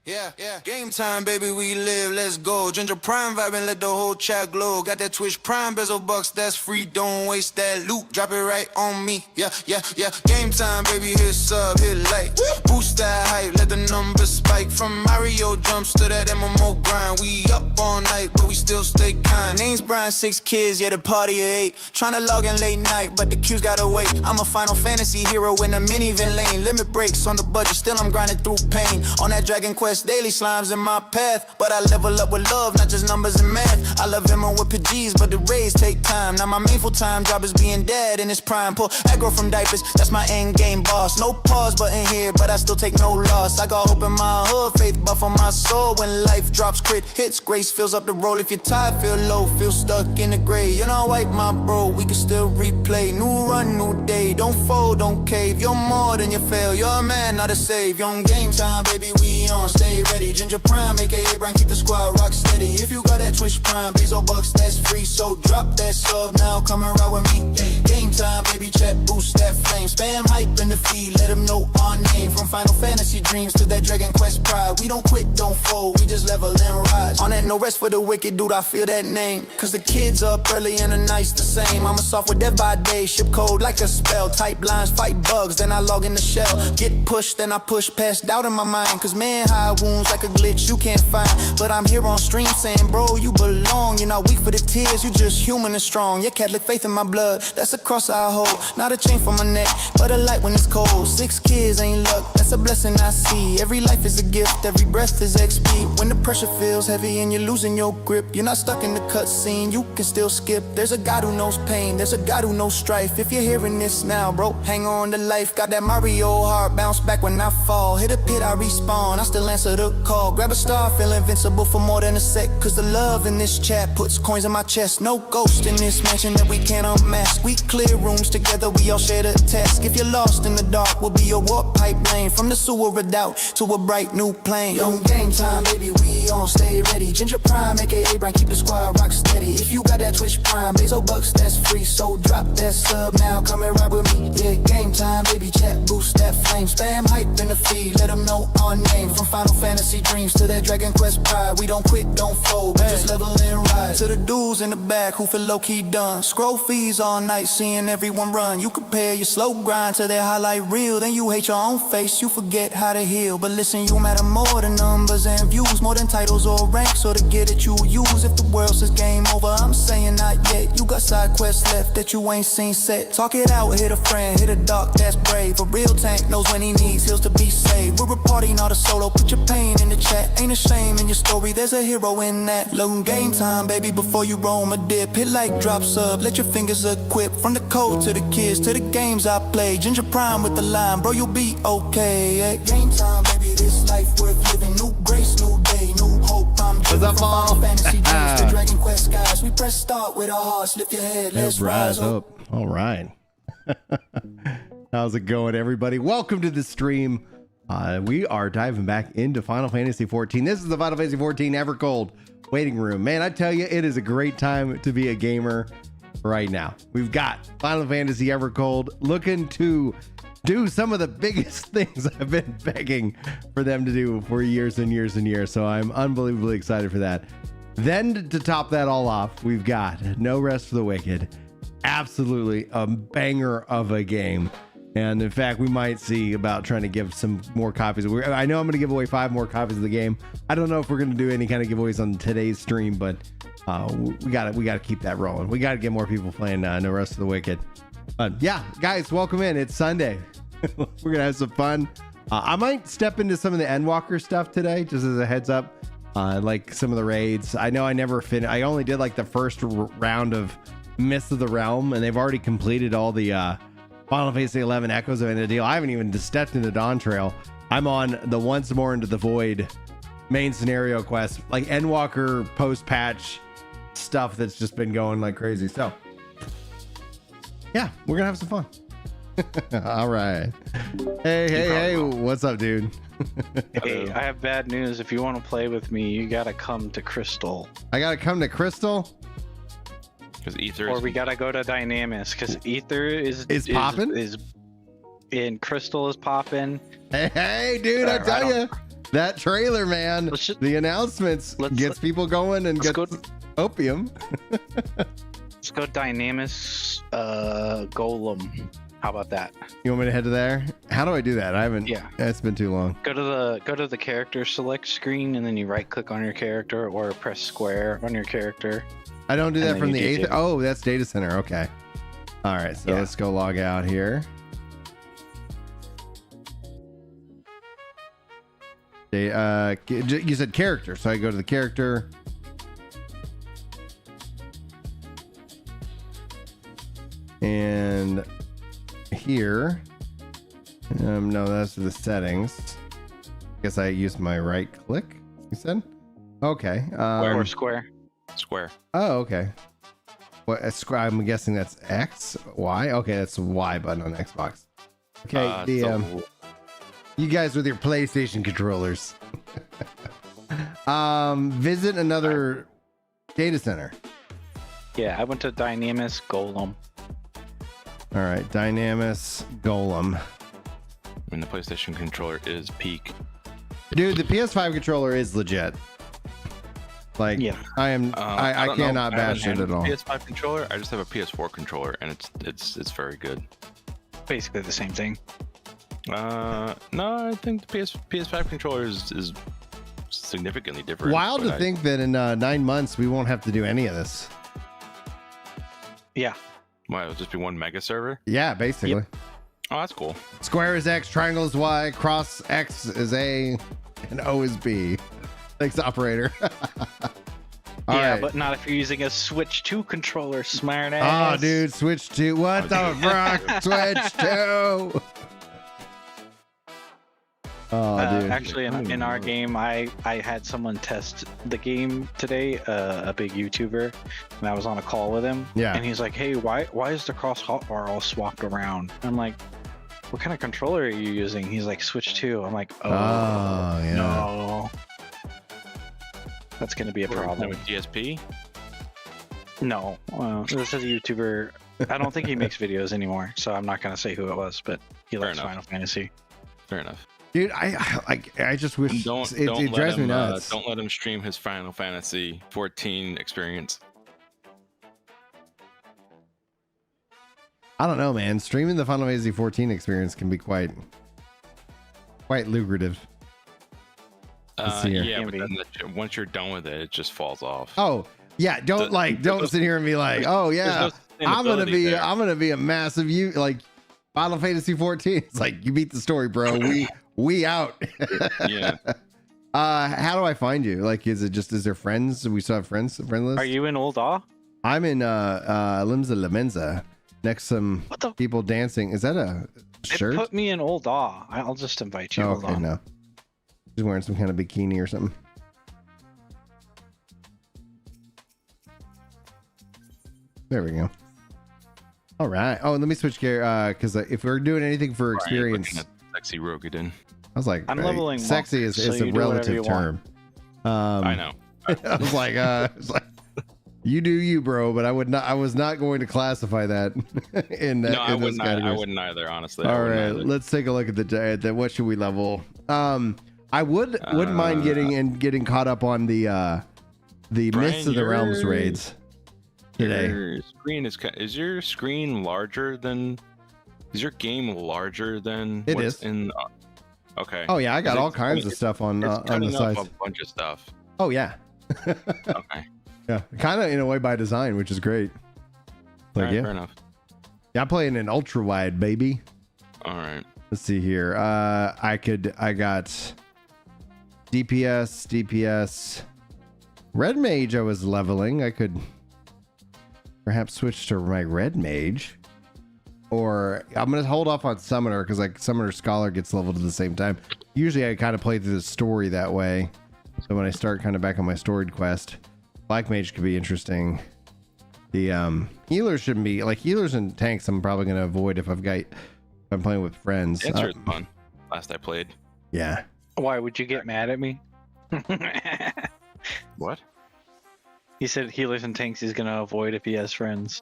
Yeah. Game time, baby, we live, let's go. Ginger Prime vibe and let the whole chat glow. Got that Twitch Prime bezel bucks, that's free. Don't waste that loot, drop it right on me. Yeah. Game time, baby, hit sub, hit like. Boost that hype, let the numbers spike. From Mario jumps to that MMO grind. We up all night, but we still stay kind. Name's Brian, 6 kids, yeah, the party at 8. Tryna log in late night, but the queues gotta wait. I'm a Final Fantasy hero in a minivan lane. Limit breaks on the budget, still I'm grinding through pain. On that Dragon Quest daily, slimes in my path, but I level up with love, not just numbers and math. I love MMORPGs, but the raids take time. Now my main full-time job is being dad in his prime. Pull aggro from diapers, that's my end game boss. No pause button here, but I still take no loss. I got hope in my hood, faith buff on my soul. When life drops, crit hits, grace fills up the roll. If you're tired, feel low, feel stuck in the gray. You know, wipe my bro, we can still replay. New run, new day, don't fold, don't cave. You're more than you fail, you're a man, not a save. Young game time, baby, we on, stay ready. Ginger Prime, aka Brian, keep the squad rock steady. If you got that Twitch Prime, bezel bucks, that's free. So drop that sub now, come and ride with me. Game time, baby, chat, boost that flame. Spam hype in the feed, let them know our name. From Final Fantasy dreams to that Dragon Quest pride. We don't quit, don't fold, we just level and rise. On that no rest for the wicked, dude, I feel that name. Cause the kids up early and the night's the same. I'm a software dev by day, ship code like a spell. Type lines, fight bugs, then I log in the shell. Get pushed, then I push past doubt in my mind. Cause man, high wounds like a glitch you can't find. But I'm here on stream saying, bro, you belong. You're not weak for the tears, you just human and strong. Your Catholic faith in my blood, that's a cross I hold. Not a chain for my neck, but a light when it's cold. 6 kids ain't luck, that's a blessing I see. Every life is a gift, every breath is XP. When the pressure feels heavy and you're losing your grip, you're not stuck in the cutscene, you can still skip. There's a God who knows pain, there's a God who knows strife. If you're hearing this now, bro, hang on to life. Got that Mario heart, bounce back when I fall. Hit a pit, I respawn, I still answer the call. Grab a star, feel invincible for more than a sec. Cause the love in this chat puts coins in my chest. No ghost in this mansion that we can't unmask. We clear rooms together, we all share the task. If you're lost in the dark, we'll be your warp pipe lane. From the sewer of doubt to a bright new plane. Young game time, baby, we on, stay ready. Ginger Prime, aka Brian, keep the squad rock steady. If you got that Twitch Prime, bezel bucks, that's free. So drop that sub now, come and ride with me. Yeah, game time, baby, chat, boost that flame. Spam hype in the feed, let them know our name. From Final Fantasy dreams to that Dragon Quest pride. We don't quit, don't fold, we just level and rise. To the dudes in the back who feel low-key done. Scroll feeds all night, seeing everyone run. You compare your slow grind to their highlight reel. Then you hate your own face, you forget how to heal. But listen, you matter more than numbers and views. More than titles or ranks, or to get it you use. If the world says game over, I'm saying not yet. You got side quests left that you ain't seen set. Talk it out, hit a friend, hit a doc, that's brave. A real tank knows when he needs heals to be saved. We're reporting not a solo, put your pain in the chat. Ain't a shame in your story, there's a hero in that. Long game time, baby, before you roam a dip. Hit like drop sub, let your fingers equip. From the code to the kids, to the games I play. Ginger Prime with the line, bro, you'll be okay. Yeah. Game time, baby, this life worth living. New grace, new day, new hope. I'm driven from Final Fantasy dreams to Dragon Quest guys. We press start with our hearts, lift your head, let's rise up. All right. How's it going, everybody? Welcome to the stream. We are diving back into Final Fantasy XIV. This is the Final Fantasy XIV Evercold waiting room. Man, I tell you, it is a great time to be a gamer right now. We've got Final Fantasy Evercold looking to do some of the biggest things I've been begging for them to do for years and years and years. So I'm unbelievably excited for that. Then to top that all off, we've got No Rest for the Wicked. Absolutely a banger of a game. And in fact, we might see about trying to give some more copies. I know I'm going to give away 5 more copies of the game. I don't know if we're going to do any kind of giveaways on today's stream, but we got to keep that rolling. We got to get more people playing No Rest of the Wicked. But yeah, guys, welcome in. It's Sunday. We're going to have some fun. I might step into some of the Endwalker stuff today, just as a heads up. Like some of the raids. I know I never finished. I only did like the first round of Myths of the Realm, and they've already completed all the Final Fantasy XI Echoes of End of the Deal. I haven't even stepped into Dawn Trail. I'm on the Once More Into the Void main scenario quest, like Endwalker post-patch stuff that's just been going like crazy. So yeah, we're gonna have some fun. All right. Hey, what's up, dude? Hey, I have bad news. If you want to play with me, you gotta come to Crystal. I gotta come to Crystal? Because Ether Or we gotta go to Dynamis, because Ether is popping? And Crystal is popping. Hey, dude, I tell you. That trailer, man. The announcements gets people going and gets opium. Let's go Dynamis Golem. How about that? You want me to head to there? How do I do that? I haven't. Yeah. It's been too long. Go to the character select screen, and then you right click on your character or press square on your character. I don't do that from the 8th. Oh, that's data center. Okay. All right. So let's go log out here. You said character, so I go to the character. And here, no, that's the settings. Guess I used my right click. You said, okay. Or square. Square. Oh, okay. What? I'm guessing that's X, Y. Okay, that's the Y button on Xbox. Okay, you guys with your PlayStation controllers. Visit another data center. Yeah, I went to Dynamis Golem. All right, Dynamis Golem. I mean, the PlayStation controller is peak. Dude, the PS5 controller is legit. Like, yeah. I cannot bash it at all. PS5 controller. I just have a PS4 controller, and it's very good. Basically the same thing. No, I think the PS5 controller is significantly different. Wild to think that in 9 months we won't have to do any of this. Yeah. Why, it'll just be one mega server? Yeah, basically. Yep. Oh, that's cool. Square is X, triangle is Y, cross X is A, and O is B. Thanks, operator. Right. But not if you're using a Switch 2 controller, smart ass. Oh, dude, Switch 2. What the fuck? Switch 2. Oh, dude. Actually, in our game, I had someone test the game today, a big YouTuber, and I was on a call with him. Yeah. And he's like, "Hey, why is the cross hotbar all swapped around?" I'm like, "What kind of controller are you using?" He's like, "Switch 2." I'm like, "Oh, yeah. No, that's gonna be a problem." With DSP? No, this is a YouTuber. I don't think he makes videos anymore, so I'm not gonna say who it was, but he likes Final Fantasy. Fair enough. Dude, I just wish it drives me nuts. Don't let him stream his Final Fantasy XIV experience. I don't know, man. Streaming the Final Fantasy XIV experience can be quite lucrative. Yeah, but then once you're done with it, it just falls off. Oh, yeah. Don't sit here and be like, oh yeah, I'm gonna be a massive Final Fantasy XIV. It's like, you beat the story, bro. We out. Yeah. How do I find you? Like, is there friends? We still have friend list? Are you in Old Awe? I'm in Limsa La Mensa. Next, some people dancing. Is that a shirt? Put me in Old Awe. I'll just invite you. Oh, okay, no. He's wearing some kind of bikini or something. There we go. All right. Oh, let me switch gear because if we're doing anything for experience, sexy Rogadin. I was like, I'm leveling. Sexy is a relative term. I know. I was like, you do you, bro. But I was not going to classify that in that. No, I wouldn't either, honestly. All right, let's take a look at the what should we level? I wouldn't mind getting caught up on the Mists of the Realms raids today. Your screen is your screen larger than? Is your game larger than? It is. Okay. Oh yeah, I got all kinds of stuff on the side. A bunch of stuff. Oh yeah. Okay. Yeah, kind of in a way by design, which is great. Like, fair enough. Yeah, I'm playing an ultra wide, baby. All right. Let's see here. I got DPS. Red Mage I was leveling. I could perhaps switch to my Red Mage. Or I'm going to hold off on Summoner because Summoner Scholar gets leveled at the same time. Usually I kind of play through the story that way. So when I start kind of back on my storied quest, Black Mage could be interesting. The healers shouldn't be healers and tanks. I'm probably going to avoid if I'm playing with friends. Dancer is fun. Last I played. Yeah. Why would you get mad at me? What? He said healers and tanks he's going to avoid if he has friends.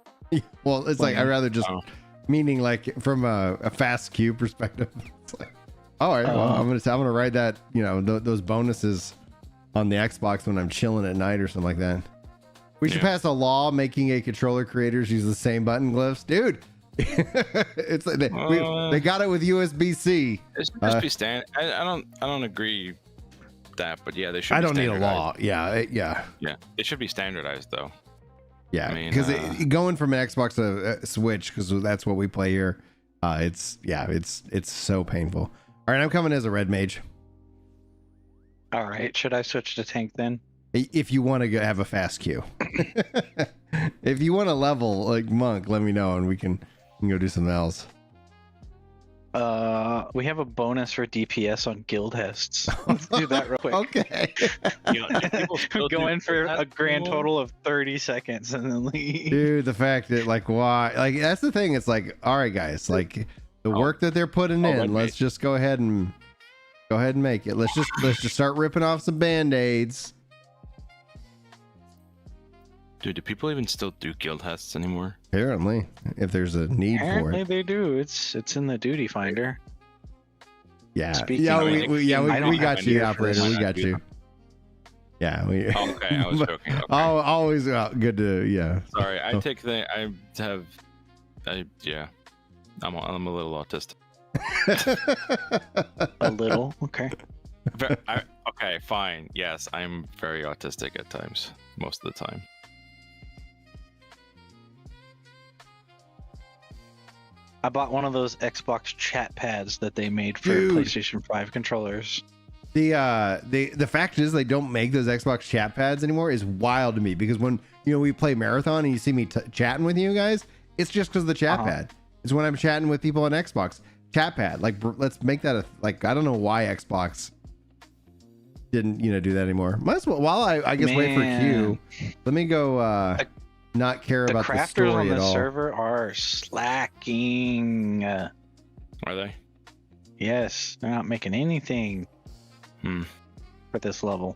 Well, it's I'd rather just meaning from a fast queue perspective. All right. Well, I'm gonna ride that. You know, those bonuses on the Xbox when I'm chilling at night or something like that. We should pass a law making a controller creators use the same button glyphs, dude. It's like they got it with USB-C. It should just be standard. I don't agree that, but yeah, they should. I be don't need a law. Yeah. Yeah, it should be standardized though. Yeah, I mean, because going from an Xbox to a Switch, because that's what we play here. It's so painful. All right, I'm coming as a red mage. All right, should I switch to tank then? If you want to have a fast queue. If you want to level like monk, let me know and we can go do something else. We have a bonus for DPS on guild hests. Let's do that real quick. Okay. Go in for a grand total of 30 seconds and then leave. Dude, the fact that like why, like that's the thing. It's like, all right, guys, like the work that they're putting in. Let's just go ahead and make it. Let's just start ripping off some band-aids. Dude, do people even still do guild hests anymore? Apparently, if there's a need for Apparently it. they do. It's in the duty finder. Yeah. Speaking We got you, operator. We got you. Yeah. We. Okay, I was joking. Okay. Always good to Sorry, I'm a little autistic. A little, okay. Okay, fine. Yes, I'm very autistic at times, most of the time. I bought one of those Xbox chat pads that they made for PlayStation 5 controllers. The fact is they don't make those Xbox chat pads anymore is wild to me, because when we play Marathon and you see me chatting with you guys, it's just because of the chat pad. It's when I'm chatting with people on Xbox chat pad. Like, let's make that I don't know why Xbox didn't do that anymore. Might as well, while I guess wait for Q, let me go not care about the story on at the all. server are slacking. Are they? Yes, they're not making anything for this level.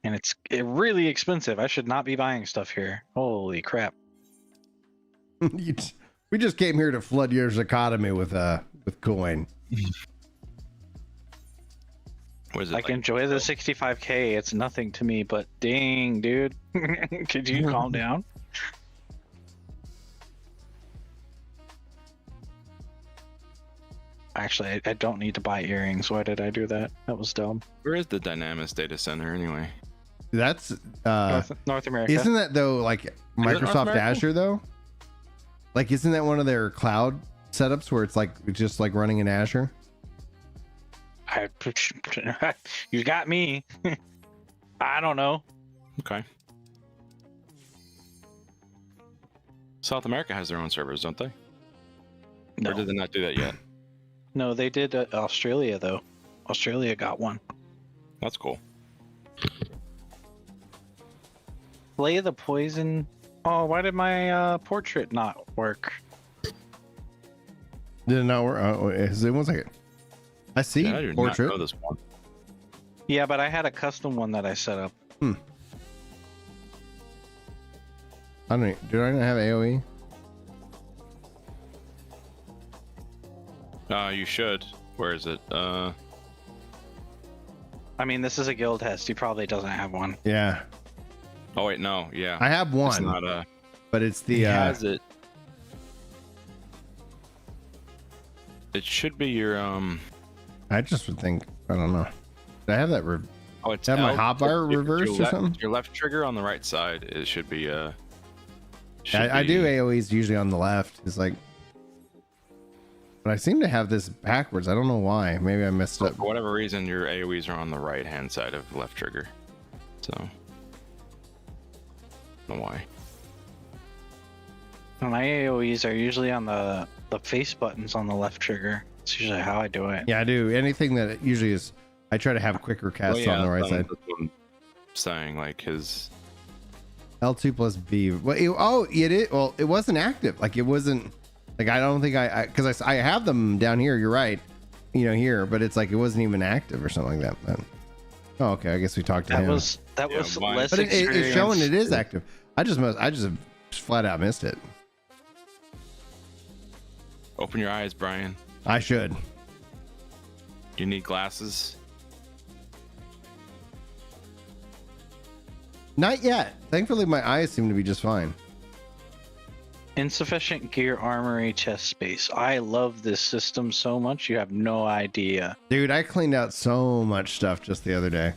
And it's really expensive. I should not be buying stuff here. Holy crap. We just came here to flood your economy with coin. What is it, like enjoy the 65k. It's nothing to me, but dang, dude. Could you calm down? Actually, I don't need to buy earrings. Why did I do that? That was dumb. Where is the Dynamis data center anyway? That's North America. Isn't that though like Microsoft Azure though? Like, isn't that one of their cloud setups where it's just like running in Azure? You got me. I don't know. Okay. South America has their own servers, don't they? No. Or did they not do that yet? No, they did Australia though. Australia got one. That's cool. Play the poison. Oh, why did my portrait not work? Did it not work? Oh, is it 1 second? I see portrait. Not know this one. Yeah, but I had a custom one that I set up. I don't. Did I not have AOE? You should. Where is it? I mean, this is a guild test. He probably doesn't have one. Yeah. Oh wait, no. Yeah. I have one. It's not but it's the. He has it. It should be your I just would think. I don't know. Did I have that? Oh, it's have my hotbar reversed or something? Your left trigger on the right side. It should be I do AOE's usually on the left. It's like, but I seem to have this backwards. I don't know why. Maybe I messed up. For whatever reason, your AOE's are on the right hand side of the left trigger. So, I don't know why. My AOE's are usually on the face buttons on the left trigger. It's usually how I do it. Yeah, I do. Anything that usually is, I try to have quicker casts on the right side. That's what I'm saying, like his L2 plus B. Well, it is. Well, it wasn't active. Like it wasn't. Like I don't think because I have them down here. You're right. Here, but it's like it wasn't even active or something like that. But, okay. I guess we talked to him. That was less. But it's showing it is active. I just just flat out missed it. Open your eyes, Brian. I should. You need glasses. Not yet. Thankfully, my eyes seem to be just fine. Insufficient gear, armory, chest space. I love this system so much. You have no idea. Dude, I cleaned out so much stuff just the other day.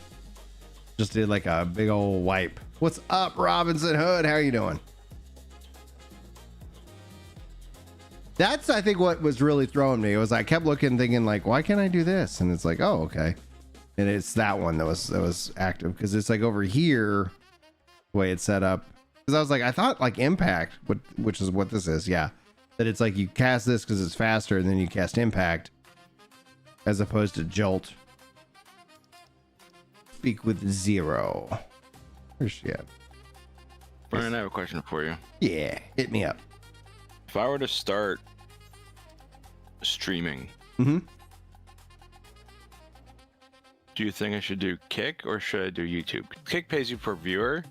Just did like a big old wipe. What's up, Robinson Hood? How are you doing? That's, I think, what was really throwing me. It was I kept looking, thinking like, why can't I do this? And it's like, oh, okay. And it's that one that was active because it's like over here, the way it's set up. Because I was like, I thought like impact, which is what this is. Yeah, that it's like you cast this because it's faster, and then you cast impact, as opposed to jolt. Speak with Zero. Where's she at? Brian, I have a question for you. Yeah, hit me up. If I were to start streaming, Mm-hmm. do you think I should do Kick or should I do YouTube? Kick pays you per viewer.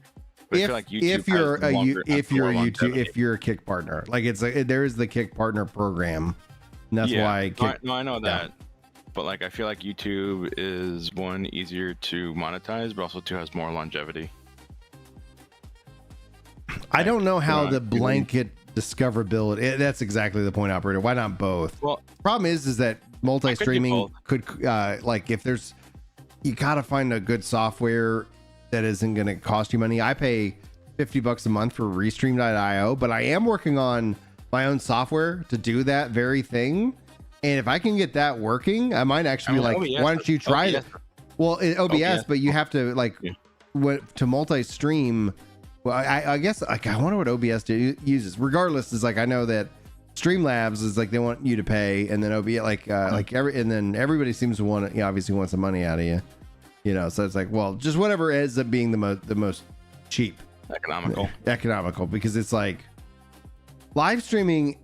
But I feel like YouTube if you're has longer- if you're a more YouTube, longevity. if you're a Kick partner, like it's like there is the Kick partner program, and that's why. Kick, I know that, but like I feel like YouTube is one easier to monetize, but also two has more longevity. I don't know how the people- blanket discoverability. That's exactly the point, operator. Why not both? Well, Problem is that multi-streaming both. could like if there's you gotta find a good software that isn't going to cost you money. I pay $50 a month for Restream.io, but I am working on my own software to do that very thing. And if I can get that working, I might actually be like, OBS, why don't you try OBS. it? Well, OBS, but you have to like to multi-stream. Well, I guess like I wonder what OBS uses. Regardless, is like I know that Streamlabs is like they want you to pay, and then OBS and then everybody seems to want obviously want some money out of you. You know, so it's like, well, just whatever ends up being the most cheap, economical, because it's like live streaming.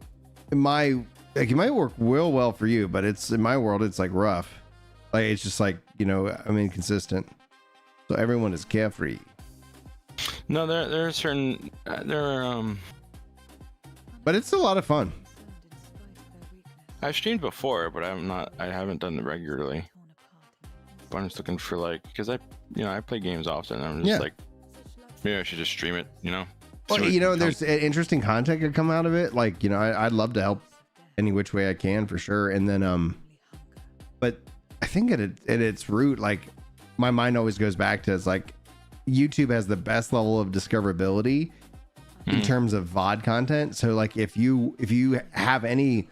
It might work well for you, but it's in my world, it's like rough. Like it's just like I'm inconsistent. So everyone is carefree. No, there are certain but it's a lot of fun. I've streamed before, but I haven't done it regularly. But I'm just looking for like because I play games often. I'm just like maybe I should just stream it. Well, there's interesting content could come out of it. Like I'd love to help any which way I can for sure. And then but I think at its root, like my mind always goes back to it's like YouTube has the best level of discoverability in terms of VOD content. So like if you have any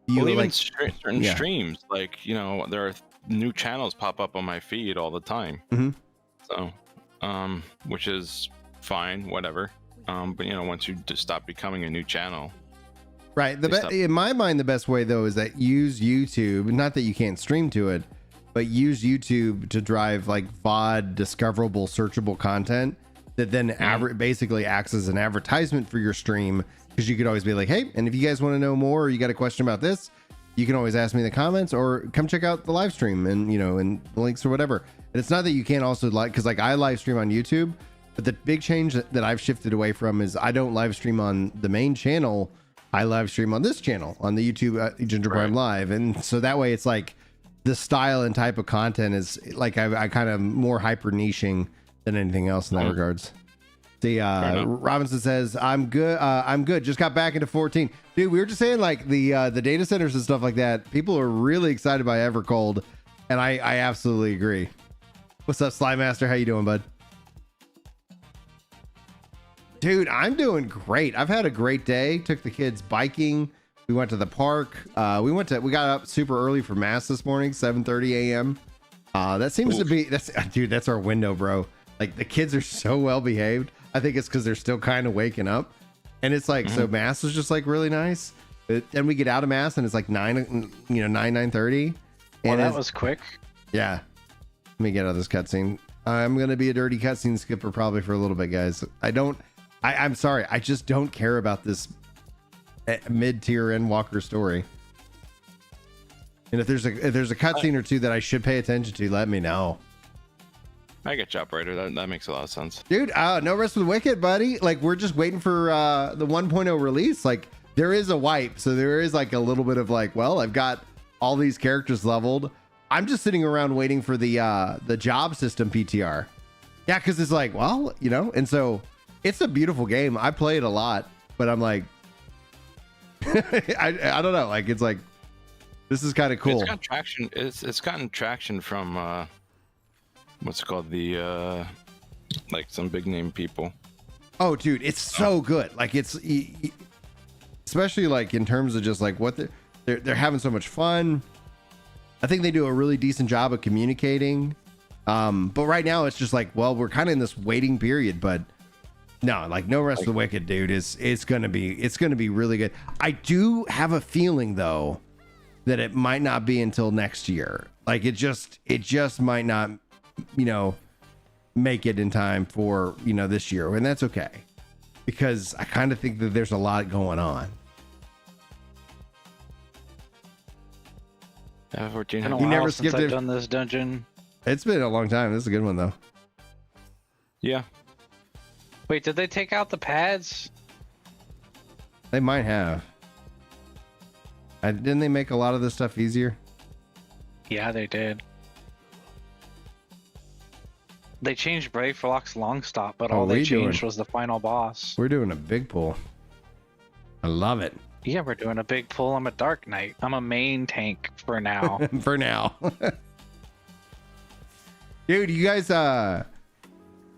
even certain streams, like there are new channels pop up on my feed all the time. So which is fine, whatever. But once you just stop becoming a new channel, right? In my mind, the best way though is that use YouTube, not that you can't stream to it, but use YouTube to drive like VOD discoverable searchable content that then basically acts as an advertisement for your stream, because you could always be like, hey, and if you guys want to know more or you got a question about this, you can always ask me in the comments or come check out the live stream and and the links or whatever. And it's not that you can't also because like I live stream on YouTube, but the big change that I've shifted away from is I don't live stream on the main channel. I live stream on this channel on the YouTube Ginger Prime Live. And so that way it's like the style and type of content is like I kind of more hyper niching than anything else in that regards. The Robinson says, I'm good. Just got back into 14. Dude, we were just saying like the data centers and stuff like that. People are really excited by Evercold, and I absolutely agree. What's up, Sly Master? How you doing, bud? Dude, I'm doing great. I've had a great day. Took the kids biking. We went to the park. We got up super early for mass this morning, 7:30 a.m. That seems to be that's our window, bro. Like the kids are so well behaved. I think it's because they're still kind of waking up, and it's like so mass was just like really nice. Then we get out of mass and it's like 9:30. Well, that was quick. Yeah. Let me get out of this cutscene. I'm gonna be a dirty cutscene skipper probably for a little bit, guys. I'm sorry. I just don't care about this mid-tier Endwalker story. And if there's a cutscene or two that I should pay attention to, let me know. I get you, operator. That makes a lot of sense. Dude, no rest with Wicked, buddy. Like, we're just waiting for the 1.0 release. Like, there is a wipe, so there is like a little bit of like, well, I've got all these characters leveled. I'm just sitting around waiting for the job system PTR. Yeah, because it's like, well, you know, and so it's a beautiful game. I play it a lot, but I'm like, I don't know. Like, it's like, this is kind of cool. It's got traction. It's gotten traction from what's it called, the like some big name people. Oh, dude, it's so good. Like, it's especially like in terms of just like what they're having so much fun. I think they do a really decent job of communicating. But right now it's just like, well, we're kind of in this waiting period, but no, like No Rest for the Wicked, dude, it's gonna be really good. I do have a feeling though that it might not be until next year. Like it just might not, you know, make it in time for, you know, this year, and that's okay, because I kind of think that there's a lot going on. You never skipped it. I've done this dungeon. It's been a long time. This is a good one though. Yeah. Wait, did they take out the pads? They might have. Didn't they make a lot of this stuff easier? Yeah, they did. They changed Brave for Locke's long stop, but all they changed was the final boss. We're doing a big pull. I love it. Yeah, we're doing a big pull. I'm a Dark Knight. I'm a main tank for now. For now. Dude, you guys,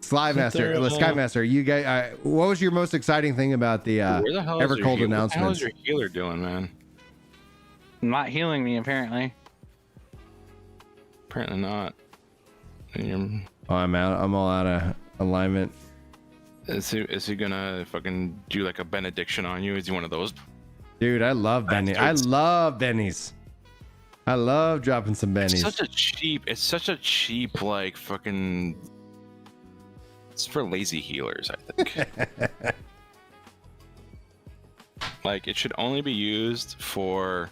Skymaster, you guys, what was your most exciting thing about the Evercold announcements? How's your healer doing, man? Not healing me, apparently. Apparently not. Oh, I'm out. I'm all out of alignment. Is he gonna fucking do like a benediction on you? Is he one of those? Dude, I love Benny. I love Bennies. I love dropping some Bennies. It's such a cheap like fucking. It's for lazy healers, I think. Like it should only be used for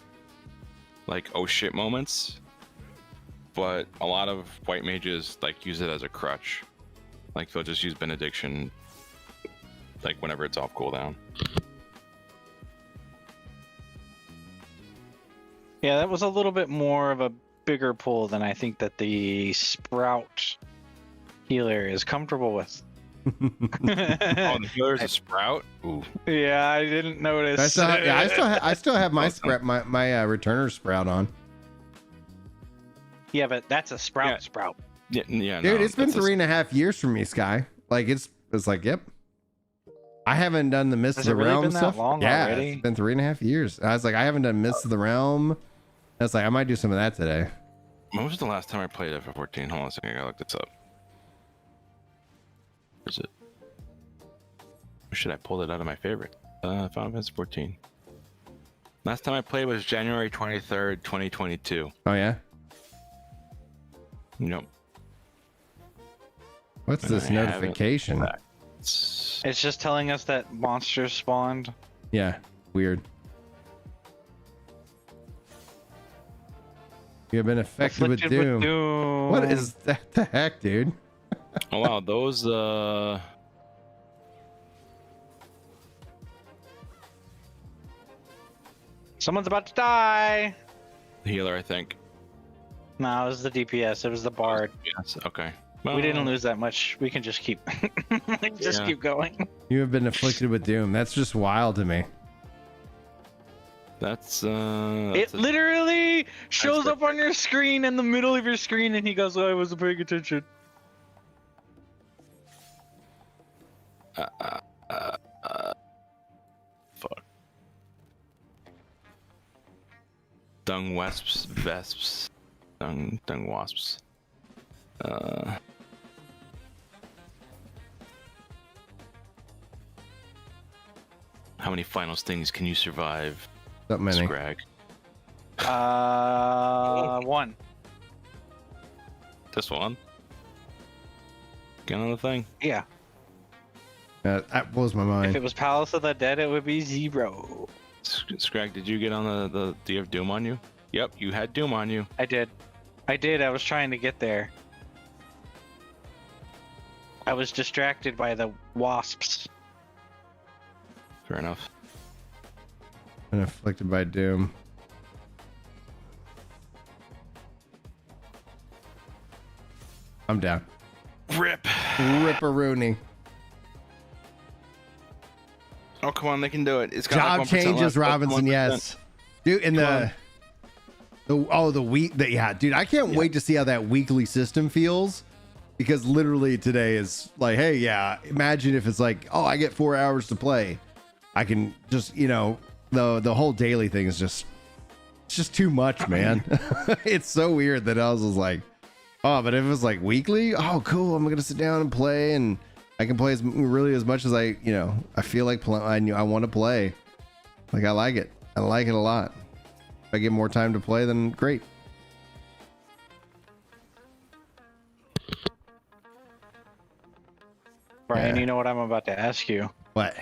like oh shit moments. But a lot of white mages like use it as a crutch. Like they'll just use benediction like whenever it's off cooldown. Yeah, that was a little bit more of a bigger pull than I think that the Sprout healer is comfortable with. Oh, the healer's a Sprout? Ooh. Yeah, I didn't notice. I still have my my returner Sprout on. Yeah, but that's a Sprout. Yeah, dude, it's been 3.5 years for me, Sky. Like it's like, yep. I haven't done the Mist of the Realm stuff. Yeah, already? It's been 3.5 years. I was like, I haven't done Mist of the Realm. I was like, I might do some of that today. When was the last time I played FF14? Hold on a second, I gotta look this up. Where is it? Or should I pull it out of my favorite? Final Fantasy XIV. Last time I played was January 23rd, 2022. Oh yeah? Nope. What's this notification? It's just telling us that monsters spawned. Yeah, weird. You've been affected with Doom. What is that the heck, dude? Oh wow, those Someone's about to die. healer, I think. No, it was the DPS. It was the Bard. Yes, okay. We didn't lose that much. We can just keep keep going. You have been afflicted with Doom. That's just wild to me. That's it literally shows up on your screen in the middle of your screen, and he goes, "Oh, I wasn't paying attention." Fuck. Dung vesps, dung wasps. How many final stings can you survive? Not many. Scrag. One. This one. Get on the thing. Yeah. That blows my mind. If it was Palace of the Dead, it would be 0. Scrag, did you get on the do you have Doom on you? Yep, you had Doom on you. I did. I was trying to get there. I was distracted by the wasps. Fair enough. And afflicted by doom. I'm down. Rip. Ripperoonie. Oh, come on, they can do it. It's got Job like 1% changes, left. Robinson. 1%. Yes, dude. In the week. Yeah, dude. I can't wait to see how that weekly system feels, because literally today is like, hey, yeah. Imagine if it's like, oh, I get 4 hours to play. I can just, the whole daily thing is just, it's just too much, man. It's so weird that I was just like, oh, but if it was like weekly, oh, cool. I'm gonna sit down and play, and I can play as much as I feel like I want to play. Like, I like it. I like it a lot. If I get more time to play, then great. Brian, Yeah. you know what I'm about to ask you? What?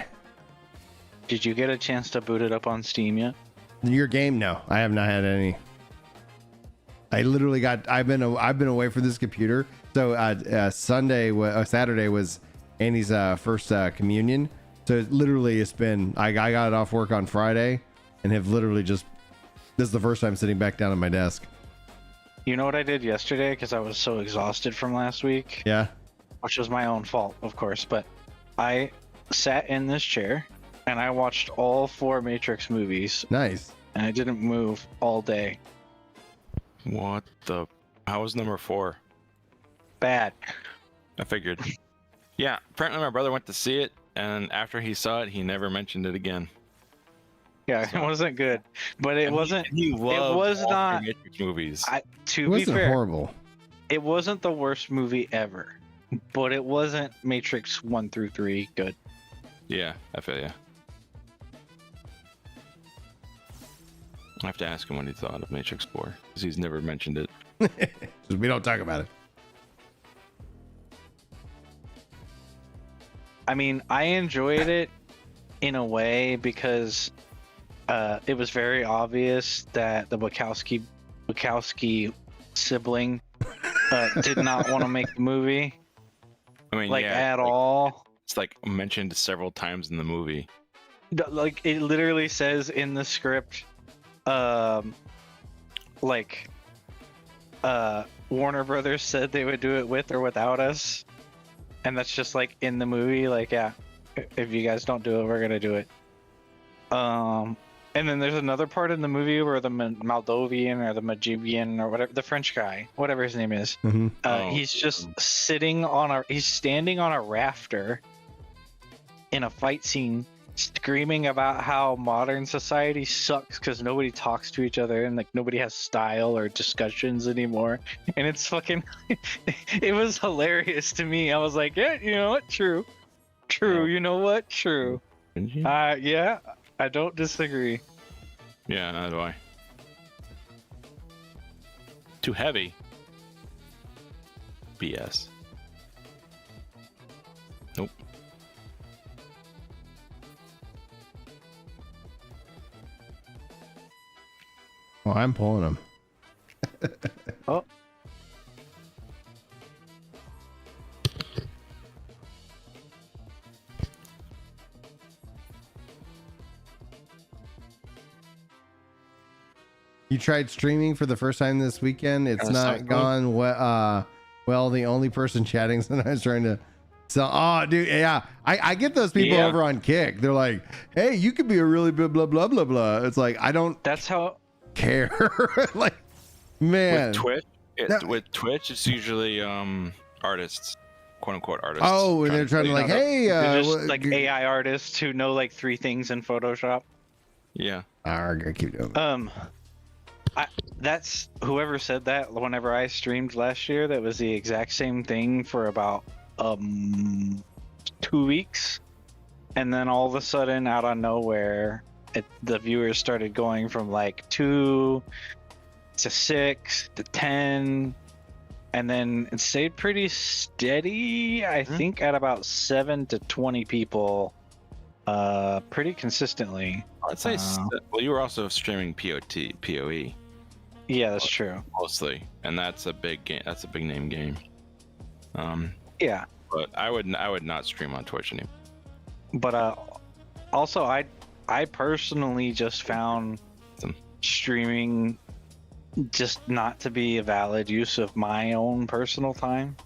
Did you get a chance to boot it up on Steam yet? Your game? No, I have not had any. I literally I've been away from this computer. So Saturday was Annie's first communion. So literally it's been, I got it off work on Friday and have literally this is the first time sitting back down at my desk. You know what I did yesterday? Because I was so exhausted from last week. Yeah. Which was my own fault, of course. But I sat in this chair and I watched all 4 Matrix movies. Nice. And I didn't move all day. What the? How was number 4? Bad. I figured. Yeah, apparently my brother went to see it, and after he saw it, he never mentioned it again. Yeah, it wasn't good, but it wasn't. He loved it was all not. 3 Matrix movies. To It be wasn't fair, horrible. it wasn't the worst movie ever, but it wasn't Matrix 1 through 3 good. Yeah, I feel ya. I have to ask him what he thought of Matrix 4, because he's never mentioned it. We don't talk about it. I mean, I enjoyed it in a way because it was very obvious that the Wachowski sibling did not want to make the movie, I mean, like, yeah, at all. It's like mentioned several times in the movie. Like, it literally says in the script, Warner Brothers said they would do it with or without us, and that's just like in the movie, like, yeah, if you guys don't do it, we're gonna do it. And then there's another part in the movie where the Moldovan or the Majibian or whatever, the French guy, whatever his name is, he's just standing on a rafter in a fight scene, screaming about how modern society sucks because nobody talks to each other and like nobody has style or discussions anymore. And it's fucking, it was hilarious to me. I was like, yeah, you know what? True. You know what? True. Yeah, I don't disagree. Yeah, neither do I. Too heavy. BS. Nope. Well, I'm pulling them. Oh. You tried streaming for the first time this weekend. It's not gone well. The only person chatting sometimes trying to sell. Oh, dude, yeah. I get those people over on Kick. They're like, "Hey, you could be a really blah blah blah blah blah." It's like, I don't. That's how. Care. Like, man. With Twitch, it's usually artists, quote unquote artists. Oh, and they're trying to like, hey, they're just like AI artists who know like 3 things in Photoshop. Yeah. I gotta keep doing. That's whoever said that whenever I streamed last year. That was the exact same thing for about 2 weeks, and then all of a sudden, out of nowhere, the viewers started going from like 2 to 6 to 10, and then it stayed pretty steady. I think at about 7 to 20 people, pretty consistently. I'd say. Well, you were also streaming PoE. Yeah, that's true. Mostly, and that's a big game. That's a big name game. Yeah, but I would not stream on Twitch anymore. But also I personally just found streaming just not to be a valid use of my own personal time.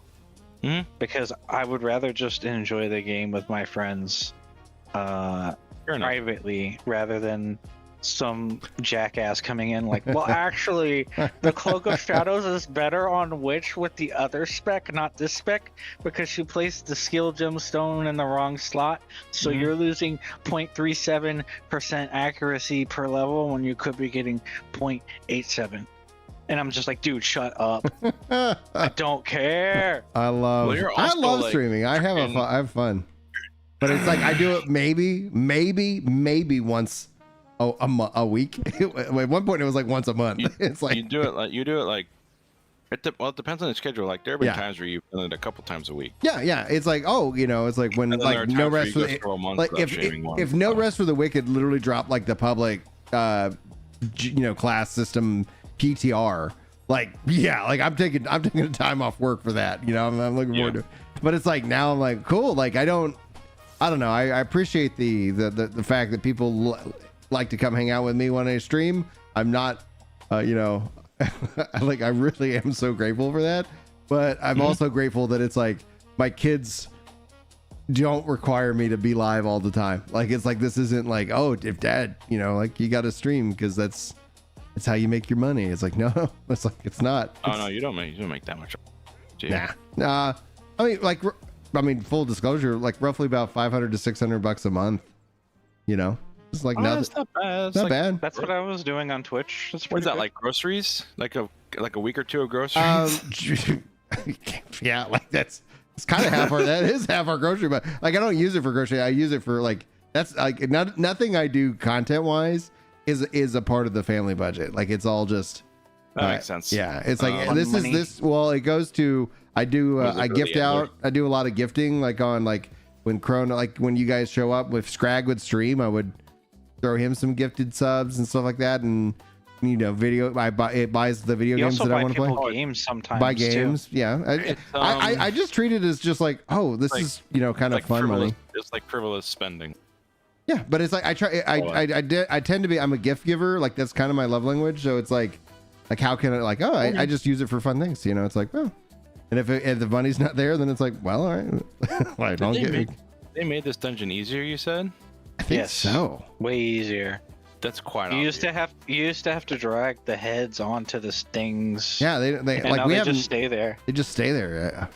Because I would rather just enjoy the game with my friends privately rather than some jackass coming in like, well, actually, the Cloak of Shadows is better on Witch with the other spec, not this spec, because she placed the skill gemstone in the wrong slot. So you're losing 0.37% accuracy per level when you could be getting 0.87. And I'm just like, dude, shut up. I don't care. I love streaming. I have fun. But it's like I do it maybe once a week. At one point it was like once a month. It's like you do it like it depends on the schedule. Like there have been times where you've done it a couple times a week. Yeah. It's like, it's like when like no rest for the like if no rest for the wicked literally dropped like the public class system PTR, like I'm taking a time off work for that. I'm looking forward to it. But it's like now I'm like, cool, like I don't know, I appreciate the fact that people like to come hang out with me when I stream. I'm not I really am so grateful for that, but I'm also grateful that it's like my kids don't require me to be live all the time. Like it's like this isn't like, oh, if dad like you got to stream because that's how you make your money. It's like, no, it's like, it's not. Oh no, you don't make that much. Nah. I mean, full disclosure, like roughly about $500 to $600 a month. It's like that's not bad. Not bad. That's what I was doing on Twitch. What is that, like groceries? Like a week or two of groceries? Yeah, like it's kind of that is half our grocery, but like I don't use it for grocery. I use it for like that's like nothing I do content wise is a part of the family budget. Like it's all just that makes sense. Yeah, it's like it goes to I do I gift out. I do a lot of gifting, like on like when Corona, like when you guys show up, if Scrag would stream, I would throw him some gifted subs and stuff like that, and video. It buys the video games that I want to play. Games sometimes. Buy games, too. Yeah. I just treat it as just like, oh, this is kind of fun money. It's like frivolous spending. Yeah, but it's like I tend to be. I'm a gift giver. Like that's kind of my love language. So it's like how can I I just use it for fun things. It's like, well, and if the money's not there, then it's like, well, all right. They made this dungeon easier. You said. I think so. Way easier. That's quite. You used to have to drag the heads onto the things. Yeah, they like they just stay there. They just stay there. Yeah.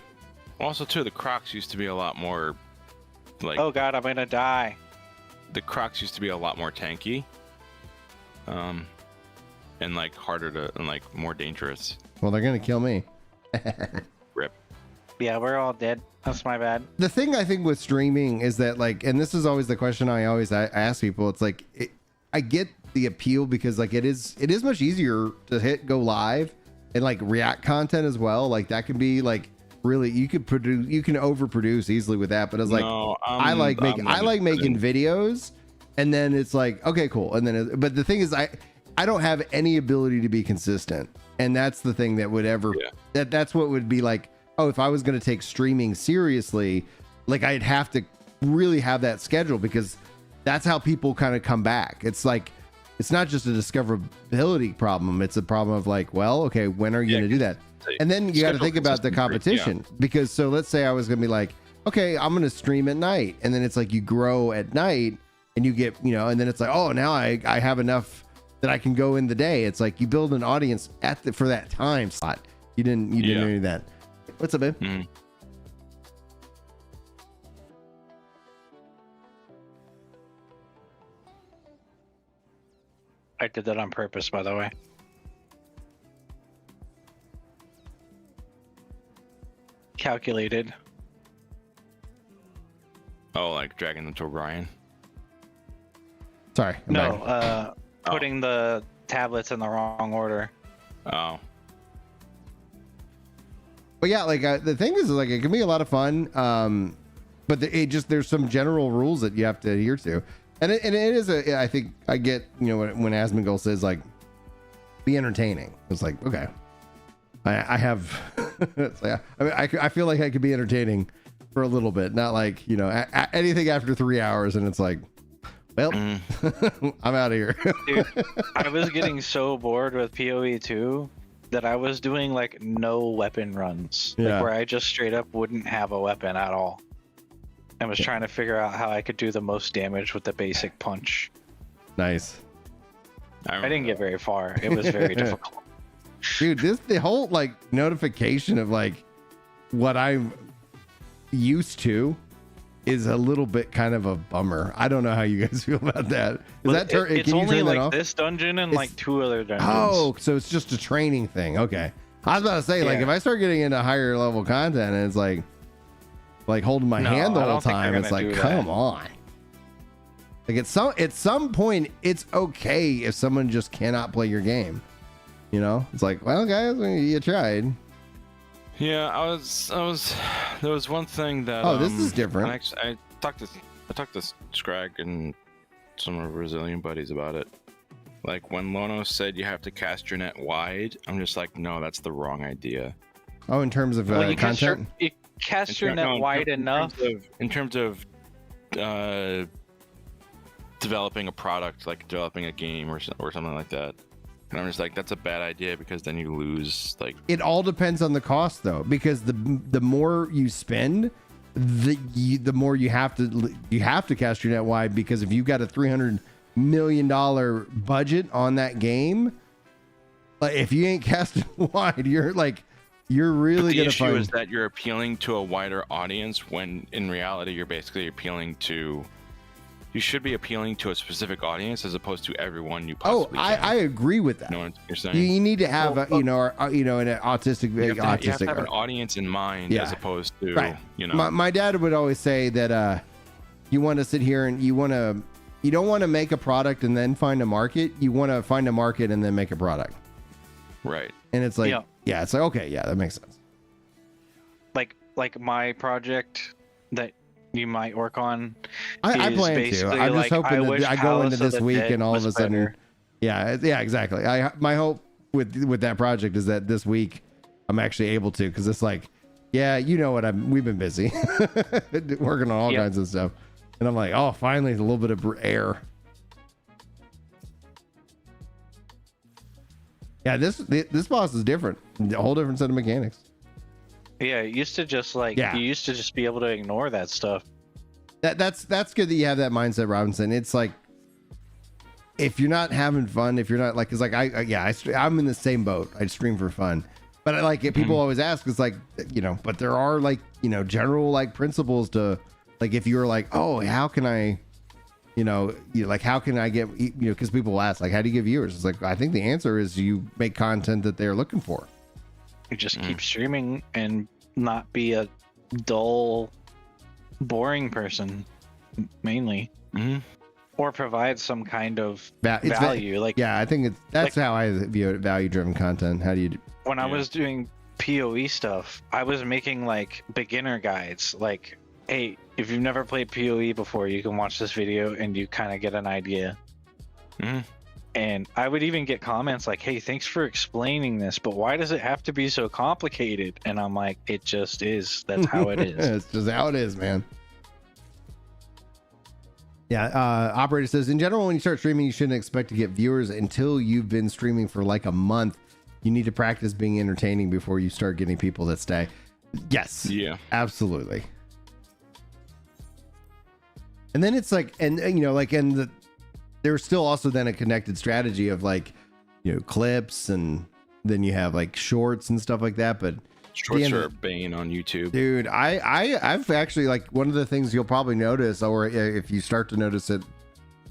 Also, too, the Crocs used to be a lot more like. Oh God, I'm gonna die. The Crocs used to be a lot more tanky, and like harder to and like more dangerous. Well, they're gonna kill me. Rip. Yeah, we're all dead. That's my bad. The thing I think with streaming is that like, and this is always the question I always ask people. It's like I get the appeal because like it is much easier to hit go live and like react content as well. Like that can be like really you can overproduce easily with that. But it's like I like making videos, and then it's like, okay, cool. And then but the thing is I don't have any ability to be consistent, and that's the thing that would ever that's what would be like. Oh, if I was going to take streaming seriously, like I'd have to really have that schedule because that's how people kind of come back. It's like, it's not just a discoverability problem. It's a problem of like, well, okay, when are you going to do that? And then you got to think about the competition because so let's say I was going to be like, okay, I'm going to stream at night. And then it's like you grow at night and you get, and then it's like, oh, now I have enough that I can go in the day. It's like you build an audience for that time slot. You didn't do any of that. What's up, babe? I did that on purpose, by the way. Calculated. Oh, like dragging them to Orion? Sorry. Putting the tablets in the wrong order. Oh. But yeah, like the thing is like it can be a lot of fun, but there's some general rules that you have to adhere to, and it is I think I get when Asmongold says like be entertaining. It's like okay, I have I feel like I could be entertaining for a little bit, not like, you know, anything after 3 hours and it's like, well, I'm out of here. Dude, I was getting so bored with PoE 2 that I was doing like no weapon runs, like where I just straight up wouldn't have a weapon at all. I was trying to figure out how I could do the most damage with the basic punch. Nice. I didn't get very far. It was very difficult. Dude, the whole like notification of like what I'm used to is a little bit kind of a bummer. I don't know how you guys feel about that. It's only like this dungeon and like 2 other dungeons. Oh, so it's just a training thing. Okay. I was about to say, like, if I start getting into higher level content and it's like holding my hand the whole time, it's like, come on. Like at some point, it's okay if someone just cannot play your game. You know, it's like, well, guys, you tried. Yeah, there was one thing that. Oh, this is different. I talked to Scrag and some of our Brazilian buddies about it. Like when Lono said you have to cast your net wide, I'm just like, no, that's the wrong idea. Oh, in terms of content? You cast your net wide enough. In terms of developing a product, like developing a game or something like that. And I'm just like, that's a bad idea because then you lose like. It all depends on the cost though, because the more you spend, the more you have to cast your net wide, because if you've got a $300 million budget on that game, like if you ain't casting wide, you're really gonna find. The issue is that you're appealing to a wider audience when in reality you're basically appealing to. You should be appealing to a specific audience as opposed to everyone you possibly can. I agree with that. You know what you're saying? You need to have an autistic. You have to have an audience in mind as opposed to My dad would always say that you want to sit here and you don't want to make a product and then find a market. You want to find a market and then make a product. Right. And it's like it's like, okay, yeah, that makes sense. Like my project that you might work on. I plan to. I'm just hoping that I go into this week and all of a sudden, yeah, exactly. My hope with that project is that this week I'm actually able to, because it's like, we've been busy working on all kinds of stuff, and I'm like, oh, finally a little bit of air. Yeah, this boss is different, a whole different set of mechanics. Yeah, it used to just you used to just be able to ignore that stuff. That's good that you have that mindset, Robinson. It's like, if you're not having fun, if you're not like, it's like I'm in the same boat. I stream for fun, but I like it. People always ask, it's like, but there are like, general like principles to, like, if you're like, oh, how can I, how can I get, because people will ask, like, how do you get viewers? It's like, I think the answer is you make content that they're looking for. You just keep streaming and not be a dull, boring person, mainly, or provide some kind of value. I think that's how I view it. Value-driven content. How do you? When I was doing PoE stuff, I was making like beginner guides. Like, hey, if you've never played PoE before, you can watch this video and you kind of get an idea. And I would even get comments like, hey, thanks for explaining this, but why does it have to be so complicated? And I'm like, it just is. That's how it is. It's just how it is, man. Yeah. Operator says, in general, when you start streaming, you shouldn't expect to get viewers until you've been streaming for like a month. You need to practice being entertaining before you start getting people that stay. Yes. Yeah. Absolutely. And then it's like, there's still also then a connected strategy of like, clips, and then you have like shorts and stuff like that. But shorts are a bane on YouTube, dude. I've actually, like, one of the things you'll probably notice, or if you start to notice it,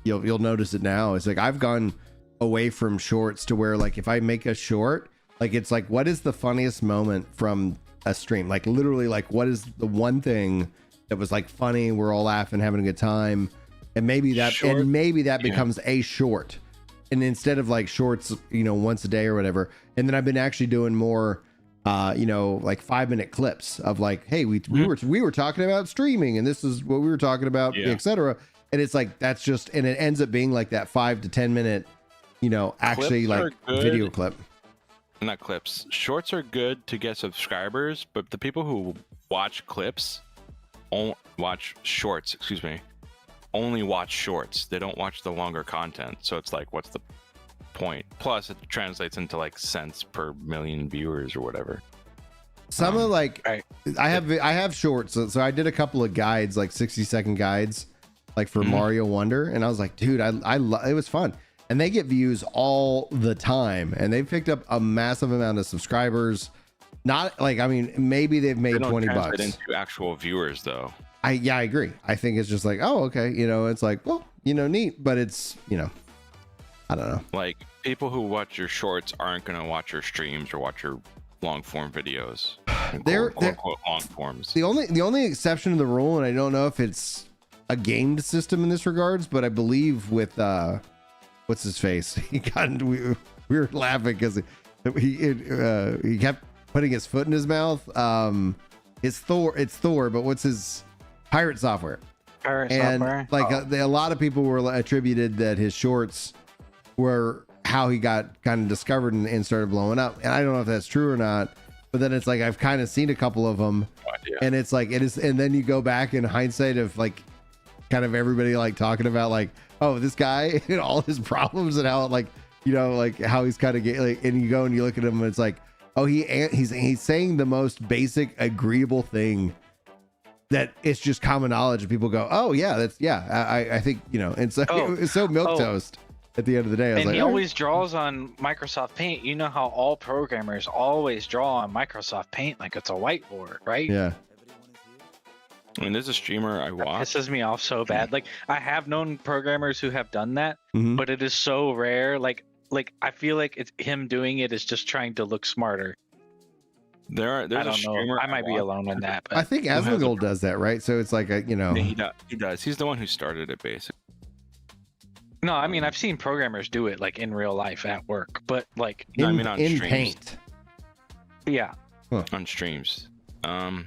you'll notice it now. It's like I've gone away from shorts to where, like, if I make a short, like, it's like, what is the funniest moment from a stream? Like, literally, like, what is the one thing that was like funny? We're all laughing, having a good time. And maybe that becomes a short, and instead of like shorts, once a day or whatever. And then I've been actually doing more, like 5-minute clips of like, hey, we were talking about streaming, and this is what we were talking about, etc. And it's like, that's just, and it ends up being like that 5 to 10 minute, actually like video clip. Not clips. Shorts are good to get subscribers, but the people who watch clips watch shorts. Excuse me. Only watch shorts. They don't watch the longer content. So it's like, what's the point? Plus, it translates into like cents per million viewers or whatever. Some of like right. I have shorts, so I did a couple of guides, like 60-second guides, like for Mario Wonder, and I was like, dude, it was fun, and they get views all the time, and they've picked up a massive amount of subscribers. Not like, I mean, maybe they've made $20 into actual viewers though. I agree. I think it's just like, oh, okay, it's like, well, neat, but it's, I don't know. Like, people who watch your shorts aren't gonna watch your streams or watch your long form videos. They're long forms. The only exception to the rule, and I don't know if it's a gamed system in this regards, but I believe with what's his face, we were laughing because he kept putting his foot in his mouth. It's Thor, but what's his pirate software? Software. Like a lot of people were attributed that his shorts were how he got kind of discovered and started blowing up. And I don't know if that's true or not, but then it's like, I've kind of seen a couple of them and it's like, it is. And then you go back in hindsight of like, kind of everybody like talking about like, oh, this guy and all his problems and how like, like how he's kind of like, and you go and you look at him and it's like, oh, he's saying the most basic agreeable thing that it's just common knowledge and people go, oh yeah, I think, and so it's so milquetoast. At the end of the day, I was and like, he always draws on Microsoft Paint. You know how all programmers always draw on Microsoft Paint like it's a whiteboard, right? Yeah. I mean, there's a streamer I watch. Pisses me off so bad. Like, I have known programmers who have done that, but it is so rare. Like I feel like it's him doing it is just trying to look smarter. There's I a don't streamer know. I might be alone in that. But I think Asmongold does that, right? So it's like Yeah, he does. He's the one who started it, basically. no, I mean, I've seen programmers do it like in real life at work, but like I mean, on in streams. Paint. Yeah. On streams. I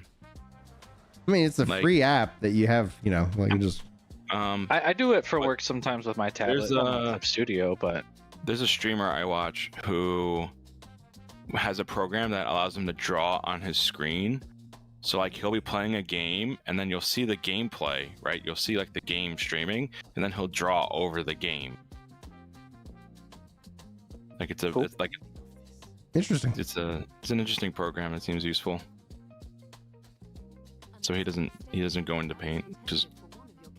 mean, it's a free app that you have, like you just. I do it for work sometimes with my tablet on Clip Studio, but there's a streamer I watch who has a program that allows him to draw on his screen. So like he'll be playing a game and then you'll see the gameplay, right? You'll see like the game streaming and then he'll draw over the game. Like it's like interesting. It's an interesting program. It seems useful. So he doesn't go into Paint, which is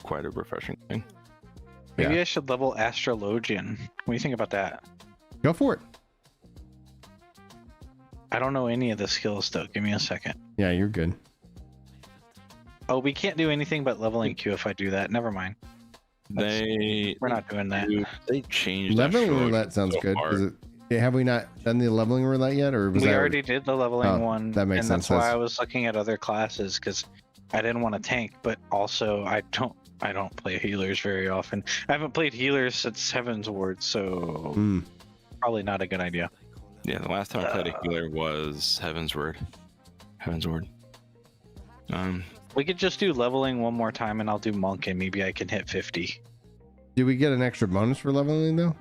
quite a refreshing thing. Maybe I should level Astrologian. What do you think about that? Go for it. I don't know any of the skills though. Give me a second. Yeah, you're good. Oh, we can't do anything but leveling Q if I do that. Never mind. We're not doing that. They changed leveling roulette sounds good. Have we not done the leveling roulette yet, or was we already did the leveling one? That makes sense. That's why I was looking at other classes because I didn't want to tank, but also I don't play healers very often. I haven't played healers since Heaven's Ward, so probably not a good idea. Yeah, the last time I played a healer was Heaven's Ward. We could just do leveling one more time, and I'll do monk, and maybe I can hit 50. Do we get an extra bonus for leveling though?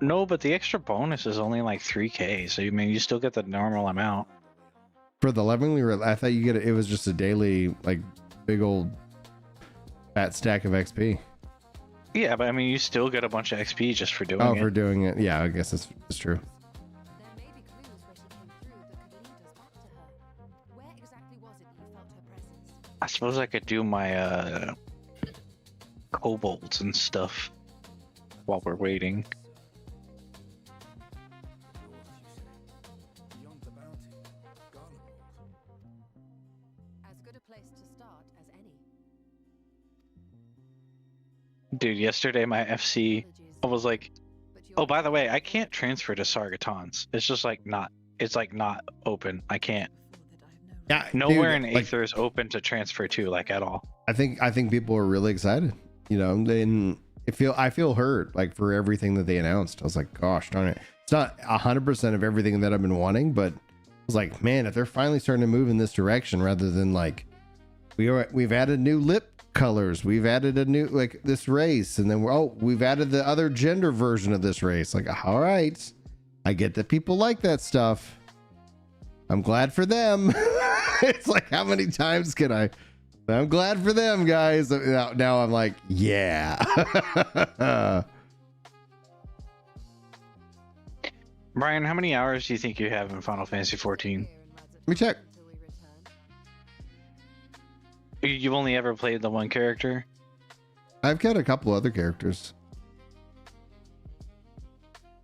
No, but the extra bonus is only like 3k, so you still get the normal amount. For the leveling, I thought you get it was just a daily like big old fat stack of XP. Yeah, but I mean, you still get a bunch of XP just for doing it. Oh, for doing it. Yeah, I guess that's true. I suppose I could do my kobolds and stuff while we're waiting. As good a place to start as any. Dude, yesterday my FC, I was like, oh, by the way, I can't transfer to Sargatons. It's just like not open. I can't. Yeah, nowhere dude, in Aether is open to transfer to, like, at all. I think people are really excited. I feel hurt like for everything that they announced. I was like, gosh darn it. It's not 100% of everything that I've been wanting, but I was like, man, if they're finally starting to move in this direction rather than like we've added new lip colors, we've added a new like this race, and then we've added the other gender version of this race. Like, all right, I get that people like that stuff. I'm glad for them. It's like, how many times can I'm glad for them, guys. Now I'm like, yeah. Brian, how many hours do you think you have in Final Fantasy XIV? Let me check. You've only ever played the one character? I've got a couple other characters,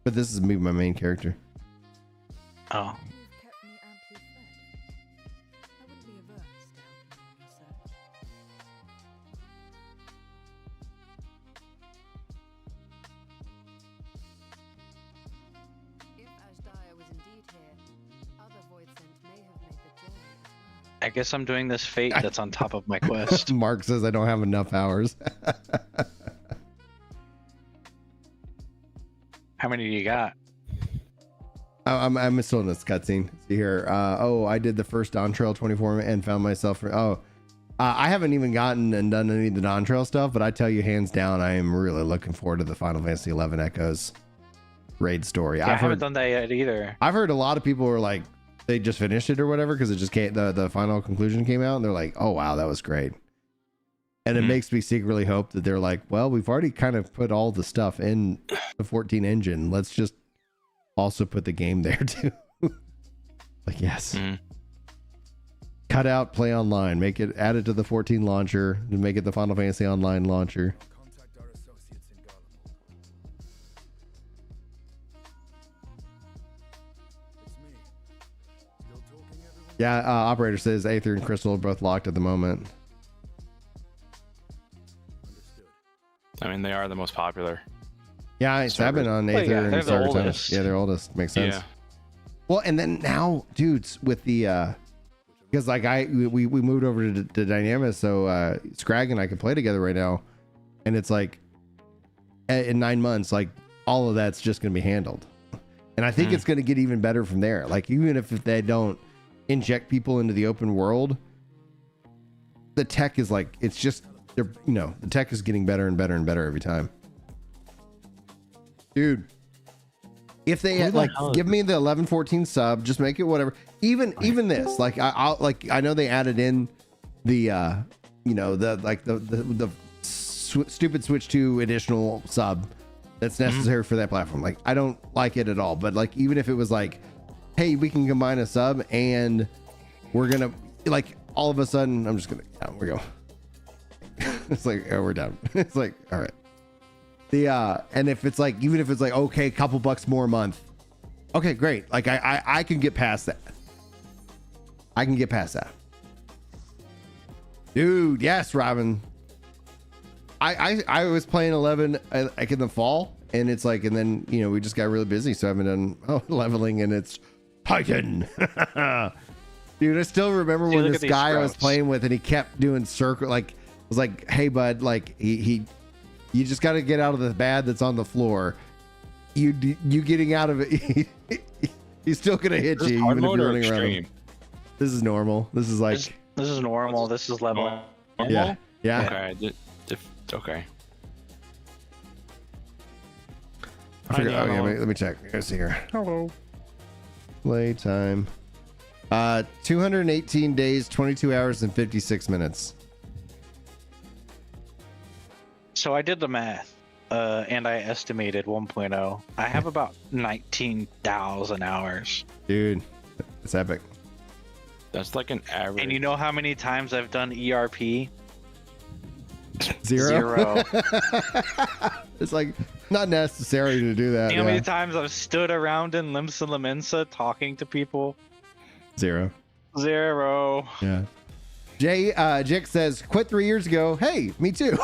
but this is me, my main character. Oh. I guess I'm doing this fate that's on top of my quest. Mark says I don't have enough hours. How many do you got? I'm still in this cutscene. See here. I did the first Dawn Trail 24 and found myself. I haven't even gotten and done any of the Dawn Trail stuff, but I tell you, hands down, I am really looking forward to the Final Fantasy XI Echoes raid story. Yeah, I haven't done that yet either. I've heard a lot of people were like, they just finished it or whatever because it just came, the final conclusion came out and they're like, oh wow, that was great. And it makes me secretly hope that they're like, well, we've already kind of put all the stuff in the 14 engine. Let's just also put the game there too. Like, yes. Cut out play online, make it, add it to the 14 launcher, and make it the Final Fantasy Online launcher. Yeah, operator says Aether and Crystal are both locked at the moment. I mean, they are the most popular. Yeah, I've been on Aether and they're the oldest. Yeah, they're oldest. Makes sense. Yeah. Well, and then now, dudes, with the because like we moved over to Dynamis, so Scrag and I can play together right now, and it's like in 9 months, like all of that's just gonna be handled, and I think it's gonna get even better from there. Like even if they don't inject people into the open world, the tech is like, it's just, they're, you know, the tech is getting better and better and better every time. Dude, if they had, like, give me the 1114 sub, just make it whatever. Even this, like I know they added in the you know, the stupid Switch 2 additional sub that's necessary for that platform. Like I don't like it at all, but like even if it was like, hey, we can combine a sub and we're gonna, like, all of a sudden I'm just gonna, yeah, we go. It's like, oh, we're done. It's like, all right. And if it's like, even if it's like, okay, a couple bucks more a month, okay, great. Like I can get past that. I can get past that. Dude, yes, Robin. I was playing 11 like in the fall, and it's like, and then, you know, we just got really busy, so I haven't done leveling, and it's Titan. Dude, I still remember when this guy I was playing with, and he kept doing circle, like, was like, hey bud, like you just got to get out of the bad that's on the floor. You getting out of it, he's still gonna hit you even if you're running around. This is normal. This is like, this is normal. This is level. Yeah. Okay. Okay. I forgot. Oh, yeah, let me check. Let's see here. Hello. Playtime. 218 days, 22 hours, and 56 minutes. So I did the math, and I estimated 1.0. I have about 19,000 hours. Dude, it's epic. That's like an average. And you know how many times I've done ERP? Zero. It's like not necessary to do that. You know how many times I've stood around in Limsa Lamensa talking to people? Zero. Yeah. Jick says, quit 3 years ago. Hey, me too.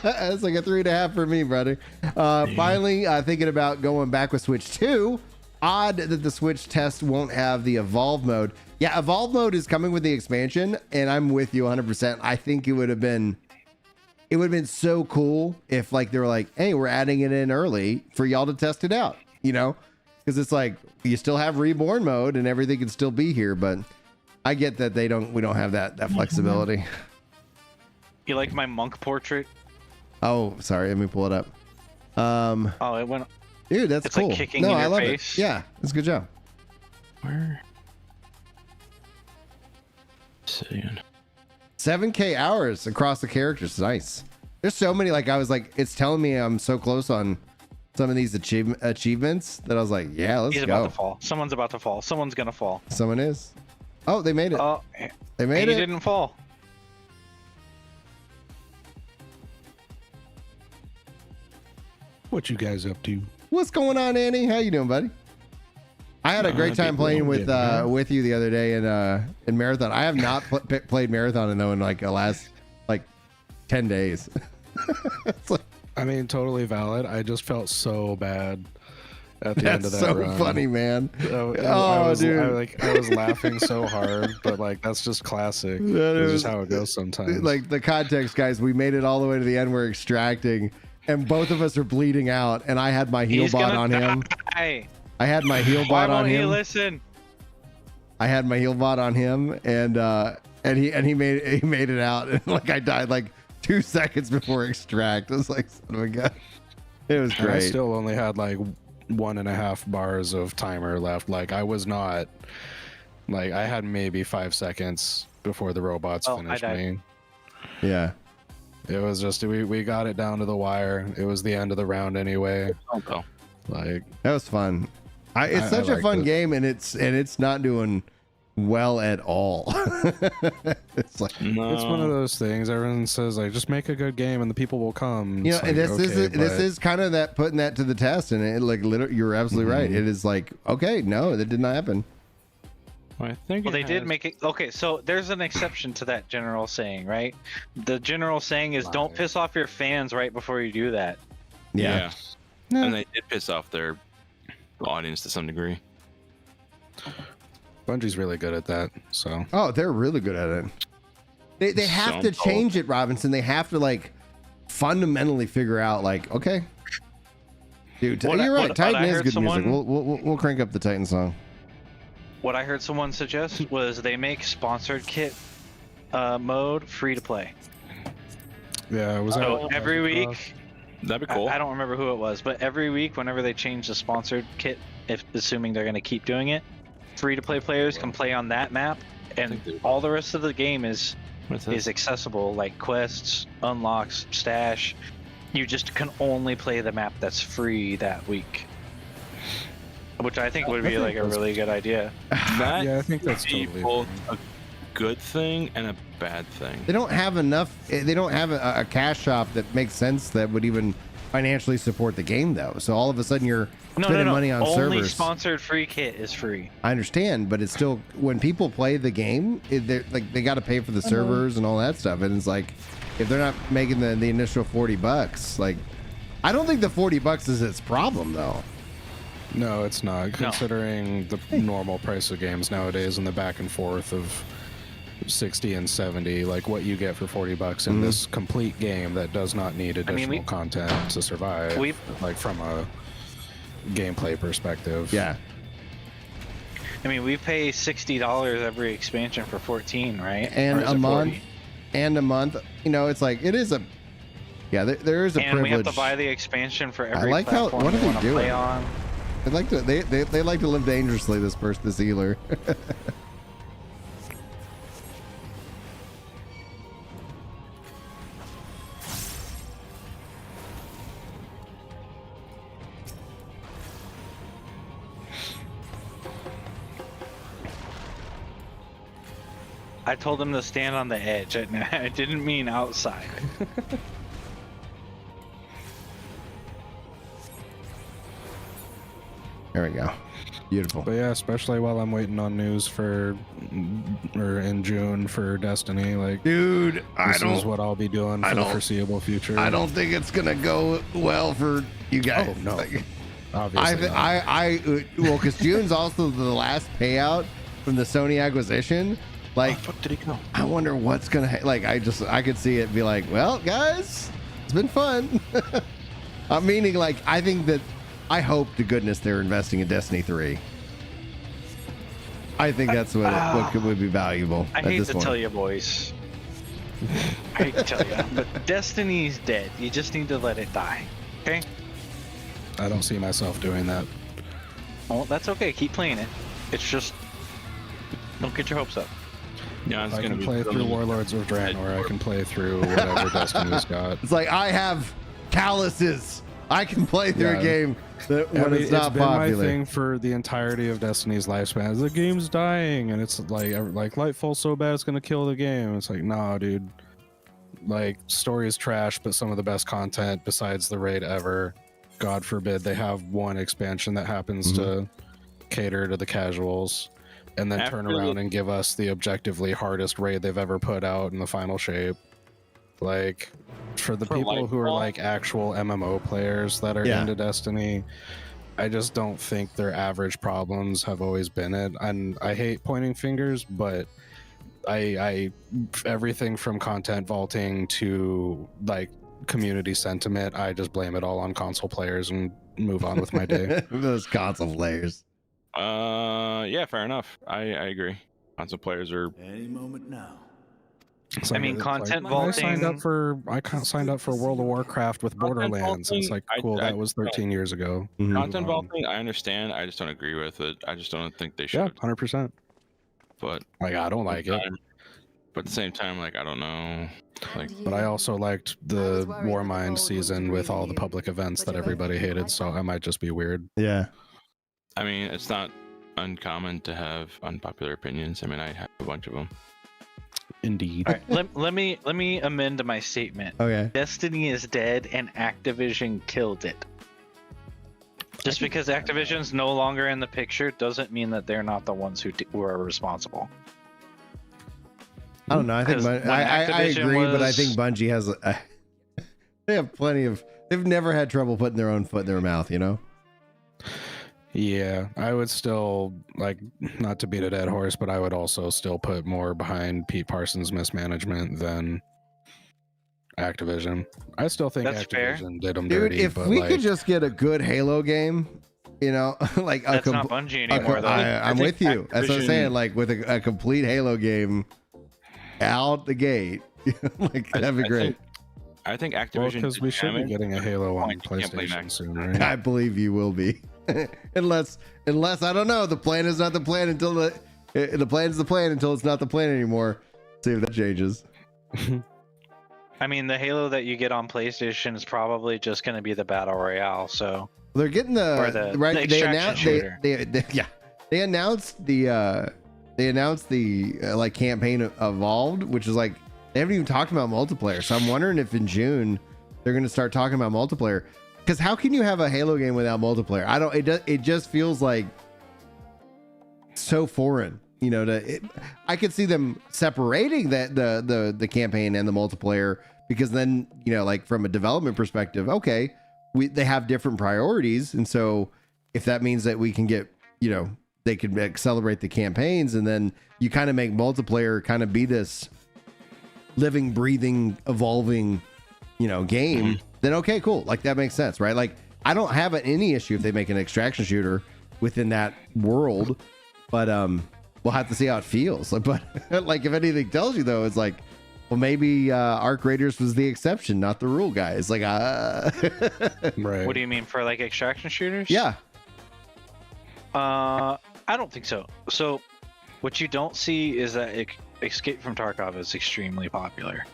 That's like a 3.5 for me, brother. Finally, thinking about going back with Switch 2. Odd that the Switch test won't have the Evolve mode. Yeah, Evolve mode is coming with the expansion, and I'm with you 100%. I think it would have been so cool if like they were like, hey, we're adding it in early for y'all to test it out, you know? Because it's like you still have Reborn mode and everything can still be here, but I get that we don't have that flexibility. You like my monk portrait? Oh, sorry, let me pull it up. Oh, it went. Dude, that's it's cool. Like kicking in your I love face. it. Yeah, that's a good job. Where? Obsidian. 7K hours across the characters. Nice. There's so many. Like I was like, it's telling me I'm so close on some of these achievements that I was like, yeah, let's He's go. about to fall. Someone's about to fall. Someone's gonna fall. Someone is. Oh, they made it. Oh, They made he it. didn't fall. What you guys up to? What's going on, Annie? How you doing, buddy? I had a great time playing with you the other day in Marathon. I have not played Marathon in like the last like 10 days. It's like, I mean, totally valid. I just felt so bad at the end of that so run. funny, man. I was dude. I was laughing so hard, but like that's just classic. That's just how it goes sometimes. Like the context, guys, we made it all the way to the end. We're extracting, and both of us are bleeding out. And I had my heal bot on him. Die. I had my heal Why bot on won't he him. listen? I had my heal bot on him, and he made it out, and like I died like 2 seconds before extract. I was like, son of a gun. It was And I great. still only had like 1.5 bars of timer left. Like I was not like I had maybe 5 seconds before the robots finished me. Yeah. It was just we got it down to the wire. It was the end of the round anyway. Oh, Like That was fun. It's such a liked fun it. game, and it's not doing well at all. It's like, no. it's one of those things. Everyone says like just make a good game and the people will come. you know, It's and like, this okay, is kind of that putting that to the test, and it like literally, you're absolutely right. It is like, okay, no, that did not happen. I think. Well, they did make it. Okay, so there's an exception to that general saying, right? The general saying is don't piss off your fans right before you do that. Yeah. And they did piss off their audience to some degree. Bungie's really good at that. So Oh, they're really good at it. They have So to change it, Robinson. They have to like fundamentally figure out like, okay, dude, you're right. Titan is good music. We'll crank up the Titan song. What I heard someone suggest was they make sponsored kit mode free to play. yeah, it was So every week, That'd be cool. I don't remember who it was, but every week, whenever they change the sponsored kit, if assuming they're going to keep doing it, free to play players can play on that map, and all the rest of the game is accessible, like quests, unlocks, stash. You just can only play the map that's free that week, which I think would be like a really good idea. That Yeah, I think that's could be totally both a good thing and a bad thing. They don't have enough. They don't have a cash shop that makes sense that would even financially support the game, though. So all of a sudden you're spending money on Only servers. sponsored free kit is free. I understand, but it's still, when people play the game, they got to pay for the servers and all that stuff, and it's like, if they're not making the initial $40, like, I don't think the $40 is its problem, though. No, it's not. Considering the normal price of games nowadays and the back and forth of 60 and 70, like what you get for $40 in this complete game that does not need additional content to survive, like from a gameplay perspective. Yeah. I mean, we pay $60 every expansion for 14, right? And Or is a it month. 40? And a month. You know, it's like, it is a, yeah, there is a And privilege. we have to buy the expansion for every I like how, platform what are we they wanna doing? play on. They like to, they like to live dangerously, this healer. I told him to stand on the edge. I didn't mean outside. There we go. Beautiful. But yeah, especially while I'm waiting on news for, or in June for Destiny, like, Dude, this is what I'll be doing for the foreseeable future. I don't think it's gonna go well for you guys. Oh, no. Like, Obviously not. well, because June's also the last payout from the Sony acquisition. Like, Fuck, did he go? I wonder what's gonna like. I could see it be like, well, guys, it's been fun. Meaning, like, I hope to goodness they're investing in Destiny 3. I think that's what would be valuable. I at hate this to point. tell you, boys. I hate to tell you, but Destiny's dead. You just need to let it die. Okay? I don't see myself doing that. Well, that's okay. Keep playing it. It's just, don't get your hopes up. Yeah, it's I gonna can be play through Warlords of Draenor. I can play through whatever Destiny's got. It's like I have calluses. I can play through a Yeah. game that when it's not been popular. my thing for the entirety of Destiny's lifespan. The game's dying, and it's like Lightfall's so bad it's gonna kill the game. It's like, nah, dude. Like, story is trash, but some of the best content besides the raid ever. God forbid they have one expansion that happens to cater to the casuals, and then turn around and give us the objectively hardest raid they've ever put out in the final shape. Like, for the people who are like actual MMO players that are into Destiny, I just don't think their average problems have always been it. And I hate pointing fingers, but I everything from content vaulting to like community sentiment, I just blame it all on console players and move on with my day. Those console players. Yeah, fair enough. I agree. Console players are Any moment now. So I mean, content I vaulting. signed up for World of Warcraft with Borderlands. It's like, cool, that was 13 years ago. content vaulting. I understand. I just don't agree with it. I just don't think they should. Yeah, 100%. But Like, I don't like it. But at the same time, like, I don't know. Like, But I also liked the Warmind season with all the public events that everybody hated, so I might just be weird. Yeah. I mean, it's not uncommon to have unpopular opinions. I mean, I have a bunch of them. Indeed. All right, let me amend my statement. Okay. Destiny is dead, and Activision killed it. Just because Activision's no longer in the picture doesn't mean that they're not the ones who are responsible. I don't know. I think 'Cause I when Activision agree, but I was- think Bungie has. They have plenty of. They've never had trouble putting their own foot in their mouth. You know. Yeah, I would still, like, not to beat a dead horse, but I would also still put more behind Pete Parsons' mismanagement than Activision. I still think That's fair. Activision did them Dude, dirty, if but we like, could just get a good Halo game, you know, like That's not Bungie anymore, though. I'm think with you. That's what I'm Activision- saying. Like with a complete Halo game out the gate, like that'd be great. I think well, Activision. because we should be getting a Halo on Point, you can't blame PlayStation Activision. soon, right? I believe you will be, unless I don't know. The plan is not the plan until the plan is the plan until it's not the plan anymore. See if that changes. I mean, the Halo that you get on PlayStation is probably just going to be the Battle Royale, so... They're getting Or the they extraction announced shooter. they announced the like campaign evolved, which is like they haven't even talked about multiplayer. So I'm wondering if in June they're going to start talking about multiplayer, because how can you have a Halo game without multiplayer? I don't. It just feels like so foreign, you know. I could see them separating the campaign and the multiplayer, because then, you know, like from a development perspective, okay, they have different priorities, and so if that means that we can get, you know, they can accelerate the campaigns, and then you kind of make multiplayer kind of be this living, breathing, evolving, you know, game, then okay, cool. Like that makes sense, right? Like I don't have any issue if they make an extraction shooter within that world, but we'll have to see how it feels. But like if anything tells you though, it's like, well, maybe Arc Raiders was the exception, not the rule, guys. Like Right. What do you mean, for like extraction shooters? yeah. I don't think so. So, what you don't see is that Escape from Tarkov is extremely popular.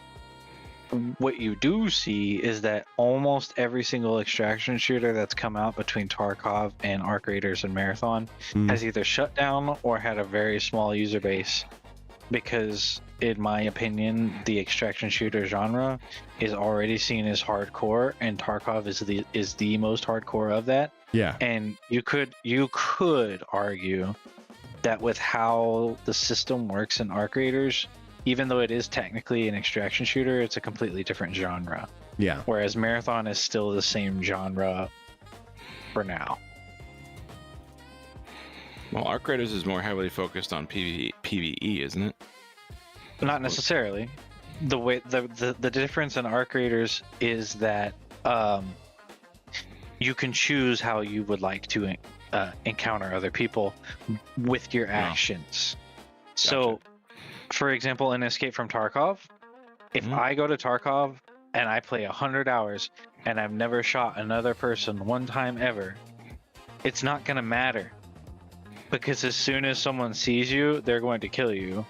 What you do see is that almost every single extraction shooter that's come out between Tarkov and Arc Raiders and Marathon has either shut down or had a very small user base, because in my opinion the extraction shooter genre is already seen as hardcore, and Tarkov is the most hardcore of that. Yeah. And you could argue that with how the system works in Arc Raiders, even though it is technically an extraction shooter, it's a completely different genre. Yeah. Whereas Marathon is still the same genre for now. Well, Arc Raiders is more heavily focused on PvE, isn't it? Not necessarily. The way the difference in Arc Raiders is that you can choose how you would like to encounter other people with your actions. So, for example, in Escape from Tarkov, if I go to Tarkov and I play 100 hours and I've never shot another person one time ever, it's not going to matter. Because as soon as someone sees you, they're going to kill you.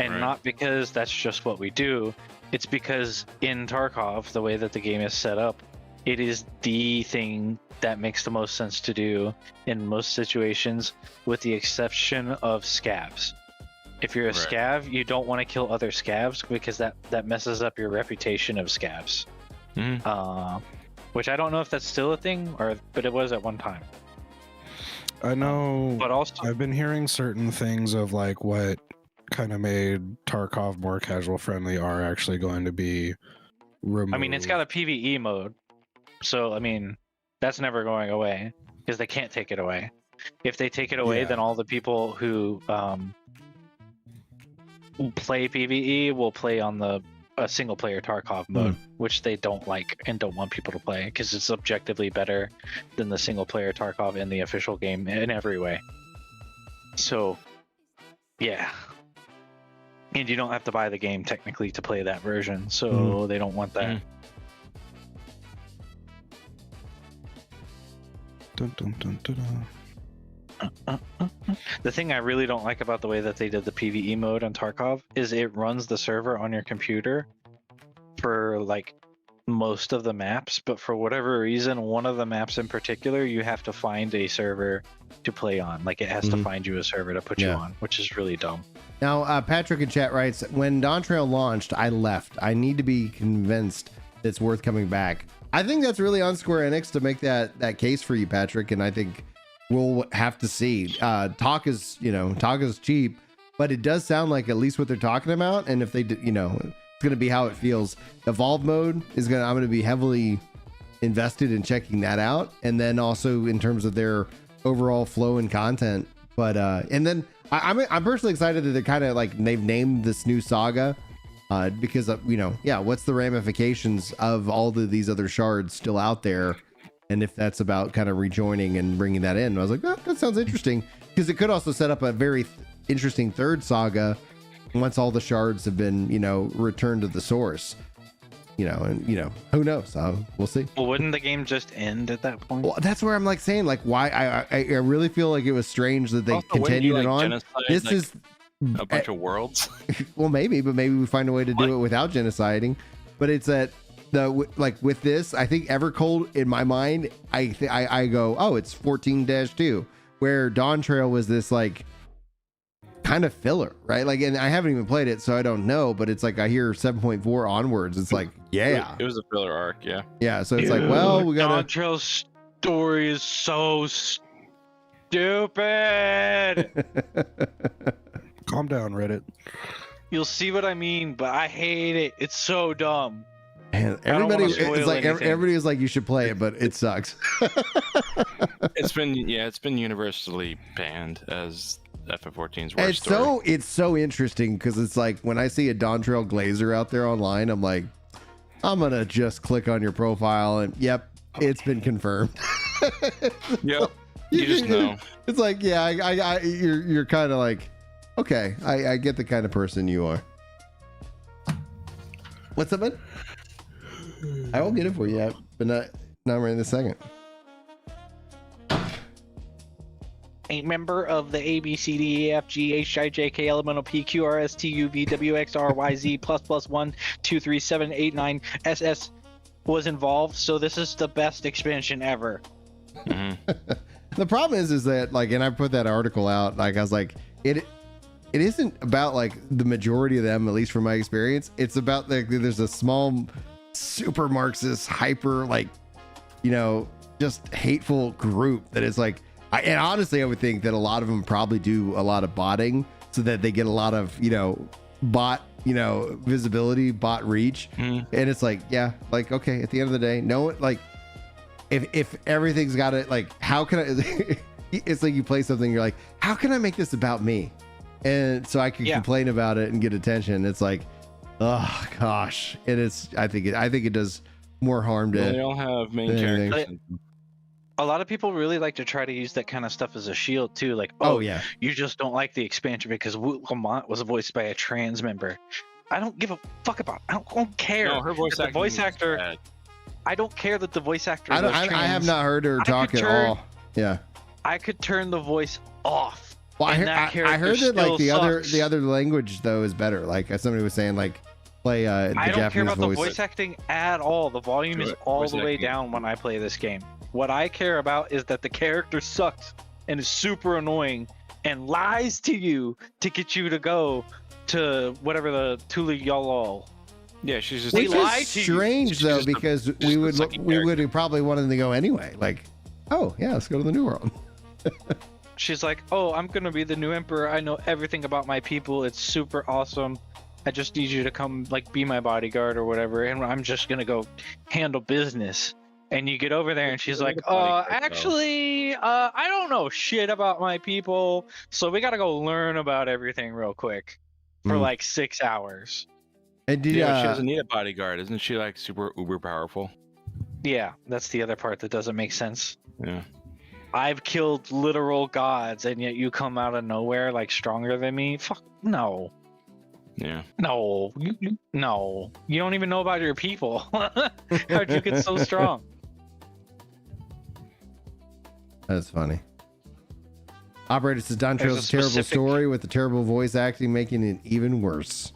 And not because that's just what we do. It's because in Tarkov, the way that the game is set up, it is the thing that makes the most sense to do in most situations, with the exception of scavs. If you're a scav, you don't want to kill other scavs because that messes up your reputation of scavs. Which I don't know if that's still a thing, but it was at one time. I know, but also I've been hearing certain things of like what kind of made Tarkov more casual friendly are actually going to be removed. I mean, it's got a PvE mode, so I mean, that's never going away because they can't take it away. If they take it away, then all the people who play PvE will play on a single player Tarkov mode, which they don't like and don't want people to play because it's objectively better than the single player Tarkov in the official game in every way. So, yeah. And you don't have to buy the game technically to play that version, so they don't want that. Dun, dun, dun, dun, dun. The thing I really don't like about the way that they did the PvE mode on Tarkov is it runs the server on your computer for like most of the maps, but for whatever reason, one of the maps in particular, you have to find a server to play on. Like it has to find you a server to put you on, which is really dumb. Now, Patrick in chat writes, when Dawn Trail launched, I left. I need to be convinced it's worth coming back. I think that's really on Square Enix to make that case for you, Patrick, and I think we'll have to see. Talk is cheap, but it does sound like at least what they're talking about. And if they did, it's going to be how it feels. Evolve mode I'm going to be heavily invested in checking that out. And then also in terms of their overall flow and content. But, and then I'm personally excited that they're kind of like, they've named this new saga, because what's the ramifications of all of these other shards still out there? And if that's about kind of rejoining and bringing that in, I was like, that sounds interesting, because it could also set up a very interesting third saga once all the shards have been, returned to the source, and who knows? We'll see. Well, wouldn't the game just end at that point? Well, that's where I'm like saying, like, why I really feel like it was strange that they Also, continued it on. genocide, This is a bunch of worlds. well, maybe we find a way to do it without genociding, but it's that. With this, I think Evercold in my mind, I go, oh, it's 14-2, where Dawn Trail was this like kind of filler, right? Like, and I haven't even played it, so I don't know, but it's like I hear 7.4 onwards. It's like, yeah, it was a filler arc, yeah. Yeah, so it's like, well, we gotta. Dawn Trail's story is so stupid. Calm down, Reddit. You'll see what I mean, but I hate it. It's so dumb. And everybody is like, you should play it, but it sucks. It's been universally banned as FF14's worst story. story. It's so interesting because it's like when I see a Dawn Trail Glazer out there online, I'm like, I'm gonna just click on your profile and yep, it's been confirmed. Yep, you just know. It's like, yeah, you're kind of like, okay, I get the kind of person you are. What's up, man? I will get it for you, but not right in a second. A member of the A B C D E F G H I J K L M N O P Q R S T U V W X R Y Z ++ 1 2 3 7 8 9 SS was involved. So this is the best expansion ever. The problem is that like, and I put that article out. Like I was like, it isn't about like the majority of them, at least from my experience. It's about like there's a small super Marxist hyper like just hateful group that is like and honestly I would think that a lot of them probably do a lot of botting so that they get a lot of bot visibility, bot reach, and it's like, yeah, like, okay, at the end of the day, no, like if everything's got it, like, how can I it's like you play something, you're like, how can I make this about me, and so I can complain about it and get attention. It's like, oh gosh, it is. I think it does more harm to. They all have main characters. A lot of people really like to try to use that kind of stuff as a shield too. Like, you just don't like the expansion because Wu Lamont was voiced by a trans member. I don't give a fuck about. I don't care. No, her voice actor. I don't care that the voice actor. I have not heard her talk at all. Yeah. I could turn the voice off Well, I And that heard that character like still the other language though is better. Like somebody was saying, like play the I don't care Japanese about the voice acting at all. The volume is all the way down when I play this game. What I care about is that the character sucks and is super annoying and lies to you to get you to go to whatever the Tulu Yalal. Yeah, she's just. They Which lie is to you. strange She's though, just a- because just we a would sucky we would have probably wanted to go anyway. Like, oh yeah, let's go to the New World. She's like, oh, I'm gonna be the new emperor. I know everything about my people. It's super awesome. I just need you to come, like, be my bodyguard or whatever, and I'm just gonna go handle business. And you get over there, and she's like, actually, I don't know shit about my people, so we gotta go learn about everything real quick for like 6 hours. And did Yeah, but she doesn't need a bodyguard. Isn't she like super uber powerful? Yeah, that's the other part that doesn't make sense. Yeah. I've killed literal gods, and yet you come out of nowhere like stronger than me? Fuck no. Yeah. No, no. You don't even know about your people. How'd you get so strong? That's funny. Operator says Don There's Trail's a a terrible specific- story with the terrible voice acting making it even worse.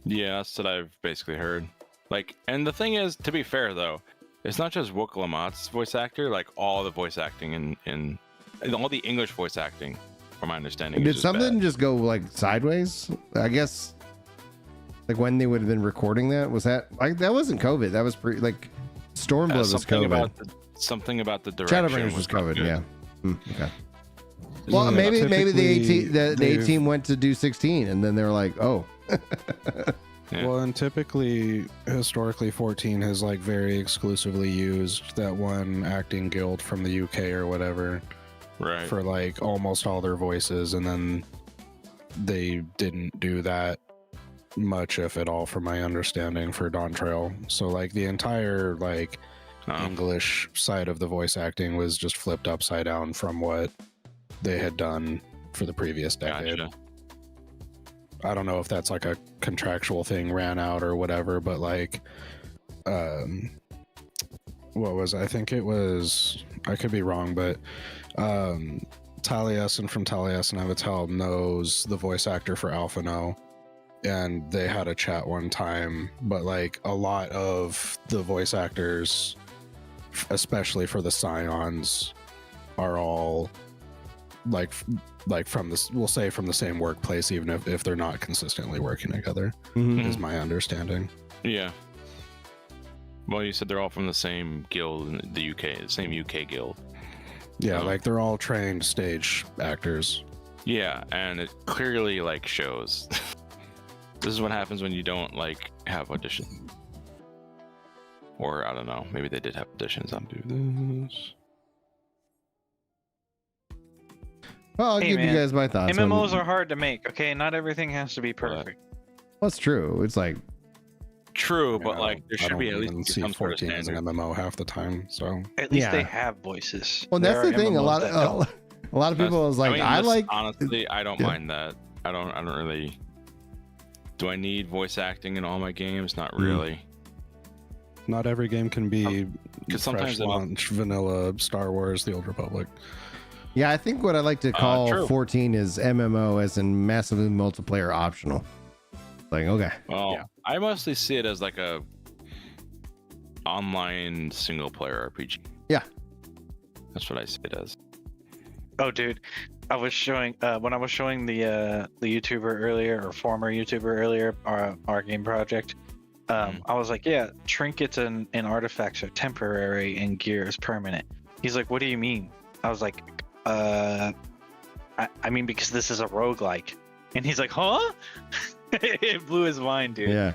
Yeah, that's what I've basically heard. Like, and the thing is, to be fair though, it's not just Wook Lamott's voice actor. Like all the voice acting in all the English voice acting, from my understanding, Did is just something bad. just go like sideways? I guess like when they would have been recording that, was that like that wasn't COVID? That was pre like Stormblood was COVID. Something about the direction. Shadowbringers was not COVID, good. yeah. Okay. Well, Yeah, maybe the typically 18 the they've- 18 went to do 16 and then they were like, oh. Yeah. Well, and typically, historically, 14 has like very exclusively used that one acting guild from the UK or whatever Right. for like almost all their voices, and then they didn't do that much, if at all, from my understanding, for Dawn Trail. So like the entire like Oh. English side of the voice acting was just flipped upside down from what they had done for the previous decade. Gotcha. I don't know if that's like a contractual thing ran out or whatever, but like, what was, I think it was, I could be wrong, but Taliesin from Taliesin Avatar knows the voice actor for Alphino, and they had a chat one time, but like a lot of the voice actors, especially for the Scions, are all like from this, we'll say from the same workplace, even if they're not consistently working together, is my understanding. Yeah. Well, you said they're all from the same guild in the UK, the same UK guild. Yeah, Oh. like they're all trained stage actors. Yeah, and it clearly like shows. This is what happens when you don't like have auditions. Or I don't know, maybe they did have auditions. I'll do this. Well, I'll Hey, give you man, guys my thoughts. MMOs are hard to make, okay? Not everything has to be perfect. That's true. It's like, True, but I like don't- there I should don't be at even least see some sort of 14 as an standard. MMO half the time. So At least they Yeah. have voices. well, that's There the are thing. A MMOs lot that don't. of a lot of people is like, mean, I this- like. honestly, I don't Yeah. mind that. I don't really. Do I need voice acting in all my games? Not really. not every game can be 'Cause sometimes fresh they don't- launch vanilla Star Wars: The Old Republic. Yeah, I think what I like to call true. 14 is MMO, as in massively multiplayer optional. Like, okay, Well, Yeah. I mostly see it as like a online single player RPG. Yeah. That's what I see it as. Oh, dude, I was showing when I was showing the YouTuber earlier, or former YouTuber earlier, our game project. I was like, yeah, trinkets and artifacts are temporary and gear is permanent. He's like, what do you mean? I was like, I mean, because this is a roguelike. And he's like, huh? It blew his mind, dude. yeah,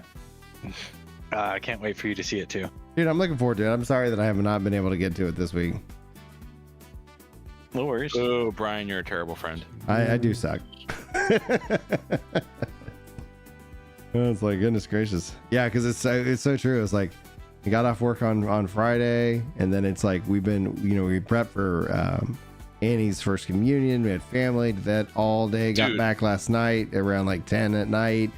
I can't wait for you to see it too. dude, I'm looking forward to it. I'm sorry that I have not been able to get to it this week. No worries. Oh, Brian, you're a terrible friend. I do suck. It's like, goodness gracious. Yeah, because it's so true. It's like we got off work on Friday, and then it's like we prepped for Annie's first communion. We had family, did that all day. Got Dude. back last night around like 10 at night,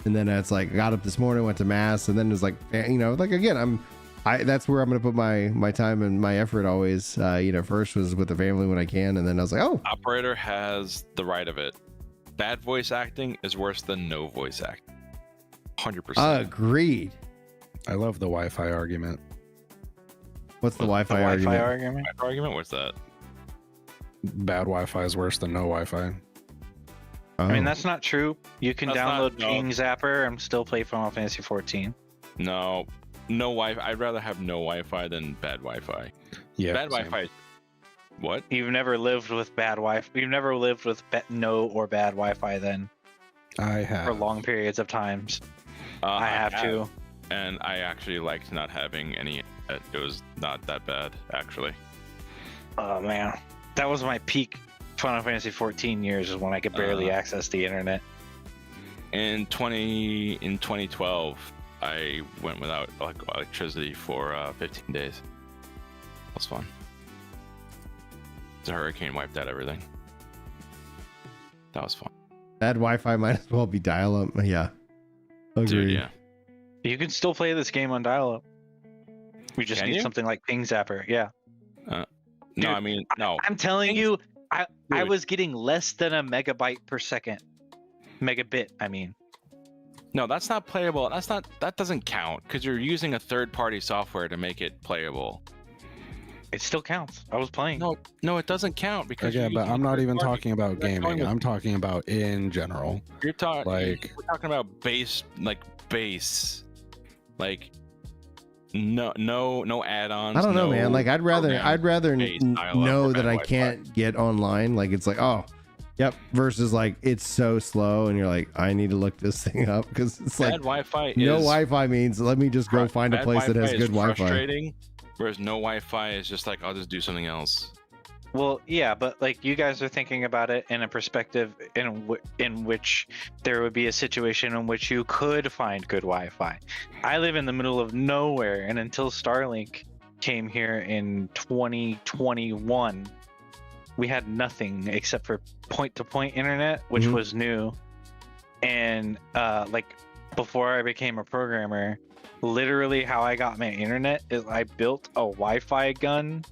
and then it's like got up this morning, went to mass, and then it was like, like again, that's where I'm going to put my time and my effort always. First was with the family when I can, and then I was like, oh, Operator has the right of it. Bad voice acting is worse than no voice acting. 100%. Agreed. I love the Wi-Fi argument. What's the The Wi-Fi Wi-Fi argument? argument? What's that? Bad Wi-Fi is worse than no Wi-Fi. I mean, Oh. that's not true. You can That's not- download no. Ping Zapper and still play Final Fantasy XIV. No Wi-Fi. I'd rather have no Wi-Fi than bad Wi-Fi. Yeah, Bad same. Wi-Fi. What? You've never lived with bad Wi-Fi. You've never lived with no or bad Wi-Fi then I have. for long periods of times. I have to. And I actually liked not having any. It was not that bad, actually. Oh man, that was my peak Final Fantasy 14 years, is when I could barely access the internet. In 2012, I went without electricity for 15 days. That was fun. The hurricane wiped out everything. That was fun. Bad Wi-Fi might as well be dial-up. Yeah. Agreed. Dude, yeah. You can still play this game on dial-up. We just Can need you? something like Ping Zapper. Yeah. No, Dude, I mean, no. I'm telling you, I Dude. was getting less than a megabyte per second. Megabit, I mean. No, that's not playable. That doesn't count because you're using a third-party software to make it playable. It still counts. I was playing. No, it doesn't count because Again, you're but using I'm a not even third-party. talking about You're not going gaming. with- I'm talking about in general. You're talking Like- we're talking about base, like no add-ons. I don't know, man. Like I'd rather program-based dial-up know or that bad I Wi-Fi. can't get online. Like it's like, oh, yep. Versus like it's so slow, and you're like, I need to look this thing up because it's Bad like Wi-Fi. no is Wi-Fi means let me just go find a bad place that has Wi-Fi is good Wi-Fi. Frustrating, whereas no Wi-Fi is just like I'll just do something else. Well, yeah, but like you guys are thinking about it in a perspective in which there would be a situation in which you could find good Wi-Fi. I live in the middle of nowhere, and until Starlink came here in 2021, we had nothing except for point-to-point internet, which Mhm. was new. And like before I became a programmer, literally how I got my internet is I built a Wi-Fi gun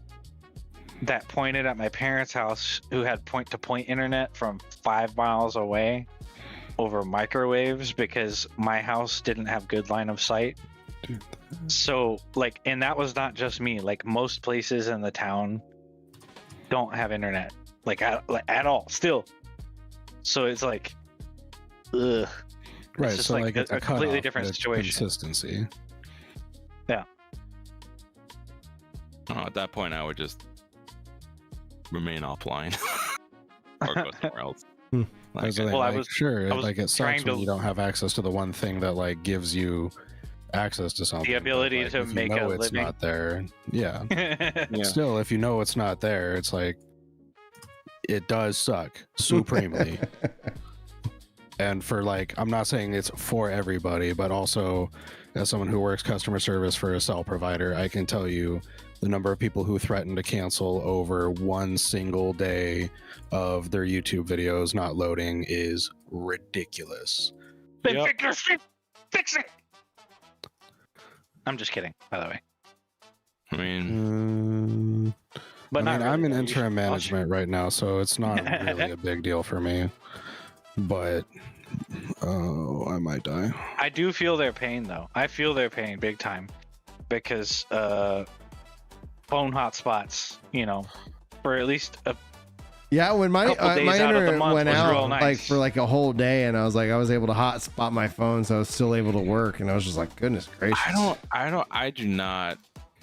that pointed at my parents' house, who had point-to-point internet from 5 miles away over microwaves, because my house didn't have good line of sight. Dude. So like, and that was not just me, like most places in the town don't have internet like at all still. So it's like, ugh. Right, just so like like it's a a completely cutoff, different it's situation. Consistency. At that point, I would just remain offline or go somewhere else. Hmm. Like, That's the thing, Well, I like, was- sure, I was like it trying sucks when to- you don't have access to the one thing that like gives you access to something. but, ability like, to if you make a know it's living. not there. Yeah. Yeah. Still, if you know it's not there, it's like it does suck supremely. And for like, I'm not saying it's for everybody, but also as someone who works customer service for a cell provider, I can tell you the number of people who threaten to cancel over one single day of their YouTube videos not loading is ridiculous. Then Yep. fix your shit. Fix it. I'm just kidding, by the way. I mean, But I mean, not I'm really, in though. You interim should- management right now, so it's not really a big deal for me. But I might die. I do feel their pain, though. I feel their pain big time, because phone hotspots, for at least a Yeah, when my Couple days my out of the internet month went was out real nice. like for like a whole day, and I was able to hotspot my phone, so I was still able to work, and I was just like, goodness gracious.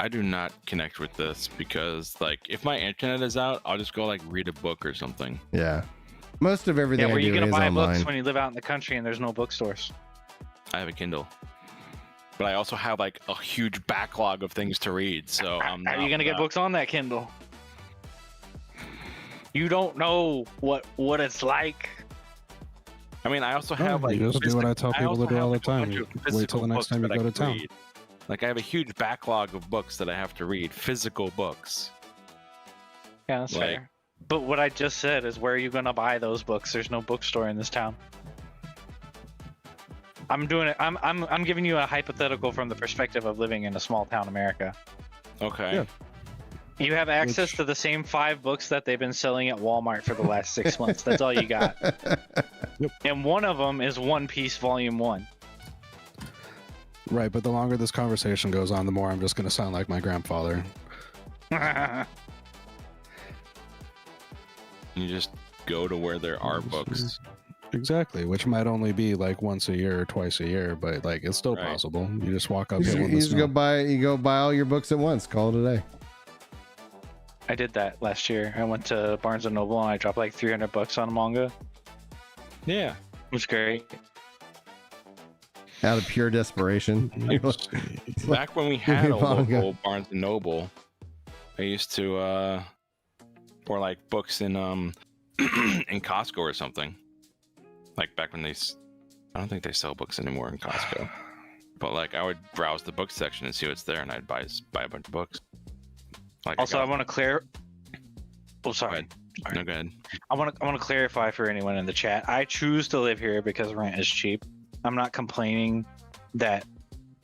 I do not connect with this because like if my internet is out, I'll just go like read a book or something. Yeah, most of everything where I you do gonna is buy online. books when you live out in the country and there's no bookstores? I have a Kindle, but I also have like a huge backlog of things to read. So I'm How are not you gonna get that- books on that Kindle? You don't know what it's like. I mean, I also Oh, have like you just do what I tell people also to do have, all the like, a time. bunch You of wait till physical the next books time you that I go to can town. read. Like I have a huge backlog of books that I have to read, physical books. Yeah, that's Like- fair. But what I just said is, where are you gonna buy those books? There's no bookstore in this town. I'm doing it. I'm giving you a hypothetical from the perspective of living in a small town America. Okay. Yeah. You have access to the same 5 books that they've been selling at Walmart for the last 6 months. That's all you got. And one of them is One Piece Volume 1. Right, but the longer this conversation goes on, the more I'm just going to sound like my grandfather. You just go to where there are books. Exactly, which might only be like once a year or twice a year, but like it's still possible. You just walk up. You just go buy all your books at once. Call it a day. I did that last year. I went to Barnes and Noble and I dropped like $300 on manga. Yeah. It was great. Out of pure desperation. Back when we had a Manga. local Barnes and Noble, I used to or like books in in Costco or something. Like back when I don't think they sell books anymore in Costco. But like I would browse the book section and see what's there, and I'd buy a bunch of books. Like Also, I want to clear. Oh, sorry. No, go ahead. I want to clarify for anyone in the chat. I choose to live here because rent is cheap. I'm not complaining that,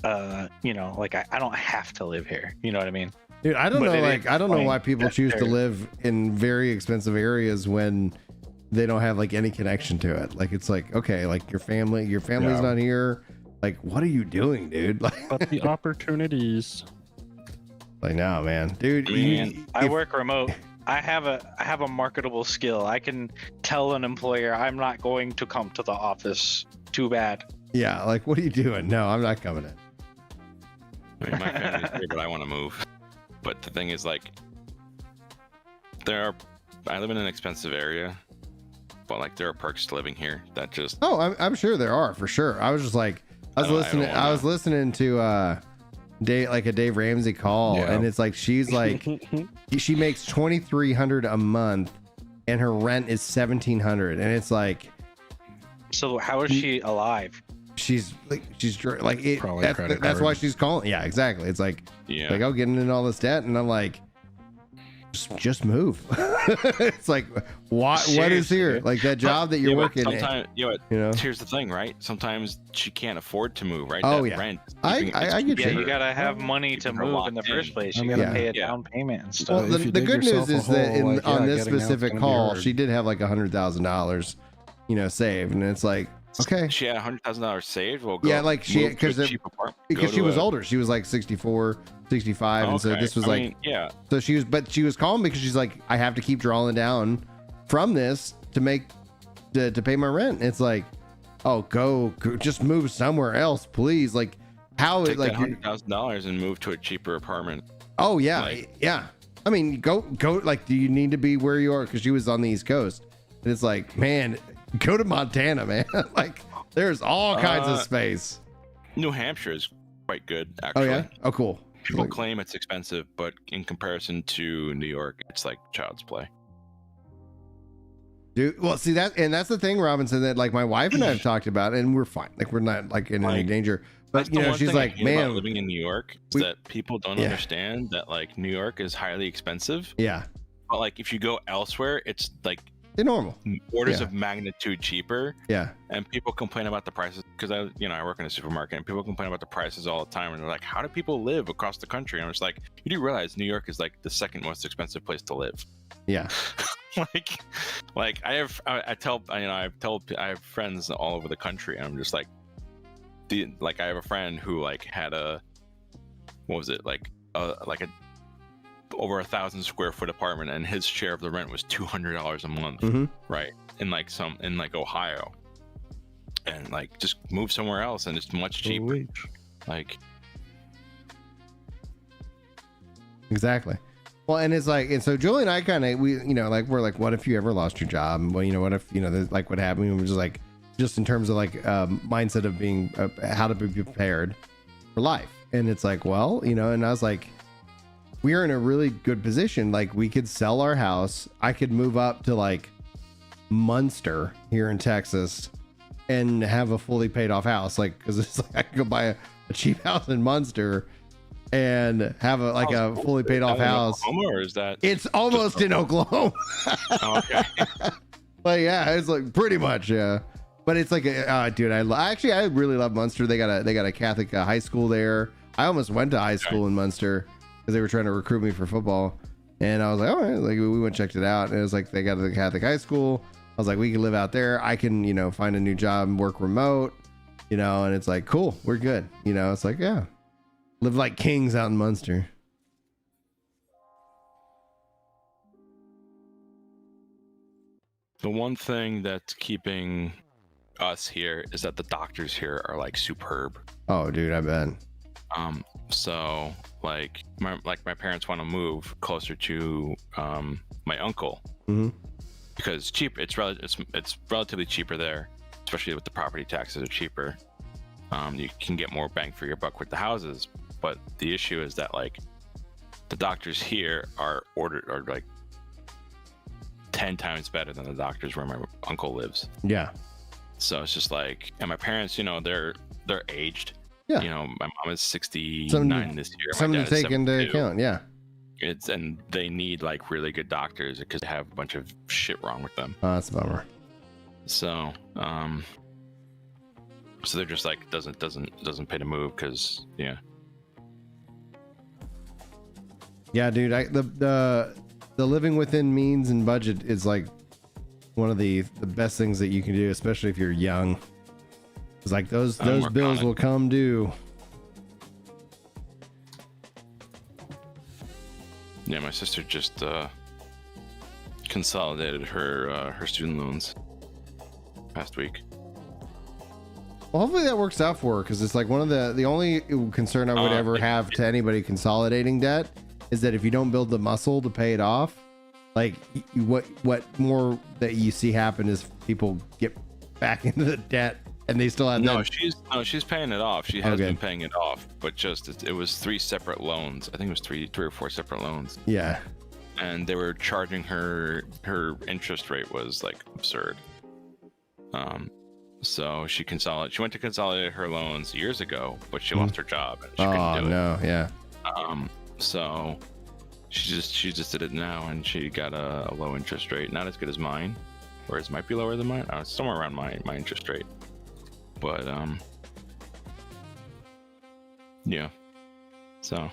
like I don't have to live here. You know what I mean? Dude, I don't But know. it Like, is I don't know why people that's choose to fair. live in very expensive areas when they don't have like any connection to it. Like, it's like, okay, like your family's not here. Like, what are you doing, dude? Like, But the opportunities. like, no, man, dude. I work remote. I have a marketable skill. I can tell an employer I'm not going to come to the office. Too bad. Yeah, like, what are you doing? No, I'm not coming in. I mean, my family's here, but I want to move. But the thing is, like, I live in an expensive area, but like there are perks to living here that just. Oh, I'm sure there are for sure. I was just like, I was listening to a Dave Ramsey call, and it's like she's like, she makes $2,300 a month, and her rent is $1,700, and it's like. So how is she alive? She's like it. Probably That's why she's calling. Yeah, exactly. It's like, like, oh, getting in all this debt, and I'm like, just move. It's like, what is here? Like that job that you're working in. Here's the thing, right? Sometimes she can't afford to move, right? Oh, that yeah. rent. I get Yeah, you. you gotta have money to move in the first place. You gotta pay a down payment and stuff. Well, the good news is that on this specific call, she did have like $100,000, saved, and it's like, okay, she had $100,000 saved. Well, like because she was older. She was like 64, 65, and so this was so she was calling because she's like, I have to keep drawing down from this to pay my rent. It's like, oh, go just move somewhere else, please. Like, how take like that $100,000 and move to a cheaper apartment. Oh yeah, yeah. I mean, go. Like, do you need to be where you are? Because she was on the East Coast, and it's like, man, go to Montana, man. Like, there's all kinds of space. New Hampshire is quite good, actually. Oh yeah. Oh cool. People claim it's expensive, but in comparison to New York, it's like child's play. Dude, well, see that's the thing, Robinson, that like my wife and I have talked about, and we're fine. Like, we're not like in any danger. But she's like, man, living in New York is that people don't understand that like New York is highly expensive. Yeah. But like if you go elsewhere, it's like normal orders of magnitude cheaper. Yeah. And people complain about the prices because I work in a supermarket, and people complain about the prices all the time, and they're like, how do people live across the country? And I'm just like, you do realize New York is like the second most expensive place to live. Yeah. like I have friends all over the country, and I'm just like, I have a friend who like had over 1,000 square foot apartment, and his share of the rent was $200 a month, right? In like Ohio, and like just move somewhere else, and it's much cheaper. Like, exactly. Well, and it's like, and so Julie and I kind of, we're like, what if you ever lost your job? And, well, what if, like what happened? We're just like, just in terms of like mindset of being, how to be prepared for life. And it's like, well, and I was like, we're in a really good position. Like, we could sell our house. I could move up to like Munster here in Texas and have a fully paid off house. Like, cause it's like, I could go buy a cheap house in Munster and have a fully paid off house. Oklahoma, or is that? It's almost in Oklahoma. Okay. But yeah, it's like pretty much, yeah. But it's like, dude, I really love Munster. They got a Catholic high school there. I almost went to high school in Munster because they were trying to recruit me for football, and I was like, oh, like we went and checked it out, and it was like they got the Catholic high school. I was like, we can live out there. I can, you know, find a new job and work remote, you know, and it's like, cool, we're good. You know, it's like, yeah, live like kings out in Munster. The one thing that's keeping us here is that the doctors here are like superb. Oh, dude, I bet. So like my parents want to move closer to my uncle because it's cheap. It's relatively cheaper there, especially with the property taxes are cheaper. You can get more bang for your buck with the houses, but the issue is that like the doctors here are like 10 times better than the doctors where my uncle lives. Yeah. So it's just like, and my parents, you know, they're aged. Yeah. You know, my mom is 69 this year. Something to take into account. Yeah. And they need like really good doctors because they have a bunch of shit wrong with them. Oh, that's a bummer. So, so they're just like, doesn't pay to move because, yeah. Yeah, dude. The living within means and budget is like one of the best things that you can do, especially if you're young. It's like those bills will come due. Yeah, my sister just consolidated her student loans past week. Well, hopefully that works out for her, because it's like one of the only concern I would ever have to anybody consolidating debt is that if you don't build the muscle to pay it off, like what more that you see happen is people get back into the debt and they still have she's paying it off. She has been paying it off, but just it was 3 separate loans. I think it was three or 4 separate loans. Yeah. And they were charging her interest rate was like absurd. So she went to consolidate her loans years ago, but she lost her job and she couldn't do it. No, yeah. So she just did it now, and she got a low interest rate, not as good as mine, or it might be lower than mine. Somewhere around my interest rate. But yeah. So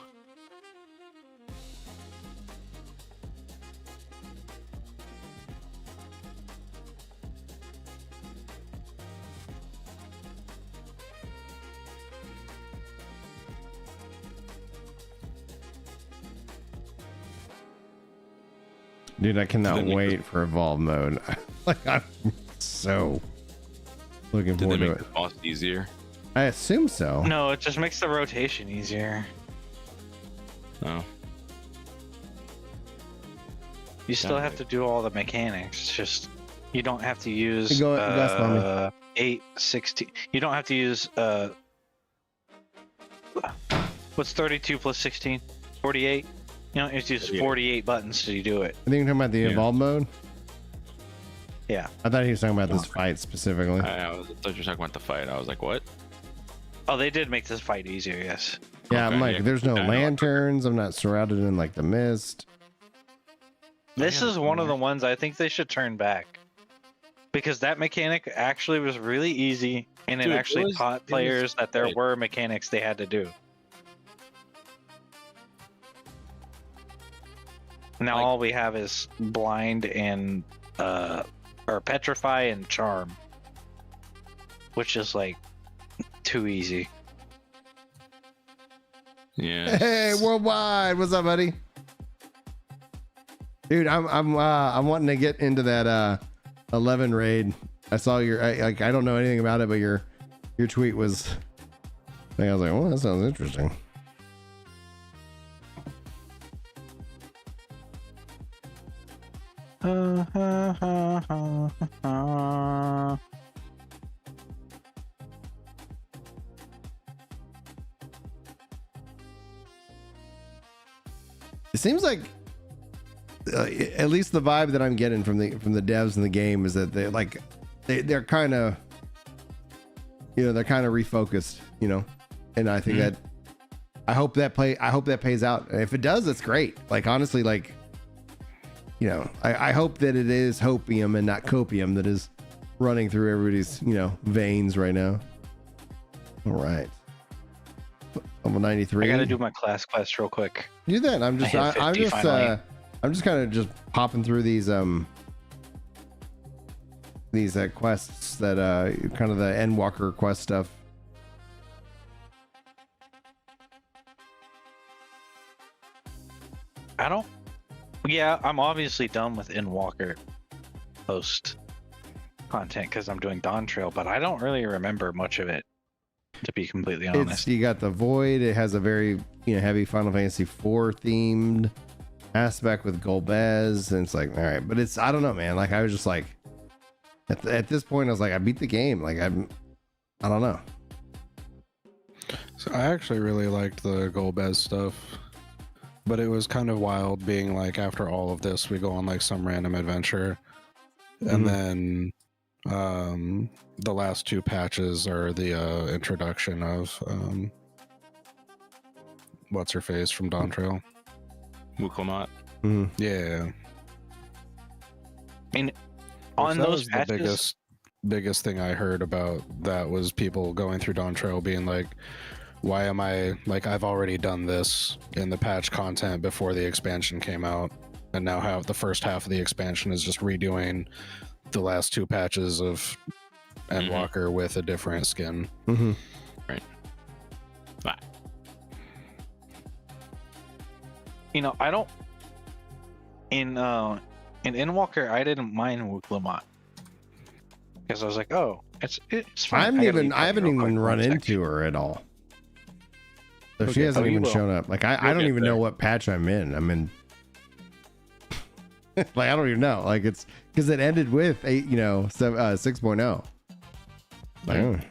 dude, I cannot wait for Evolve mode. Like, I'm so looking forward to it. Did they make the boss easier? I assume so. No, it just makes the rotation easier. Oh. You still have to do all the mechanics. It's just you don't have to use 8, 16. You don't have to use what's 32 plus 16? 48. You know, it's just 48 buttons to do it. I think you're talking about the Evolve mode. Yeah. I thought he was talking about this fight specifically. I thought you were talking about the fight. I was like, what? Oh, they did make this fight easier, yes. Yeah, Okay, I'm like, yeah, there's no I know. lanterns. I'm not surrounded in like the mist. This is one of the ones I think they should turn back. Because that mechanic actually was really easy, and Dude, it actually taught players that there right. were mechanics they had to do. Now all we have is blind and or petrify and charm, which is like too easy. Yeah. Hey, worldwide, what's up, buddy? Dude, I'm wanting to get into that 11 raid. I saw I don't know anything about it, but your tweet was. I was like, well, that sounds interesting. It seems like at least the vibe that I'm getting from the devs in the game is that they're kind of, you know, they're kind of refocused, you know, and I think that I hope that pays out. And if it does, that's great. Like, honestly, like, you know, I hope that it is hopium and not copium that is running through everybody's, veins right now. All right. Level 93. I gotta do my class quest real quick. Do that. I'm just kind of just popping through these quests that kind of the Endwalker quest stuff. I'm obviously done with Endwalker post content because I'm doing Dawn Trail, but I don't really remember much of it, to be completely honest. You got the Void. It has a very heavy Final Fantasy IV themed aspect with Golbez, and it's like, all right, but I don't know, man. Like I was just like, at this point, I was like, I beat the game. Like I don't know. So I actually really liked the Golbez stuff, but it was kind of wild being like, after all of this, we go on like some random adventure, and then the last 2 patches are the introduction of what's her face from Dawn Trail. Wukelmat. Yeah. I mean, on those that was patches, the biggest thing I heard about that was people going through Dawn Trail being like, why am I like, I've already done this in the patch content before the expansion came out, and now the first half of the expansion is just redoing the last 2 patches of Endwalker with a different skin. Right. I don't in Endwalker I didn't mind Wuklamat because I was like, oh, it's fine. I haven't even run into her at all. So she hasn't even shown up. Like I don't even know what patch I'm in. Like I don't even know. Like it's because it ended with 6.0. Like,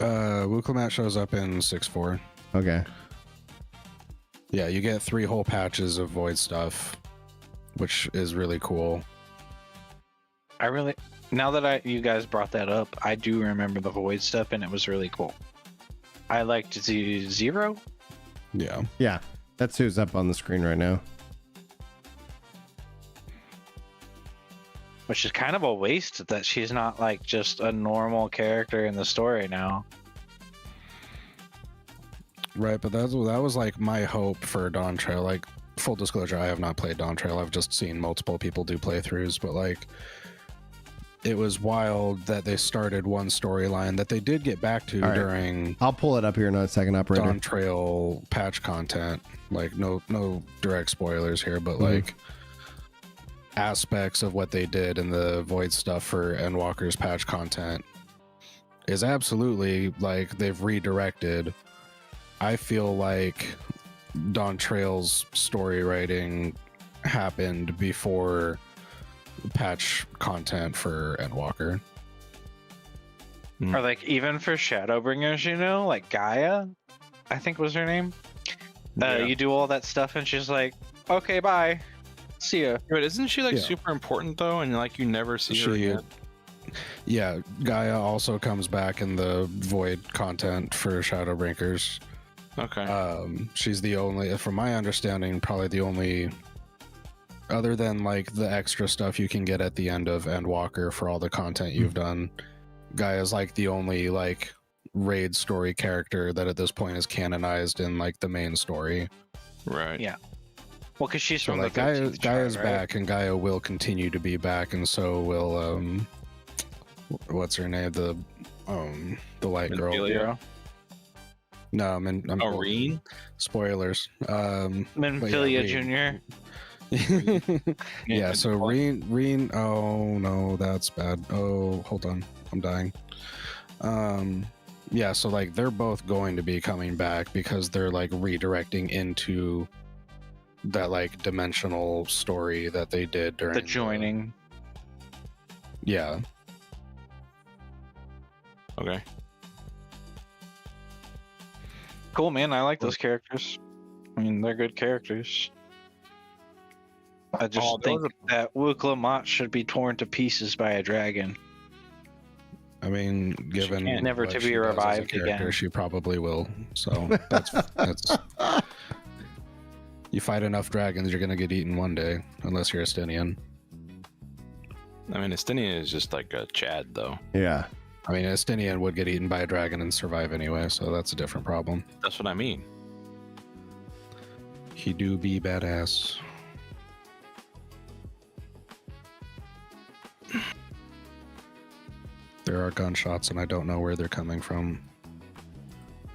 Wuklamat shows up in 6.4. Okay. Yeah, you get 3 whole patches of Void stuff, which is really cool. Now that you guys brought that up, I do remember the Void stuff, and it was really cool. I liked Zero. Yeah. Yeah, that's who's up on the screen right now. Which is kind of a waste that she's not like just a normal character in the story now. Right, but that was like my hope for Dawn Trail. Like, full disclosure, I have not played Dawn Trail. I've just seen multiple people do playthroughs, but like, it was wild that they started one storyline that they did get back to during. I'll pull it up here in a second, operator. Dawn Trail patch content. Like, no direct spoilers here, but like aspects of what they did in the Void stuff for Endwalker's patch content is absolutely like they've redirected. I feel like Dawn Trail's story writing happened before patch content for Endwalker. Or like even for Shadowbringers, like Gaia, I think was her name. You do all that stuff and she's like, okay, bye. See ya. But isn't she like super important though, and like you never see her again? Yeah, Gaia also comes back in the Void content for Shadowbringers. Okay. She's the only, from my understanding, probably the only, other than like the extra stuff you can get at the end of Endwalker for all the content you've done. Gaia's like the only like raid story character that at this point is canonized in like the main story. Right. Yeah. Well, because she's So from like the 13th Gaia's tribe, right? back, and Gaia will continue to be back, and so will what's her name, the white girl. Menphilia? No, I'm Reen? spoilers. Menphilia Jr. Yeah, so Reen, oh no, that's bad. Oh, hold on, I'm dying. Yeah, so like they're both going to be coming back because they're like redirecting into that like dimensional story that they did during The joining. Yeah. Okay. Cool, man. I like those characters. I mean, they're good characters. I just think that Wuklamat should be torn to pieces by a dragon. I mean, given never what to she be does as a revived character, again. she probably will. So that's you fight enough dragons, you're gonna get eaten one day, unless you're Estinian. I mean, Estinian is just like a Chad, though. Yeah. I mean, Estinian would get eaten by a dragon and survive anyway, so that's a different problem. That's what I mean. He do be badass. There are gunshots, and I don't know where they're coming from.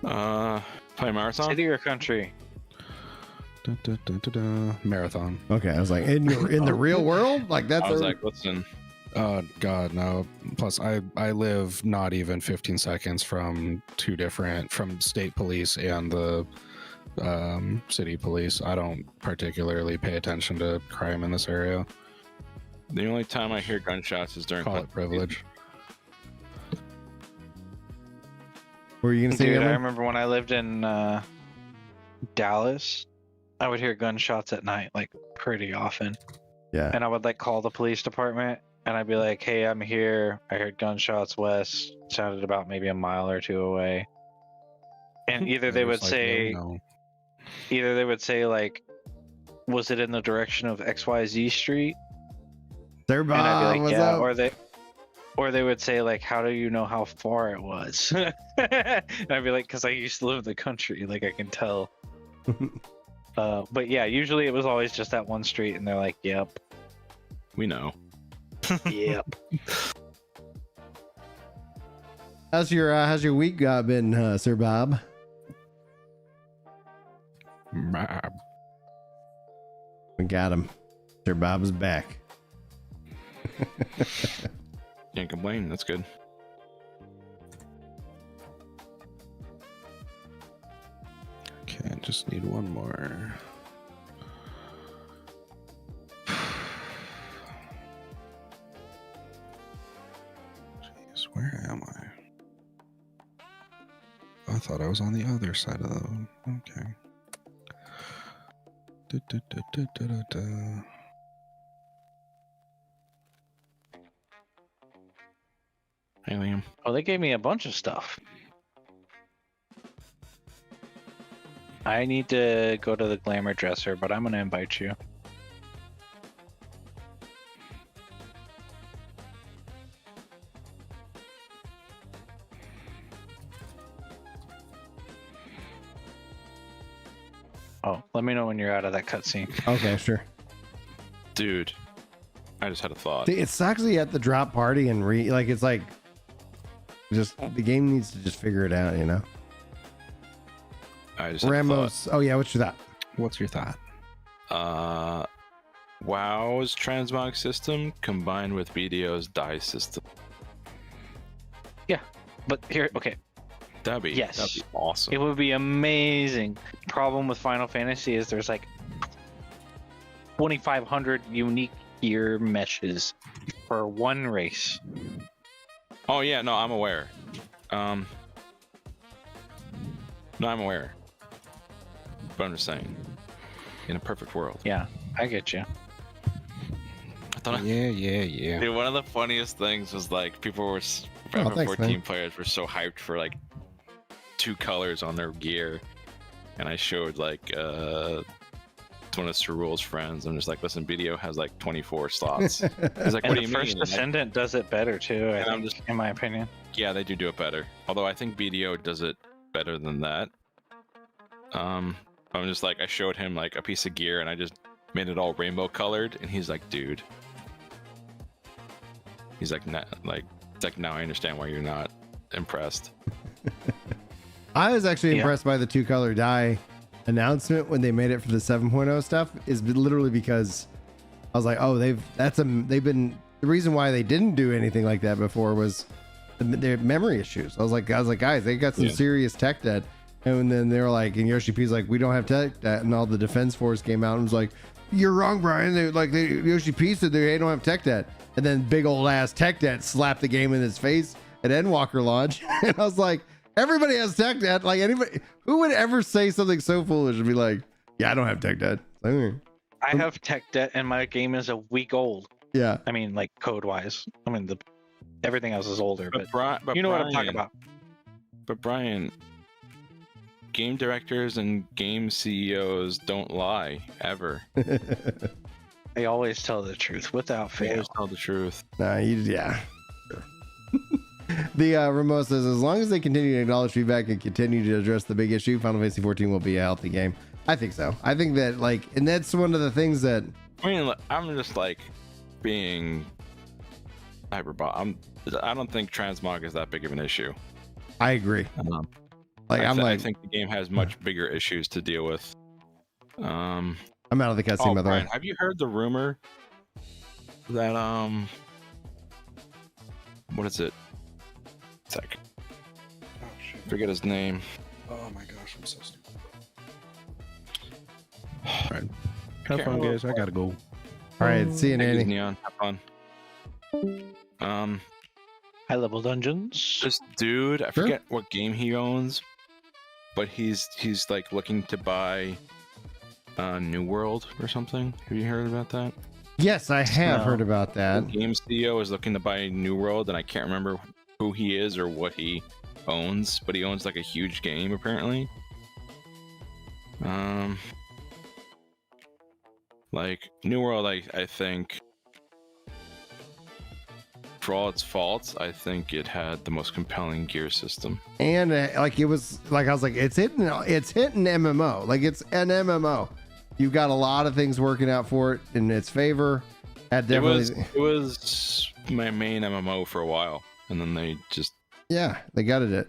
Play marathon. City or country? Marathon. Okay, I was like, in the real world, like that's. I was like, listen. Oh God, no. Plus, I live not even 15 seconds from from state police and the city police. I don't particularly pay attention to crime in this area. The only time I hear gunshots is during Call it privilege. What were you gonna say? Dude, I Emily? remember when I lived in Dallas, I would hear gunshots at night, like pretty often. Yeah. And I would like call the police department and I'd be like, hey, I'm here. I heard gunshots west. Sounded about maybe a mile or two away. And either they would say, either they would say like, was it in the direction of XYZ Street? There, And I'd Bob. be like, What's yeah. up? Or they would say like, how do you know how far it was? And I'd be like, because I used to live in the country, like I can tell. But yeah, usually it was always just that one street, and they're like, yep. We know. Yep. How's your week been, Sir Bob? We got him. Sir Bob is back. Can't complain. That's good. Okay, I just need one more. Jeez, where am I? I thought I was on the other side of the... Okay. Da. Hey, Liam. Oh, they gave me a bunch of stuff. I need to go to the glamour dresser, but I'm gonna invite you. Oh, let me know when you're out of that cutscene. Okay, sure. Dude, I just had a thought. See, it sucks that you have to drop party and it's like just the game needs to just figure it out, you know. I just had a Ramos. Oh yeah, what's your thought? What's your thought? thought. WoW's transmog system combined with BDO's DICE system. But here, okay, That'd be awesome. it would be amazing. Problem with Final Fantasy is there's like 2,500 unique gear meshes for one race. Oh yeah, no, I'm aware. No, I'm aware. But I'm just saying, in a perfect world. Yeah, I get you. I thought Yeah. Dude, one of the funniest things was like people were thanks, 14 man. players were so hyped for like 2 colors on their gear, and I showed like one of Cerul's friends. I'm just like, listen, BDO has like 24 slots. He's like, And what do the you first mean? And Descendant does it better too, I And I'm think, just- in my opinion. yeah, they do it better. Although I think BDO does it better than that. I'm just like, I showed him like a piece of gear and I just made it all rainbow colored, and he's like, dude. He's like, it's like, now I understand why you're not impressed. I was actually Yeah. impressed by the 2-color dye announcement when they made it for the 7.0 stuff. Is literally because I was like, oh, they've been the reason why they didn't do anything like that before was their memory issues. I was like, guys, they got some serious tech debt. And then they were like, and YoshiP's like, we don't have tech debt, and all the defense force came out and was like, you're wrong, Brian. YoshiP said they don't have tech debt. And then big old ass tech debt slapped the game in his face at Endwalker launch. And I was like, everybody has tech debt. Like, anybody who would ever say something so foolish and be like, yeah, I don't have tech debt. Like, I have tech debt and my game is a week old. yeah. I mean, like code wise. I mean, everything else is older, but But you know what I'm Brian, talking about. But Brian, game directors and game CEOs don't lie ever. They always tell the truth without fail. Always tell the truth. Yeah. Sure. The Ramo says, as long as they continue to acknowledge feedback and continue to address the big issue, Final Fantasy XIV will be a healthy game. I think so. I think that, like, and that's one of the things that. I mean, I'm just like being hyperbolic. I don't think transmog is that big of an issue. I agree. I think the game has much bigger issues to deal with. I'm out of the cutscene, by the way. Have you heard the rumor that what is it? Sec. Oh shit. Forget his name. Oh my gosh, I'm so stupid. All right. Have fun, guys. I gotta go. All right, see you, Nanny. Neon, have fun. High level dungeons. This dude, I forget what game he owns, but he's like looking to buy New World or something. Have you heard about that? Yes, I have heard about that. The game CEO is looking to buy New World, and I can't remember who he is or what he owns, but he owns like a huge game apparently. Like New World, I think, for all its faults, I think it had the most compelling gear system. And like it was like I was like, it's hitting MMO. Like it's an MMO. You've got a lot of things working out for it in its favor. It was my main MMO for a while, and then they just they gutted it.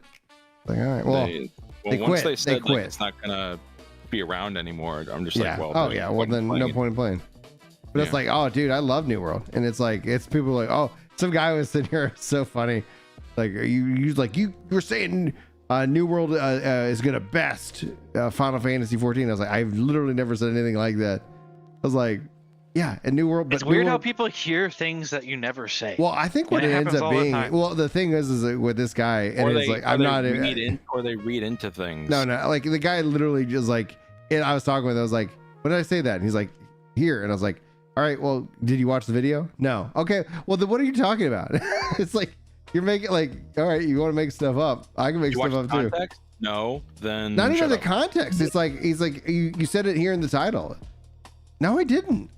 Like, all right, well, they once quit. They said they quit. Like, it's not gonna be around anymore. I'm just like, well, oh yeah, well then no point in playing. But it's like, oh dude, I love New World, and it's like people like, oh, some guy was sitting here, so funny, like you were saying New World is gonna best Final Fantasy XIV. I was like, I've literally never said anything like that. I was like, yeah, and New World. But it's weird how people hear things that you never say. Well, I think what it ends up being, the thing is with this guy, and it's like or they read into things. No, like the guy literally just like, and I was talking with him, I was like, when did I say that? And he's like, here, and I was like, all right, well, did you watch the video? No. Okay, well then what are you talking about? It's like you're making like, all right, you want to make stuff up? I can make stuff up too. No, then not even the context. It's like he's like, you said it here in the title. No, I didn't.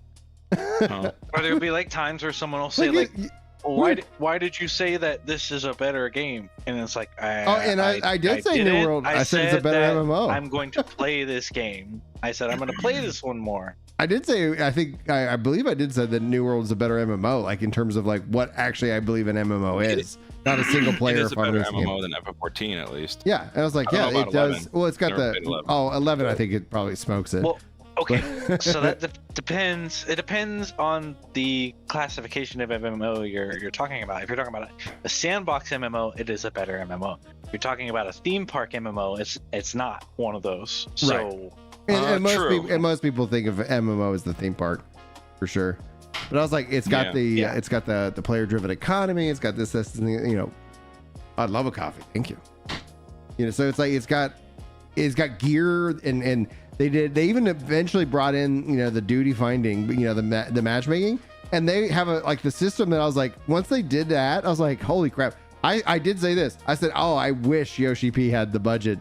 Or there'll be like times where someone will say like, why did you say that this is a better game? And it's like, I did say New World. I said it's a better MMO. I'm going to play this game. I said I'm going to play this one more. I did say, I believe I did say that New World is a better MMO, like in terms of like what actually I believe an MMO is, not a single player. It is a better MMO than FF14 at least. Yeah, and I was like, yeah, it does. Well, it's got the 11. I think it probably smokes it. Well, okay, so that depends. It depends on the classification of MMO you're talking about. If you're talking about a sandbox MMO, it is a better MMO. If you're talking about a theme park MMO, it's not one of those. So, and most people think of MMO as the theme park, for sure. But I was like, it's got it's got the player driven economy. It's got this, you know. I'd love a coffee. Thank you. You know, so it's like it's got gear and. They even eventually brought in, you know, the duty finding, you know, the matchmaking, and they have the system that I was like, once they did that, I was like, holy crap. I did say this. I said, oh, I wish Yoshi-P had the budget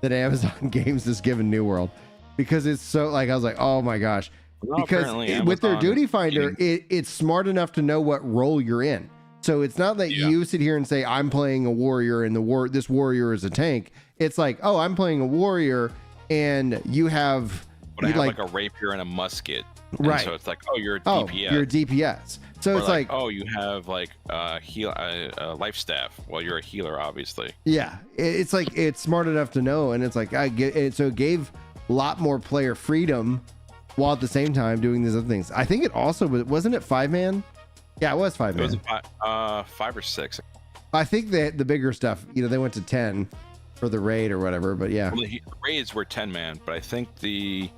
that Amazon Games has given New World, because it's so like, I was like, oh my gosh, because with their duty finder, it's smart enough to know what role you're in. So it's not that you sit here and say, I'm playing a warrior and this warrior is a tank. It's like, oh, I'm playing a warrior. And you have, like a rapier and a musket, right? So it's like, oh, you're a DPS. You're a DPS. So or it's like, oh, you have like a life staff. Well, you're a healer, obviously. Yeah, it's like it's smart enough to know, and it's like so it gave a lot more player freedom, while at the same time doing these other things. I think it also wasn't it 5-man? Yeah, it was 5-man. It was 5 or 6. I think that the bigger stuff, you know, they went to 10. For the raid or whatever, but yeah. Well, the raids were 10-man, but I think the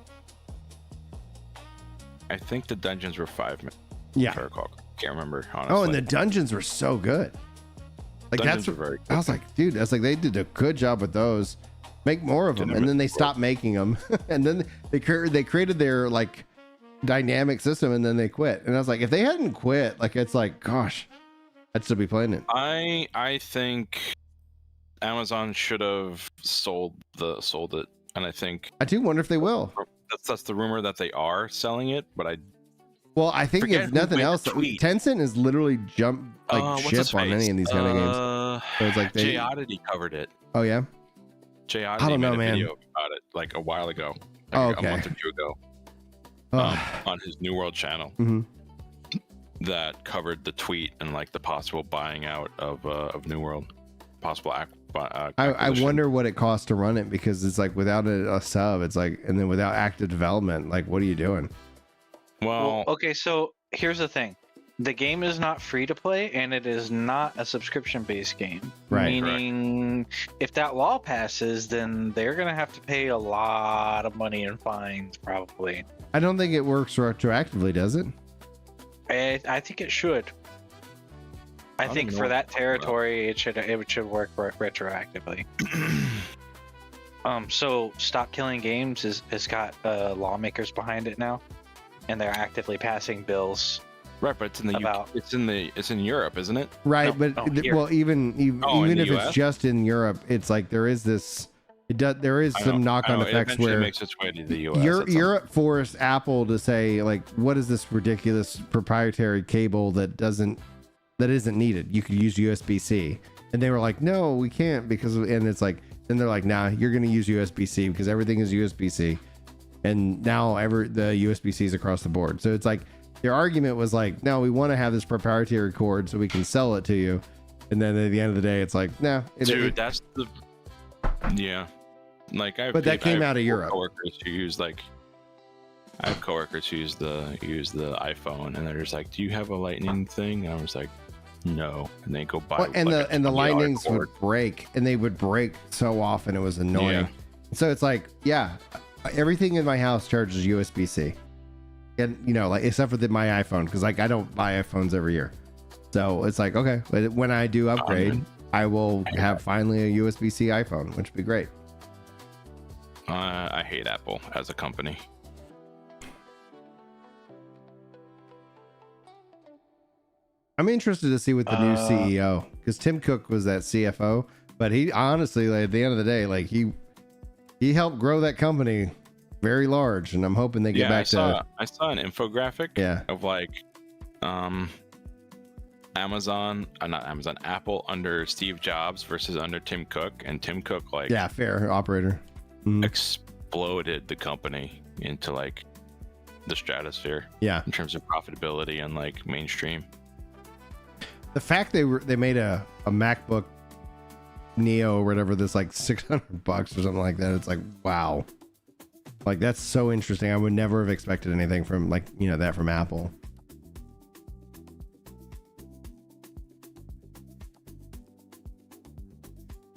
dungeons were 5-man. Yeah. I can't remember, honestly. Oh, and the dungeons were so good. Like dungeons were very good. I was like, dude, that's like they did a good job with those. Make more of them, and then they stopped making them, and then they created their like dynamic system, and then they quit. And I was like, if they hadn't quit, like it's like, gosh, I'd still be playing it. I think Amazon should have sold it, and I think I do wonder if they will. That's the rumor that they are selling it, but Well, I think Forget if who nothing made the else, tweet. Tencent is literally What's his ship on face? any of these kind of games. So it's like Jay Oddity covered it. Oh yeah. Jay Oddity don't know, made a man. video about it like a while ago, Oh, like okay. a month or two ago, on his New World channel. Mhm. That covered the tweet and like the possible buying out of New World, possible I acquisition. wonder what it costs to run it, because it's like without a sub, it's like, and then without active development, like what are you doing? Well, okay, so here's the thing. The game is not free to play, and it is not a subscription-based game. Right. Meaning, if that law passes, then they're going to have to pay a lot of money in fines, probably. I don't think it works retroactively, does it? I think it should. I don't think even for know that what you're talking territory, it should work retroactively. So Stop Killing Games has got lawmakers behind it now, and they're actively passing bills. right, but it's in the about- it's in Europe, isn't it? Right, No, but here. well, even in if the it's US? just in Europe, it's like there is this. There is I some know, knock-on I know, it effects eventually where makes its way to the US. Europe forced Apple to say, like, what is this ridiculous proprietary cable that isn't needed? You could use USB-C, and they were like, no, we can't, because and it's like, then they're like, nah, you're going to use USB-C because everything is USB-C, and now the USB-Cs across the board. So it's like their argument was like, no, we want to have this proprietary cord so we can sell it to you, and then at the end of the day, it's like, nah, Dude, that's the yeah. Like But that came out of Europe. Coworkers who use I have coworkers who use the iPhone, and they're just like, "Do you have a Lightning thing?" And I was like, "No," and they go buy. Well, and like, the a $20 lightnings cord. would break, and they would break so often it was annoying. Yeah. So it's like, yeah, everything in my house charges USB-C, and like except for my iPhone, because like I don't buy iPhones every year. So it's like, okay, but when I do upgrade, I will have finally a USB-C iPhone, which would be great. I hate Apple as a company. I'm interested to see what the new CEO, because Tim Cook was that CFO, but he honestly, like, at the end of the day, like he helped grow that company very large, and I'm hoping they get back to. I saw an infographic of like Apple under Steve Jobs versus under Tim Cook, and Tim Cook fair operator. exploded the company into like the stratosphere in terms of profitability and like mainstream. The fact they made a MacBook Neo or whatever that's like $600 or something like that, it's like, wow, like that's so interesting. I would never have expected anything from that from Apple.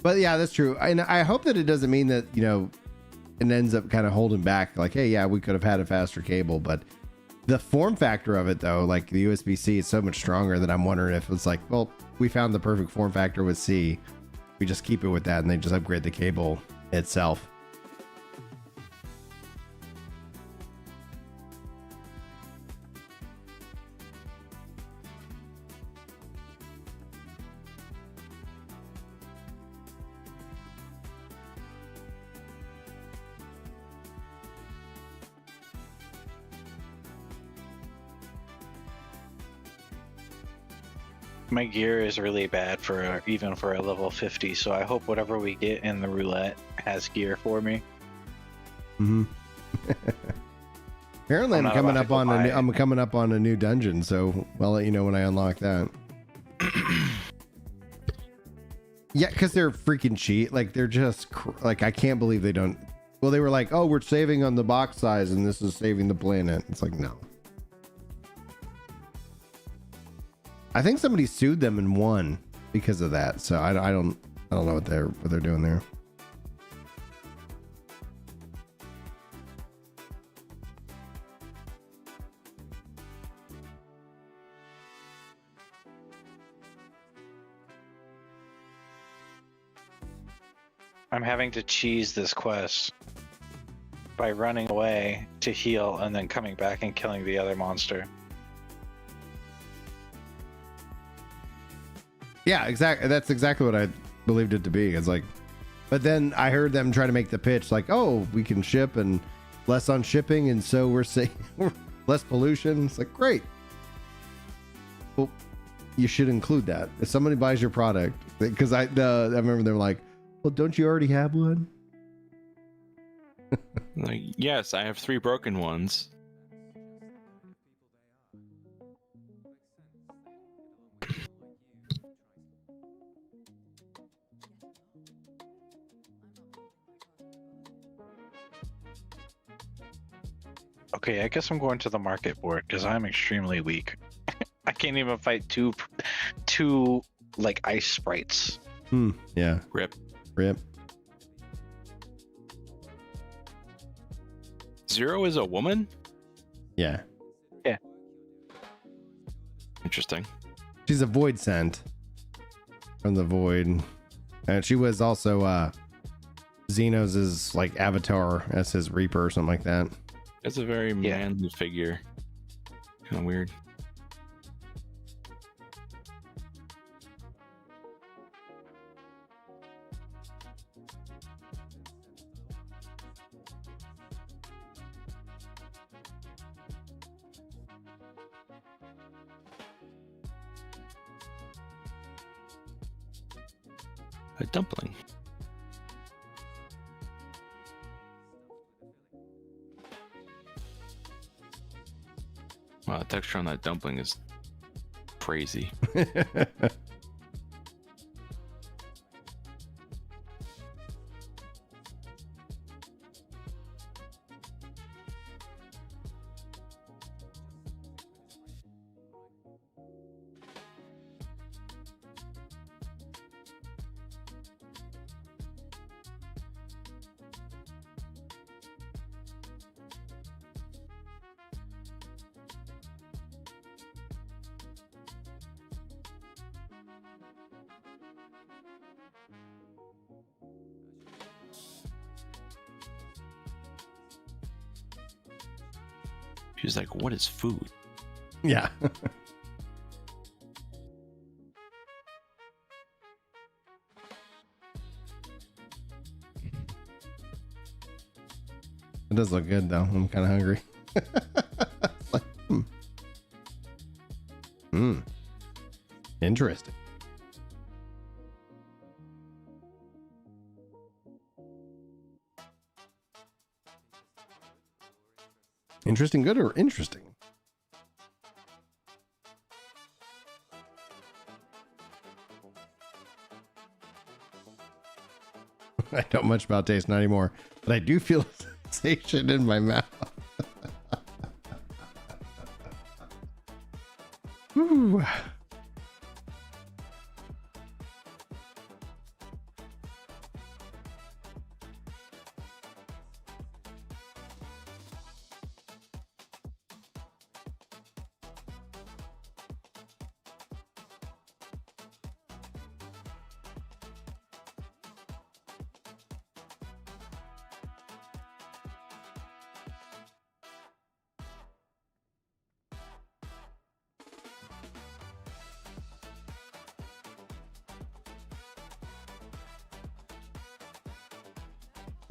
But yeah, that's true. And I hope that it doesn't mean that it ends up kind of holding back, like, hey, yeah, we could have had a faster cable, but the form factor of it, though, like the USB-C is so much stronger that I'm wondering if it's like, well, we found the perfect form factor with C, we just keep it with that and they just upgrade the cable itself. My gear is really bad even for a level 50, so I hope whatever we get in the roulette has gear for me. Mm-hmm. Apparently, I'm coming up on a new dungeon, so I'll let you know when I unlock that. Yeah, because they're freaking cheat. Like they're just like, I can't believe they don't. Well, they were like, oh, we're saving on the box size, and this is saving the planet. It's like, no. I think somebody sued them and won because of that. So I don't know what they're doing there. I'm having to cheese this quest by running away to heal and then coming back and killing the other monster. Yeah, exactly. That's exactly what I believed it to be. It's like, but then I heard them try to make the pitch like, oh, we can ship and less on shipping, and so we're less pollution. It's like, great. Well, you should include that if somebody buys your product, because I remember they were like, well, don't you already have one? Like, yes, I have 3 broken ones. Okay, I guess I'm going to the market board because I'm extremely weak. I can't even fight two like ice sprites. Yeah. Rip. Zero is a woman? Yeah. Interesting. She's a void sent from the void. And she was also Xenos' like avatar as his reaper or something like that. It's a very manly figure. Kind of weird. A dumpling. Wow, the texture on that dumpling is crazy. She's like, what is food? Yeah. It does look good though. I'm kind of hungry. Like, Interesting. Interesting, good or interesting? I don't much about taste, not anymore, but I do feel a sensation in my mouth. Whew.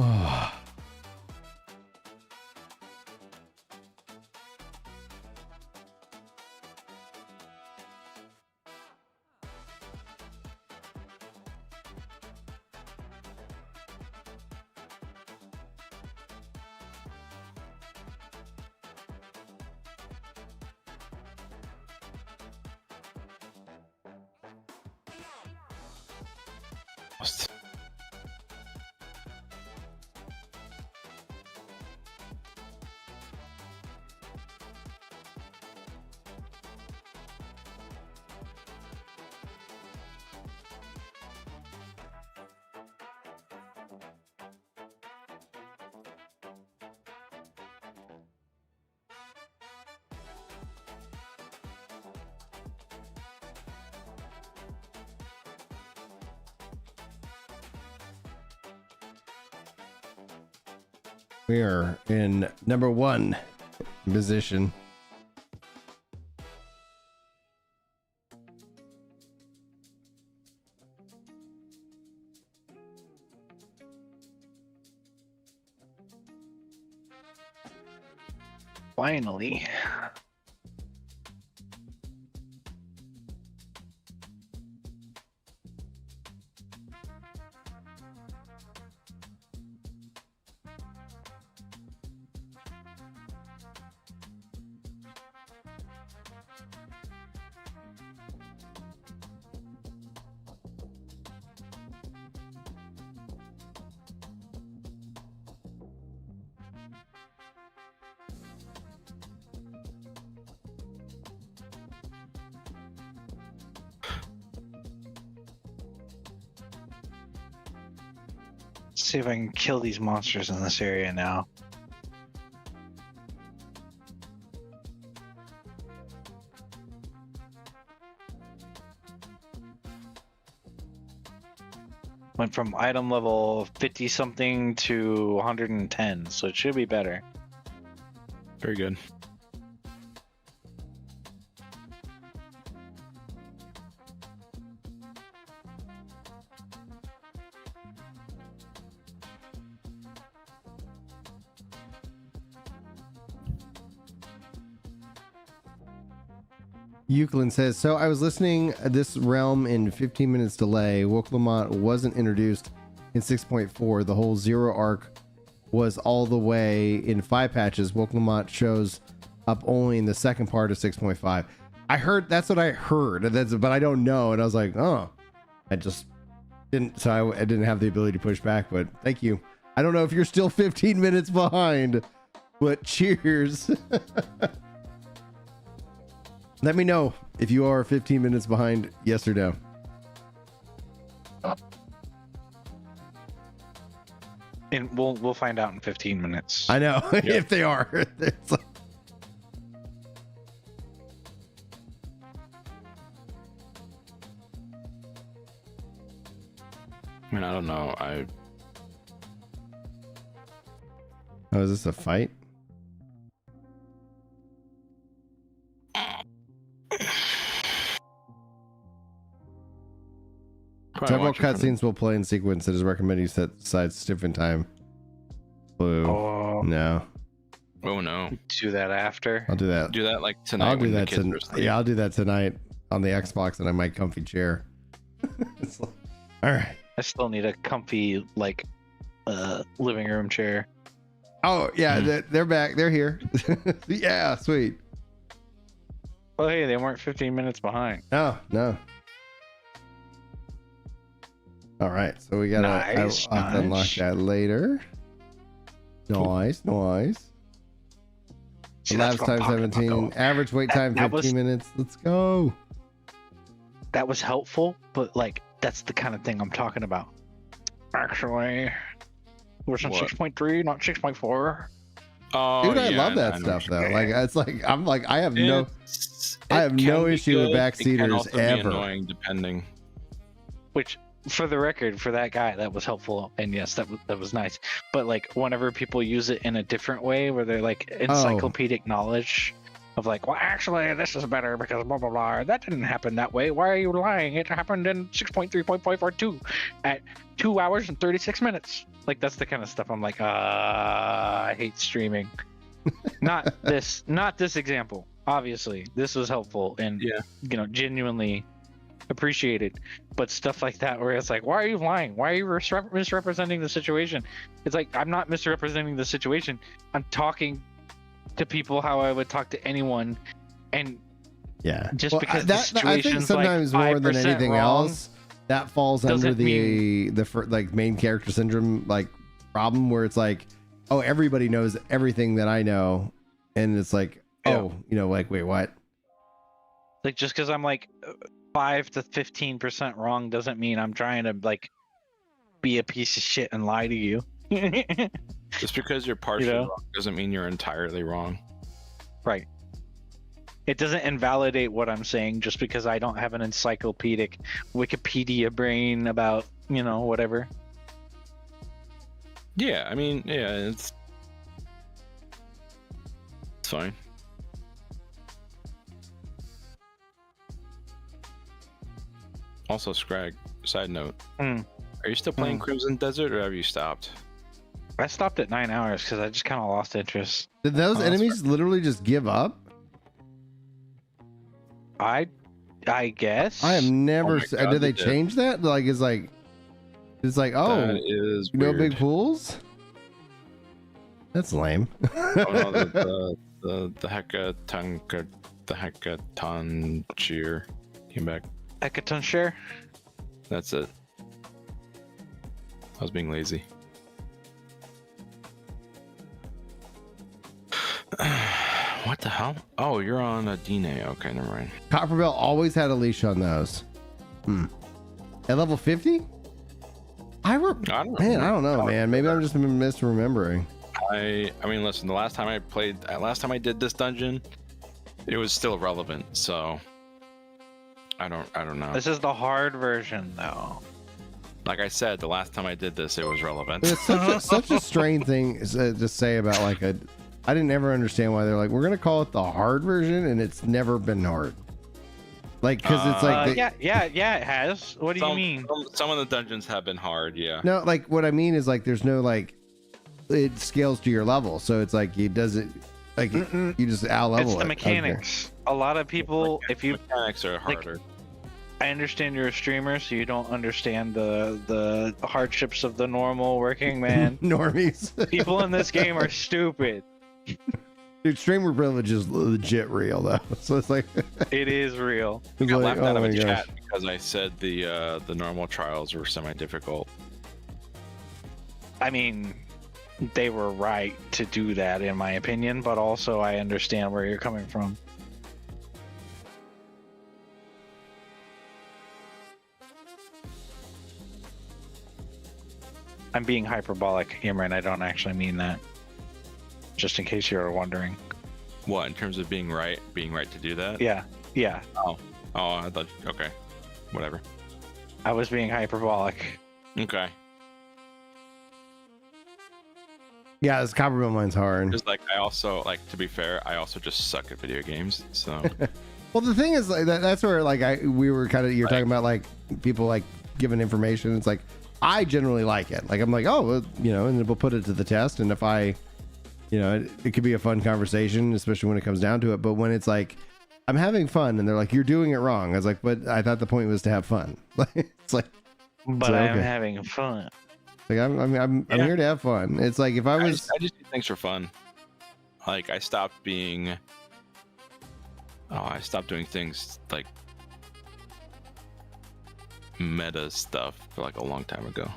Oh. We are in number 1 position. Finally. See if I can kill these monsters in this area now. Went from item level 50 something to 110, so it should be better. Very good. Euclid says, so I was listening this realm in 15 minutes delay. Woke-Lamont wasn't introduced in 6.4. The whole Zero arc was all the way in 5 patches. Woke-Lamont shows up only in the second part of 6.5. I heard, that's what I heard, but I don't know. And I was like, oh, I just didn't, so I didn't have the ability to push back, but thank you. I don't know if you're still 15 minutes behind, but cheers. Let me know if you are 15 minutes behind, yes or no. And we'll find out in 15 minutes. I know if they are. It's like... I mean, I don't know. Oh, is this a fight? Several cutscenes will play in sequence. It is recommended you set aside stiffen time. Blue. Oh. No. Oh no. Do that after. I'll do that. Do that like tonight. I'll do when the that kids are tonight. asleep. Yeah, I'll do that tonight on the Xbox and on my comfy chair. Like, all right. I still need a comfy like living room chair. Oh yeah, they're back. They're here. Yeah, sweet. Oh hey, they weren't 15 minutes behind. No. All right, so we gotta Nice, I'll have to unlock nice. that later. Nice. See, that's Elapsed what I'm time talking about, 17. though. Average wait time That 15 was- minutes. Let's go. That was helpful, but like that's the kind of thing I'm talking about. Actually, it was on What? 6.3, not 6.4. Oh, Dude, I yeah, love that I know stuff what though. you Like mean. it's like I'm like I have no It's- I it have can no be issue with good. It backseaters can also be ever. annoying depending. Which, for the record, for that guy, that was helpful, and yes, that was nice. But like, whenever people use it in a different way, where they're like encyclopedic knowledge of like, well, actually, this is better because blah blah blah. That didn't happen that way. Why are you lying? It happened in 6.3.542 at 2 hours and 36 minutes. Like that's the kind of stuff I'm like, I hate streaming. Not this example. Obviously, this was helpful and genuinely appreciated, but stuff like that where it's like, why are you lying? Why are you misrepresenting the situation? It's like, I'm not misrepresenting the situation. I'm talking to people how I would talk to anyone, and Yeah. just because I the think situation's sometimes like more than 5% anything wrong, else, that falls under doesn't the like main character syndrome like problem where it's like, oh, everybody knows everything that I know, and it's like, oh, like, wait, what? like just because I'm like 5 to 15% wrong doesn't mean I'm trying to like be a piece of shit and lie to you. Just because you're partially know? wrong doesn't mean you're entirely wrong. Right. It doesn't invalidate what I'm saying just because I don't have an encyclopedic Wikipedia brain about, whatever. Yeah, I mean, yeah, it's fine. Also, Scrag, side note, Hmm. are you still playing Hmm. Crimson Desert or have you stopped? I stopped at 9 hours because I just kind of lost interest. Did those enemies literally just give up? I guess. I have never. my God, did they they did. change that? Like, it's like oh, That is no weird. big pools. That's lame. Oh, no, the hackathon cheer came back. Hackathon share. That's it. I was being lazy. What the hell? Oh, you're on a DNA. Okay, never mind. Copperbell always had a leash on those. At level 50? I don't know, man. Maybe I'm just misremembering. I mean, listen. The last time I did this dungeon, it was still relevant. So I don't know. This is the hard version, though. Like I said, the last time I did this, it was relevant. It's such a strange thing to say about like a. I didn't ever understand why they're like, we're gonna call it the hard version, and it's never been hard. Like, because it's like yeah, it has. What do you mean? Some of the dungeons have been hard. Yeah. no, like what I mean is like there's no like it scales to your level, so it's like it doesn't like you just out level. It's the mechanics. A lot of people, if you mechanics are harder. I understand you're a streamer, so you don't understand the hardships of the normal working man. Normies. People in this game are stupid. Dude, streamer privilege is legit real though. So it's like It is real. I got laughed out of my a gosh. chat because I said the normal trials were semi-difficult. I mean, they were right to do that, in my opinion, but also I understand where you're coming from. I'm being hyperbolic, Imran. I don't actually mean that. Just in case you were wondering. What, in terms of being right to do that? Yeah. Oh, I thought. Okay, whatever. I was being hyperbolic. Okay. yeah, this Copperbill mine's hard. Just like I also like to be fair, I also just suck at video games. So Well, the thing is, like, that's where like we were kind of you're talking about like people like giving information. It's like I generally like it. Like I'm like, oh, well, you know, and then we'll put it to the test. And if I, you know, it could be a fun conversation, especially when it comes down to it. But when it's like I'm having fun, and they're like, you're doing it wrong. I was like, but I thought the point was to have fun. It's like, But so, I'm okay. having fun. Like I'm here to have fun. It's like if I was I just do things for fun. Like I stopped doing things like meta stuff for like a long time ago.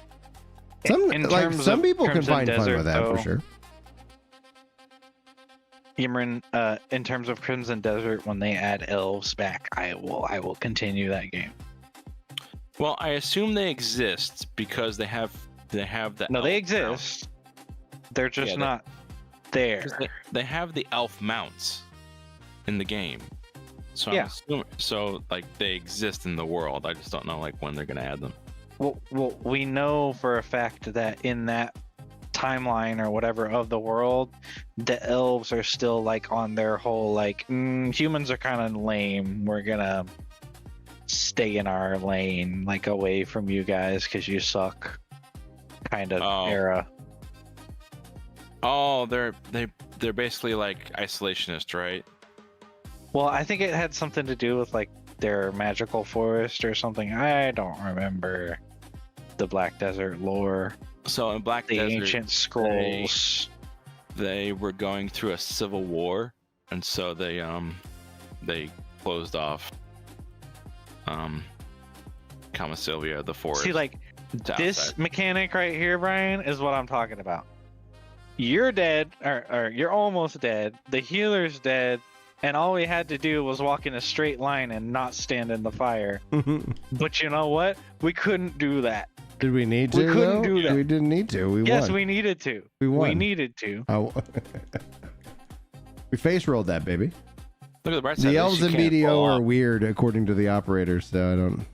some people can Crimson find fun Desert, with that though, for sure. Imran, in terms of Crimson Desert, when they add elves back, I will continue that game. Well, I assume they exist because they have that. No, they elf mount. exist. They're just Yeah, not there. 'Cause they have the elf mounts in the game. So Yeah. I'm assuming, so like they exist in the world. I just don't know like when they're gonna add them. Well, we know for a fact that in that timeline or whatever of the world, the elves are still like on their whole like humans are kind of lame. We're gonna stay in our lane, like away from you guys because you suck. Kind of era. Oh, they're basically like isolationist, right? Well, I think it had something to do with like their magical forest or something. I don't remember the Black Desert lore. So in Black The Desert, ancient scrolls. they were going through a civil war, and so they closed off Camasilvia, the forest. See, like to this outside. mechanic right here, Brian, is what I'm talking about. You're dead, or you're almost dead. The healer's dead, and all we had to do was walk in a straight line and not stand in the fire. But you know what? We couldn't do that. Did we need to? We couldn't though? do that. We didn't need to. We Yes, won. we needed to. We won. We needed to. Oh. We face rolled that baby. Look at the bright side. The at elves least in you can't BDO fall are off. weird according to the operators, so I don't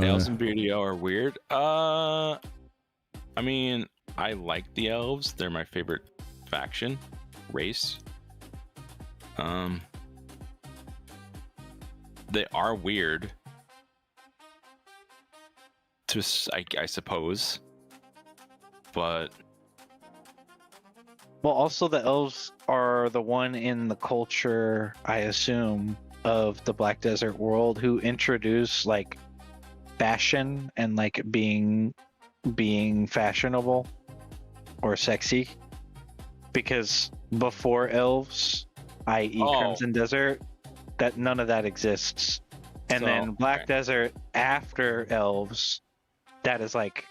The elves know. in BDO are weird. I mean, I like the elves. They're my favorite faction, race. They are weird. I suppose, but Well, also the elves are the one in the culture, I assume, of the Black Desert world who introduce like fashion and like being fashionable or sexy. Because before elves, i.e. Crimson Desert, that none of that exists. And So, then Black okay. Desert after elves, that is like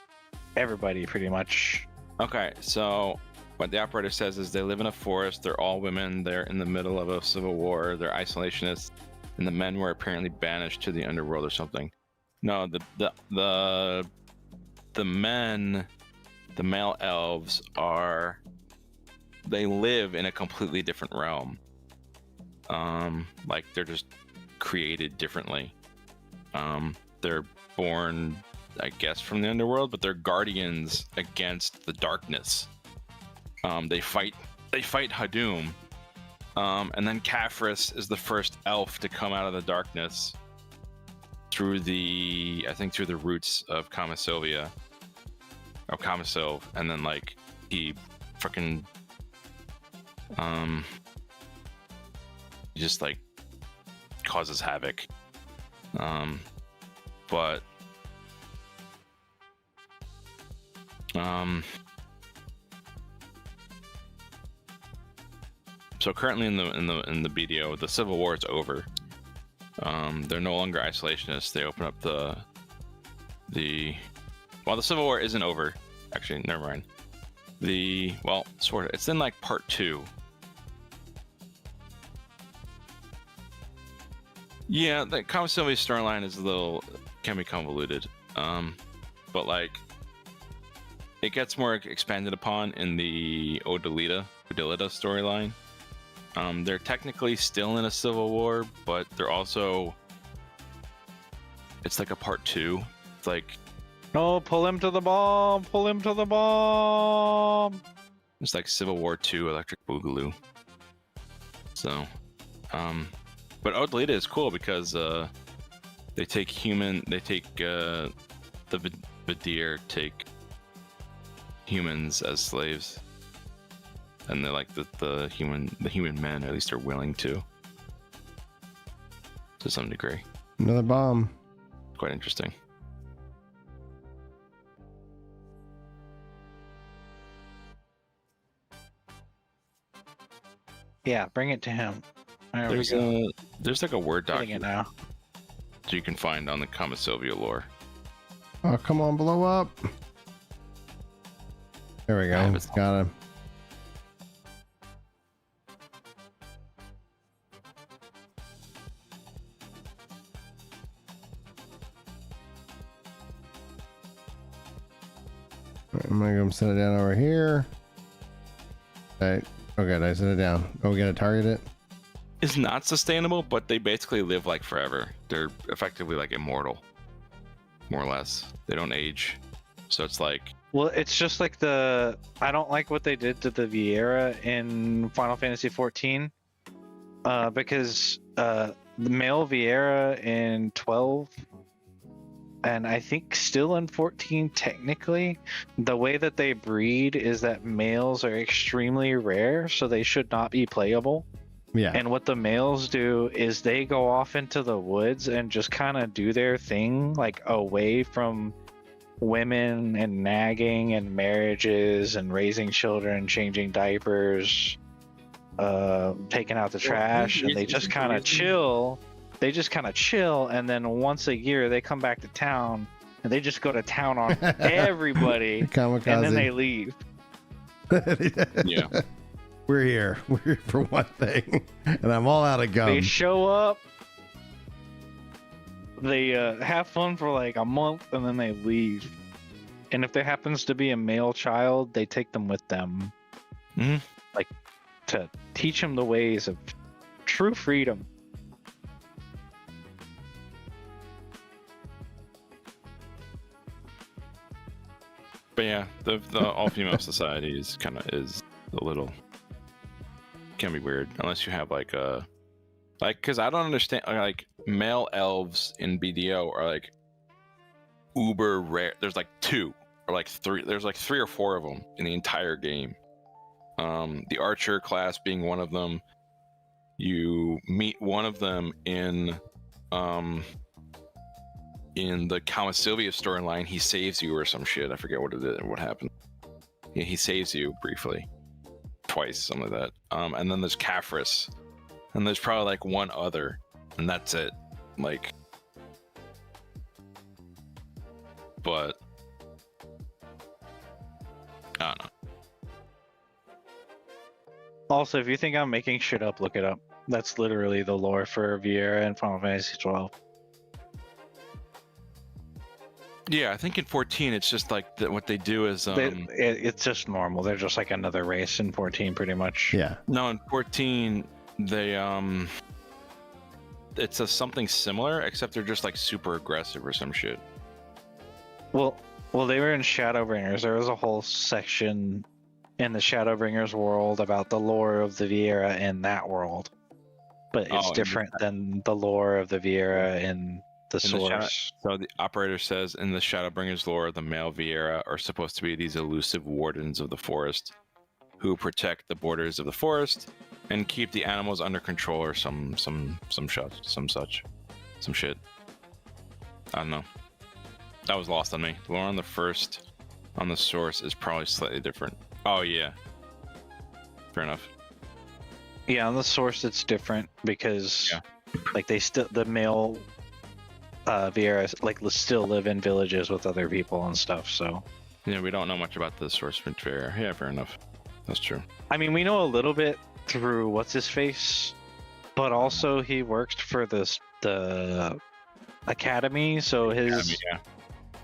everybody pretty much. Okay, so what the operator says is they live in a forest. They're all women. They're in the middle of a civil war. They're isolationists, and the men were apparently banished to the underworld or something. No, the men, the male elves are. They live in a completely different realm. Like they're just created differently. They're born, I guess, from the underworld, but they're guardians against the darkness. They fight Hadum, and then Caphras is the first elf to come out of the darkness through the roots of Kamisilvia, or Kamisilv, and then like he freaking he just like causes havoc. But so currently in the BDO, the Civil War is over. They're no longer isolationists. They open up the Civil War isn't over. Actually, never mind. Sort of. It's in like part 2. Yeah, the Kamisilvia storyline is can be convoluted. But like it gets more expanded upon in the Odalita storyline. They're technically still in a civil war, but they're also, it's like a part 2. It's like, No, pull him to the bomb! Pull him to the bomb! it's like Civil War 2 Electric Boogaloo. So, but Odalita is cool because the Vidir take humans as slaves, and they're like the human men, at least are willing to some degree. Another bomb. Quite interesting. Yeah, bring it to him. There we go. There's like a Word Getting it document now. that you can find on the Kamisilvia lore. Oh, come on, blow up. There we go. Yeah, It's got him. I'm gonna go set it down over here. Okay, did I set it down? Oh, we gotta target it. It's not sustainable, but they basically live like forever. They're effectively like immortal, more or less. They don't age, so it's like. Well, it's just like I don't like what they did to the Vieira in Final Fantasy XIV, because the male Vieira in 12, and I think still in 14 technically, the way that they breed is that males are extremely rare, so they should not be playable. Yeah. And what the males do is they go off into the woods and just kind of do their thing, like away from women and nagging and marriages and raising children, changing diapers, taking out the trash, and they just kind of chill. They just kind of chill, and then once a year they come back to town and they just go to town on everybody, Kamikaze. and then they leave. Yeah. We're here for one thing, and I'm all out of gum. They show up, they have fun for like a month, and then they leave. And if there happens to be a male child, they take them with them, like to teach them the ways of true freedom. But yeah, the all-female society is a little, can be weird unless you have like because I don't understand, like male elves in BDO are like uber rare. There's like 2 or like 3. There's like 3 or 4 of them in the entire game. The archer class being one of them. You meet one of them in the Kama Sylvia storyline. He saves you or some shit. I forget what it is, what happened. Yeah, he saves you briefly, twice, something like that. And then there's Caphras, and there's probably like one other, and that's it. Like, but I don't know. Also, if you think I'm making shit up, look it up. That's literally the lore for Vieira and Final Fantasy XII. Yeah, I think in 14 it's just like what they do is It's just normal. They're just like another race in 14, pretty much. Yeah. no, in 14 they it's a something similar, except they're just like super aggressive or some shit. Well, they were in Shadowbringers. There was a whole section in the Shadowbringers world about the lore of the Vieira in that world, but it's different than the lore of the Vieira in the source. So the operator says, in the Shadowbringers lore, the male Vieira are supposed to be these elusive wardens of the forest who protect the borders of the forest and keep the animals under control, or some shit. I don't know. That was lost on me. The lore on the source is probably slightly different. Oh yeah. Fair enough. Yeah, on the source it's different because like the male Vieira like still live in villages with other people and stuff, so Yeah, we don't know much about the source material. Yeah, fair enough. That's true. I mean, we know a little bit through what's his face, but also he worked for the academy, so his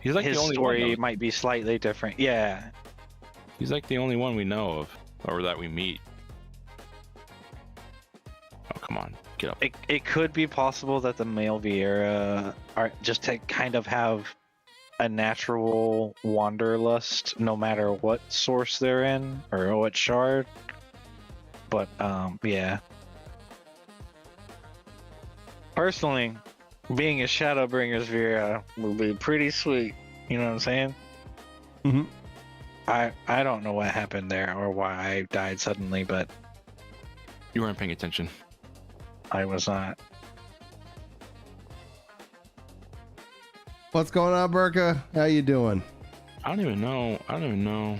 He's like his the only story one, might be slightly different. Yeah, he's like the only one we know of, or that we meet. Oh, come on, get up. it could be possible that the male Vieira are just to kind of have a natural wanderlust no matter what source they're in or what shard. But yeah. Personally, being a Shadowbringers Vieira would be pretty sweet. You know what I'm saying? Mm-hmm. I don't know what happened there or why I died suddenly, but You weren't paying attention. I was not. What's going on, Burka? How you doing? I don't even know.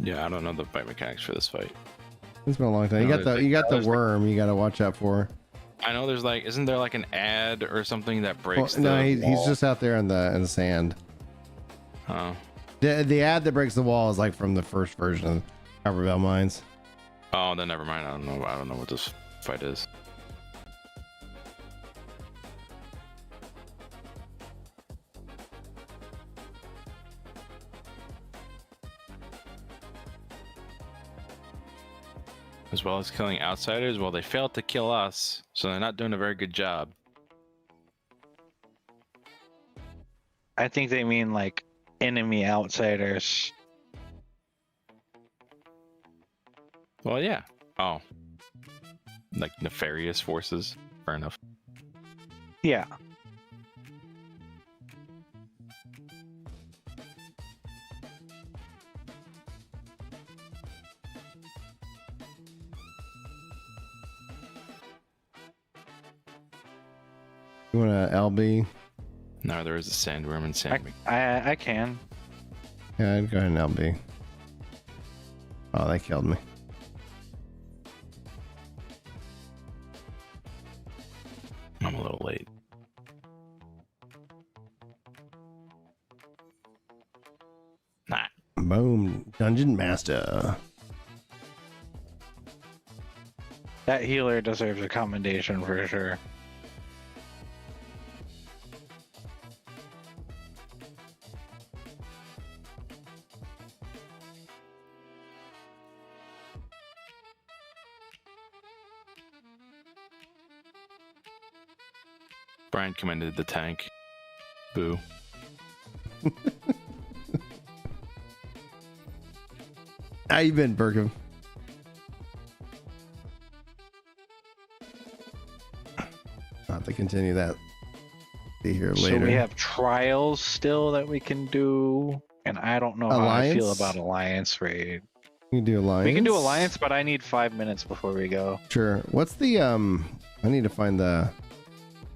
Yeah, I don't know the fight mechanics for this fight. It's been a long time. No, You got the worm. You got to watch out for. I know there's like, isn't there like an ad or something that breaks? No, the he's wall? just out there in the sand. Oh. The ad that breaks the wall is like from the first version of Copperbell Mines. Oh, then never mind. I don't know what this fight is. As well as killing outsiders, well, they failed to kill us, so they're not doing a very good job. I think they mean like enemy outsiders. Well, yeah. Oh. Like nefarious forces. Fair enough. Yeah. You want a LB? No, there is a sandworm and sand. I can. Yeah, I'd go ahead and LB. Oh, they killed me. I'm a little late. Nah. Boom. Dungeon Master. That healer deserves a commendation for sure. Brian commended the tank. Boo. How you been, Burkham? Not the continue that. See here So later. we have trials still that we can do, and I don't know how I feel Alliance? about Alliance raid. You can do Alliance. We can do Alliance, but I need 5 minutes before we go. Sure. What's the I need to find the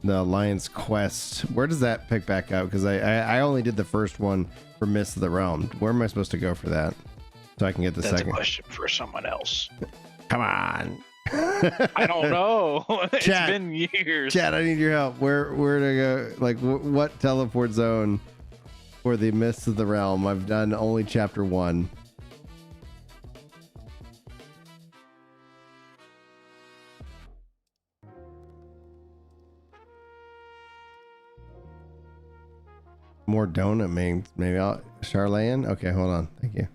Alliance quest. Where does that pick back up? Because I only did the first one for Mists of the Realm. Where am I supposed to go for that? So I can get the That's second. a question for someone else. Come on. I don't know. It's Chat. been years. Chad, I need your help. Where to go? Like what teleport zone for the Mists of the Realm? I've done only chapter 1. More donut maybe I'll Charlene. Okay, hold on. Thank you.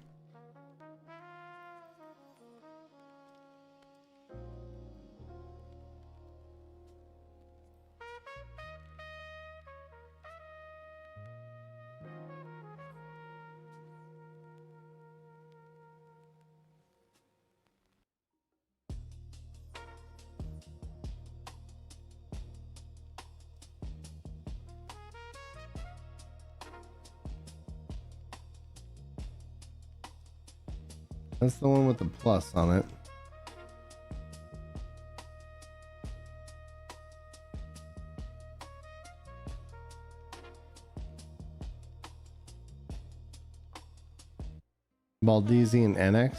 That's the one with the plus on it. Baldesian NX.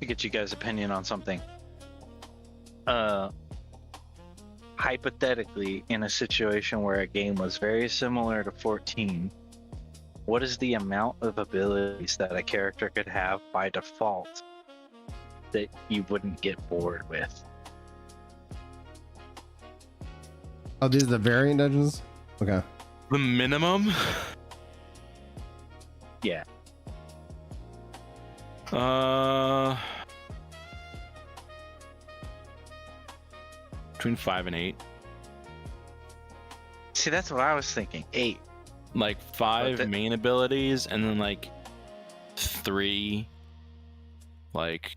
To get you guys' opinion on something. Hypothetically, in a situation where a game was very similar to 14, what is the amount of abilities that a character could have by default that you wouldn't get bored with? Oh, these are the variant dungeons? Okay. The minimum? Yeah. Between 5 and 8. See, that's what I was thinking. 8. Like 5 main abilities, and then like 3 like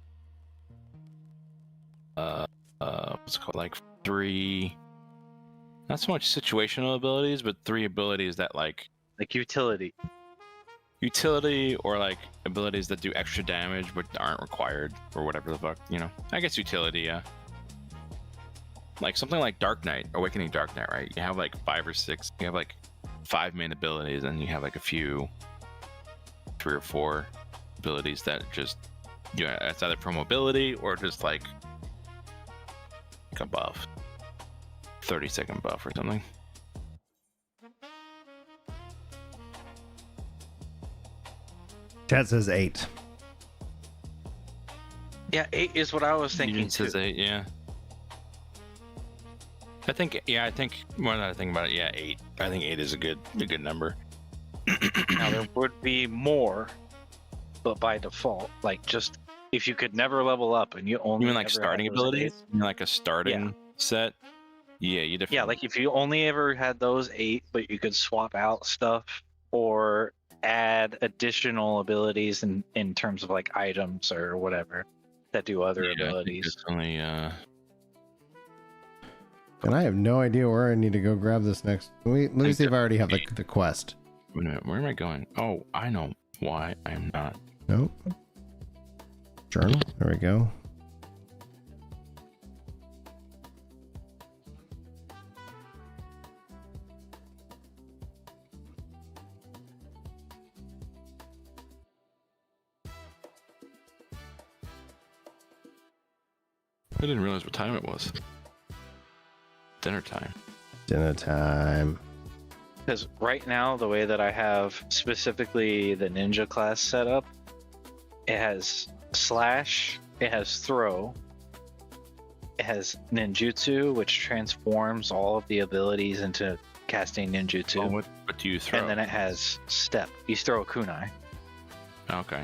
what's it called? Like 3 not so much situational abilities, but 3 abilities that like utility or like abilities that do extra damage but aren't required or whatever the fuck, you know. I guess utility, yeah. Like something like Dark Knight, Awakening Dark Knight, right? You have like 5 or 6. You have like 5 main abilities, and you have like a few 3 or 4 abilities that just, you know, it's either for mobility or just like a buff, 30-second buff or something. Chad says 8. Yeah, 8 is what I was thinking Union says too. 8, yeah. I think more than I think about it, yeah, 8. I think 8 is a good number. Now there would be more, but by default, like just if you could never level up and you only You mean like ever starting had those abilities? 8, You mean like a starting set? Yeah, you definitely. yeah, like if you only ever had those 8, but you could swap out stuff or add additional abilities in terms of like items or whatever that do other abilities. Definitely, And I have no idea where I need to go grab this next. Let me see if I already have the quest. Wait a minute, where am I going? Oh, I know why I'm not. Nope. Journal. There we go. I didn't realize what time it was. Dinner time. Dinner time. Because right now, the way that I have specifically the ninja class set up, it has slash, it has throw, it has ninjutsu, which transforms all of the abilities into casting ninjutsu. Oh, what do you throw? And then it has step. You throw a kunai. Okay.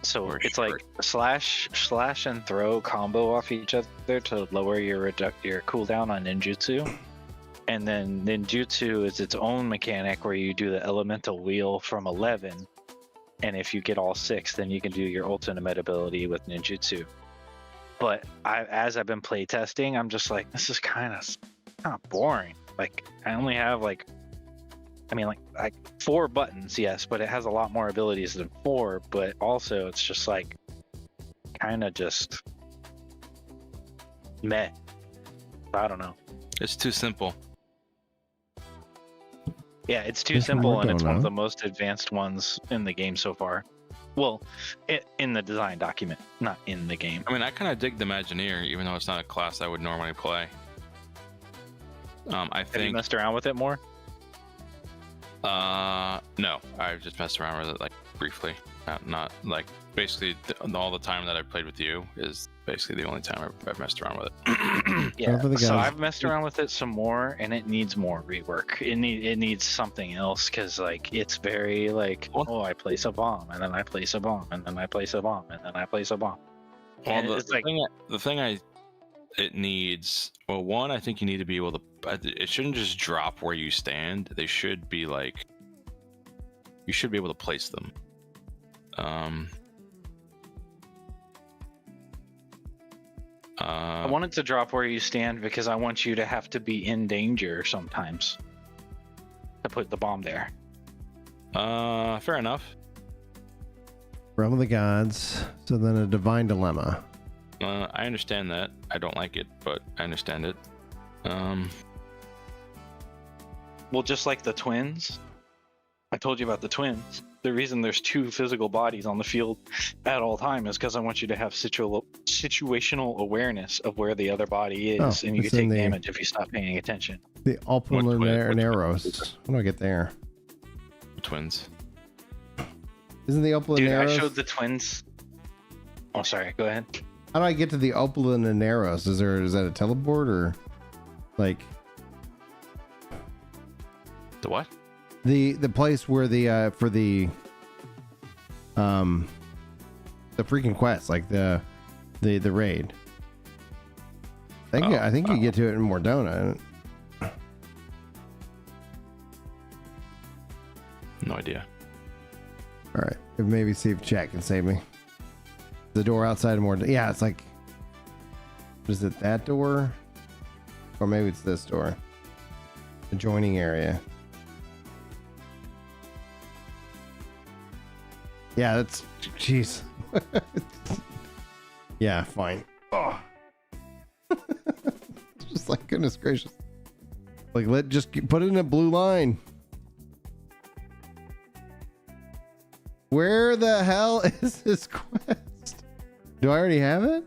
So Or it's short. like slash and throw combo off each other to lower your cooldown on ninjutsu. And then ninjutsu is its own mechanic where you do the elemental wheel from 11, and if you get all 6, then you can do your ultimate ability with ninjutsu. But as I've been playtesting, I'm just like, this is kind of boring. Like, I only have like 4 buttons, yes, but it has a lot more abilities than 4. But also, it's just like kind of just meh. I don't know. It's too simple. Yeah, it's too There's simple, more and it's one of donut. the most advanced ones in the game so far. Well, in the design document, not in the game. I mean, I kind of dig the Imagineer, even though it's not a class I would normally play. I Have you think. messed around with it more? No, I've just messed around with it like briefly. Not like basically all the time that I've played with you is basically the only time I've messed around with it. Yeah. for the So guys. I've messed around with it some more, and it needs more rework. It needs something else, because like it's very like, oh, I place a bomb, and then I place a bomb, and then I place a bomb, and then I place a bomb. Well, And it's like, it needs. Well, one, I think you need to be able to. It shouldn't just drop where you stand. They should be like. You should be able to place them. I want it to drop where you stand because I want you to have to be in danger sometimes to put the bomb there. Fair enough. Realm of the Gods. So then a Divine Dilemma. I understand that. I don't like it, but I understand it. Well, just like the twins, I told you about the twins. The reason there's 2 physical bodies on the field at all time is because I want you to have situational awareness of where the other body is, and you it's can in take the- damage if you stop paying attention. The Which one? Apollinaros. How do I get there? Twins. Isn't the Dude, I Apollinaros? showed the twins. Oh, sorry. Go ahead. How do I get to the Apollinaros? Is that a teleport or like The what? the place where the for the freaking quest, like the raid? I think you get to it in Mordona. No idea. All right, maybe see if chat can save me. The door outside of Mordona. Yeah, it's like, is it that door? Or maybe it's this door. Adjoining area. Yeah, that's, jeez. Yeah, fine. Oh. It's just like, goodness gracious. Like, put it in a blue line. Where the hell is this quest? Do I already have it?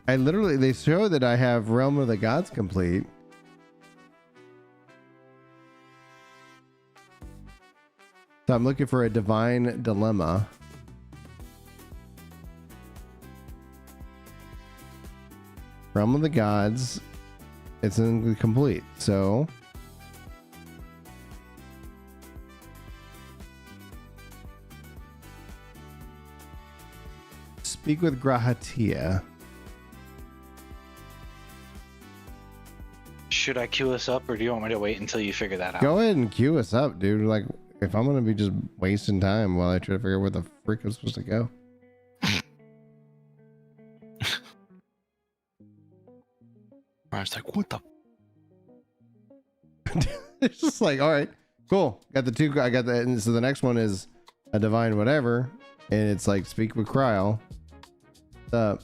They show that I have Realm of the Gods complete. So I'm looking for a Divine Dilemma. Realm of the Gods. It's incomplete. So speak with Grahatia. Should I queue us up, or do you want me to wait until you figure that out? Go ahead and queue us up, dude. Like, if I'm gonna be just wasting time while I try to figure out where the frick I'm supposed to go. I was like, what the? It's just like, all right, cool. Got the 2. I got that. And so the next one is a divine whatever, and it's like speak with Kryl. What's up?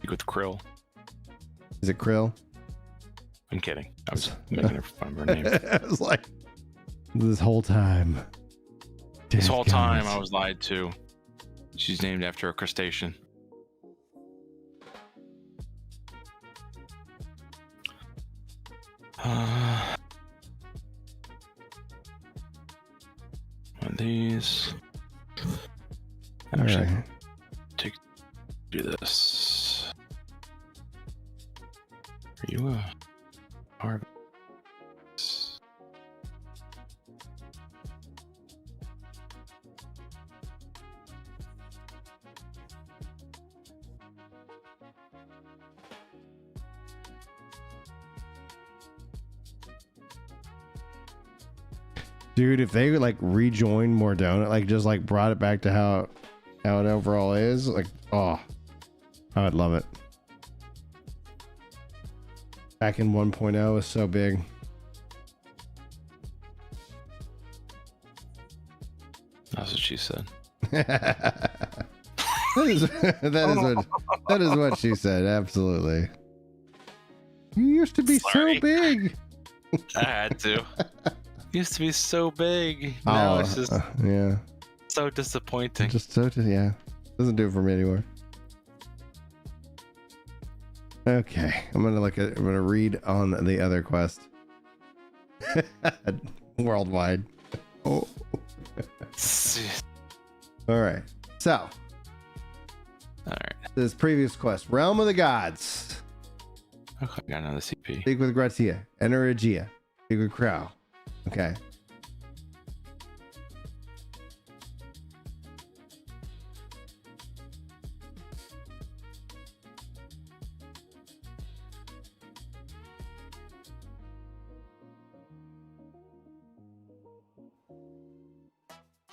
You with Krill? Is it Krill? I'm kidding. I was making her fun of her name. I was like, this whole time. This whole time I was lied to. She's named after a crustacean. One of these. All Actually, right. do this. Are you a? Dude, if they like rejoined Mordona, like just like brought it back to how it overall is, like, oh, I would love it. Back in 1.0 was so big. That's what she said. that is what she said. Absolutely. You used to be Sorry. so big. I had to. Used to be so big. Now it's just yeah. so disappointing. Just so yeah. Doesn't do it for me anymore. Okay, I'm gonna read on the other quest. Worldwide. Oh. All right. So. All right. This previous quest, Realm of the Gods. Okay, I got another CP. Speak with Gratia. Enter Aegea. Speak with Crow. Okay.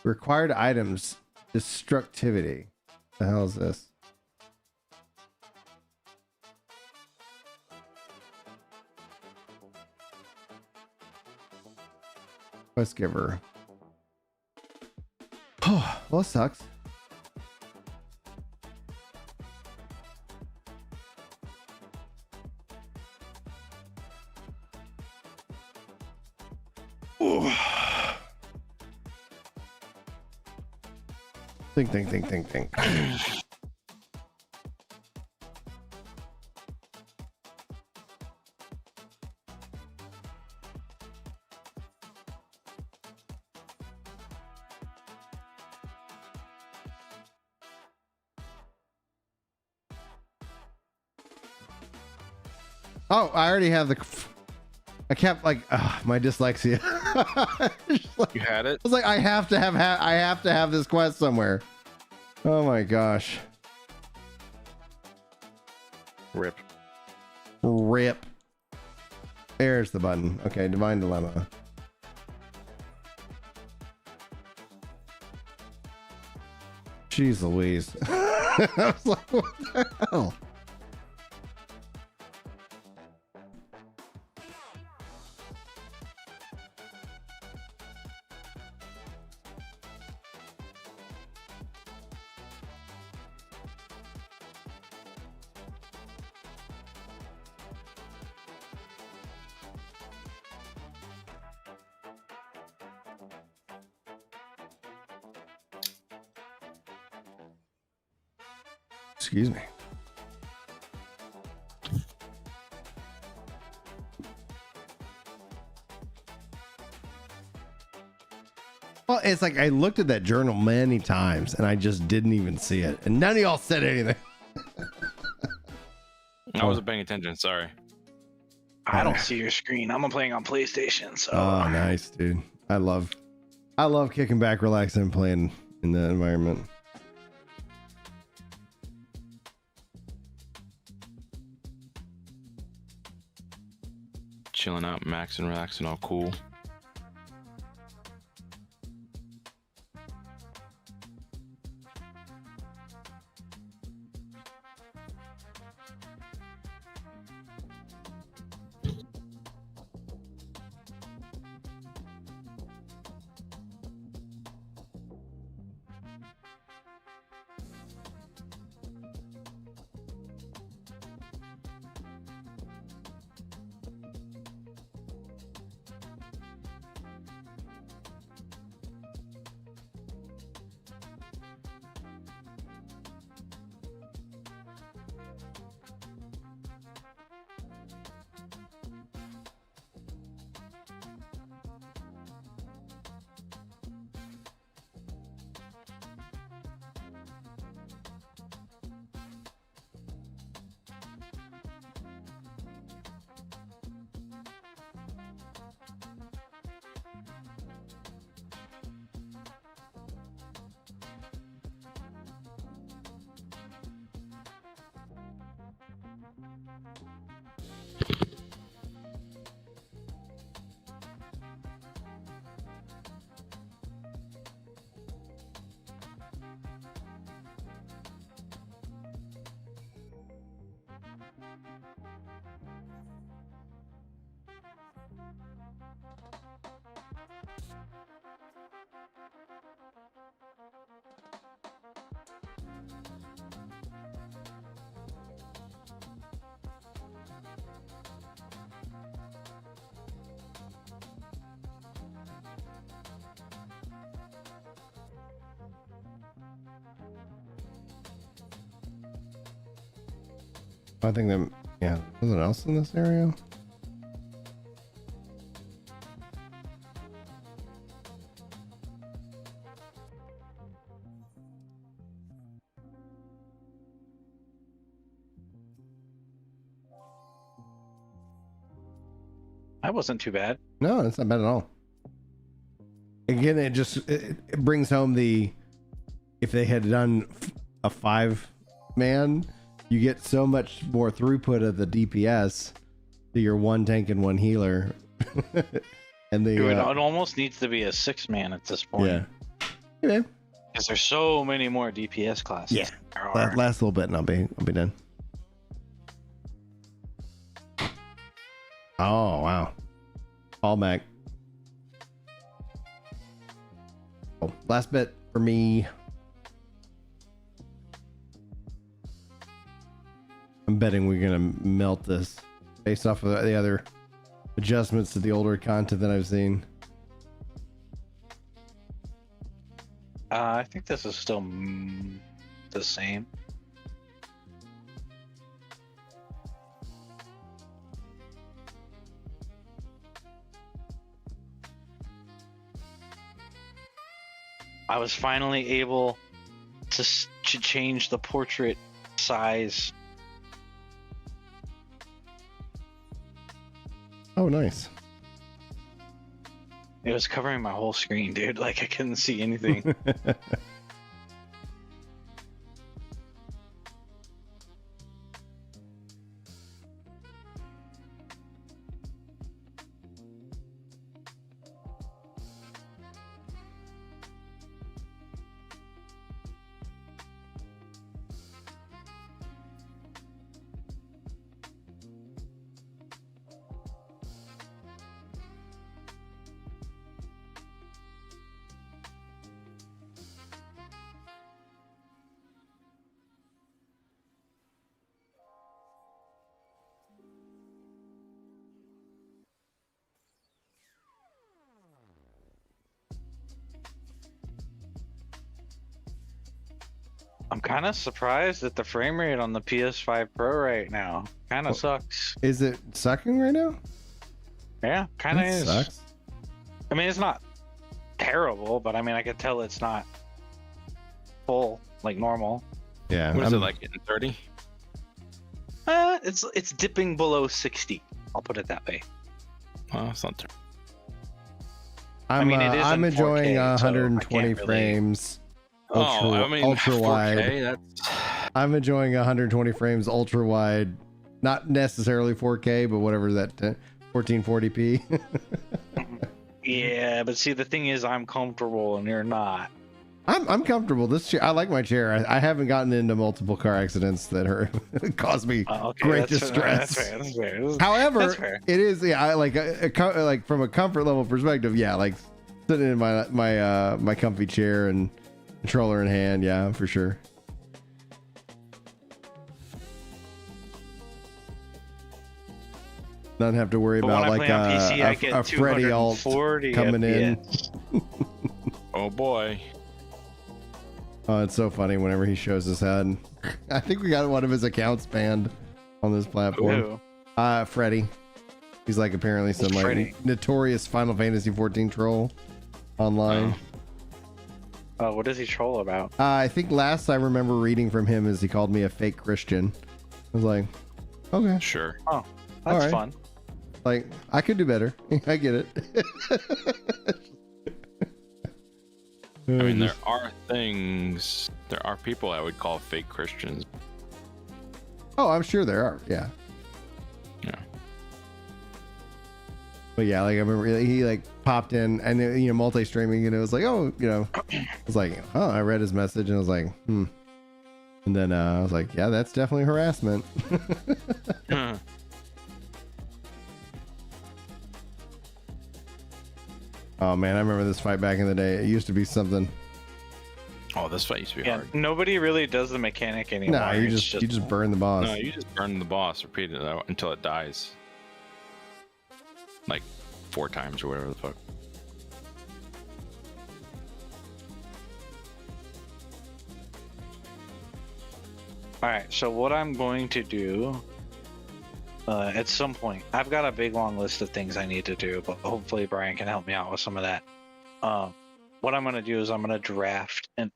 Required items. Destructivity. The hell is this? Quest giver. Oh, well, it sucks. Ooh. Think. Oh, I already have the. I kept like my dyslexia. You had it? I was like, I have to have this quest somewhere. Oh my gosh. Rip. There's the button. Okay, Divine Dilemma. Jeez Louise. I was like, what the hell? Excuse me. Well, it's like I looked at that journal many times and I just didn't even see it. And none of y'all said anything. I wasn't paying attention. Sorry. I don't see your screen. I'm playing on PlayStation, so. Oh, nice, dude. I love kicking back, relaxing, and playing in that environment. Chilling out, maxing, relaxing, all cool. I think that, yeah, something else in this area. That wasn't too bad. No, it's not bad at all. Again, it brings home if they had done a 5-man, you get so much more throughput of the DPS to your 1 tank and 1 healer. And It almost needs to be a 6-man at this point. Yeah. Okay. Because there's so many more DPS classes. Yeah. Last little bit and I'll be done. Oh wow. All back. Oh, last bit for me. I'm betting we're gonna melt this based off of the other adjustments to the older content that I've seen. I think this is still the same. I was finally able to change the portrait size. Oh, nice. It was covering my whole screen, dude. Like I couldn't see anything. I'm kind of surprised at the frame rate on the PS5 Pro right now. Kind of sucks. Is it sucking right now? Yeah, kind of That is. sucks. I mean, it's not terrible, but I mean, I could tell it's not full like normal. Yeah. What is it like getting 30? It's dipping below 60. I'll put it that way. Well, it's not terrible. I'm, mean, it is I'm in enjoying 4K, so I 120 can't really- frames. Ultra 4K, wide. That's I'm enjoying 120 frames ultra wide, not necessarily 4K, but whatever that 1440p. Yeah, but see, the thing is, I'm comfortable and you're not. I'm comfortable. This chair, I like my chair. I haven't gotten into multiple car accidents that are cause me Okay, great that's distress. Fair, that's fair. However, That's fair. it is I like like from a comfort level perspective. Yeah, like sitting in my comfy chair and controller in hand. Yeah, for sure. Don't have to worry But about when I like play on PC, I get a Freddy alt 240 coming in. FPS. oh boy. Oh, it's so funny whenever he shows his head. I think we got one of his accounts banned on this platform. Who? Freddy. He's like apparently some like Freddy? notorious Final Fantasy XIV troll online. Oh, what does he troll about? I think last I remember reading from him is he called me a fake Christian. I was like, okay, Sure. Oh, that's Alright. fun. like I could do better. I get it. I mean, there are people I would call fake Christians. Oh, I'm sure there are. Yeah. Yeah. But yeah, like I remember he like popped in and multi-streaming and it was like, oh, I was like, oh, I read his message and I was like, and then I was like, yeah, that's definitely harassment. Oh man, I remember this fight back in the day. It used to be something. Oh, this fight used to be Yeah, hard. nobody really does the mechanic anymore. No, you It's just burn the boss. No, you just burn the boss repeatedly until it dies. Like 4 times or whatever the fuck. All right, so what I'm going to do at some point. I've got a big long list of things I need to do, but hopefully Brian can help me out with some of that. What I'm gonna do is I'm gonna draft an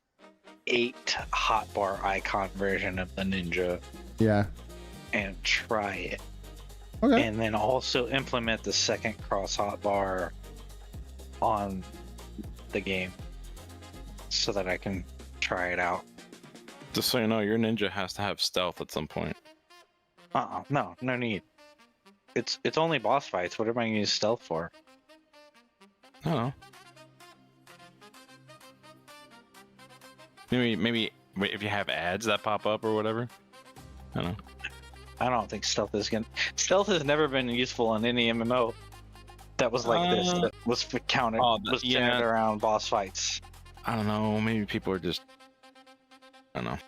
8 hotbar icon version of the Ninja Yeah. and try it. Okay. And then also implement the second cross hotbar on the game so that I can try it out. Just so you know, your ninja has to have stealth at some point. No need. It's only boss fights. What am I gonna use stealth for? I don't know. Maybe if you have ads that pop up or whatever. I don't know. I don't think stealth is gonna. Stealth has never been useful in any MMO that was like this. That was counted. Was centered around boss fights. I don't know. Maybe people are just. I don't know.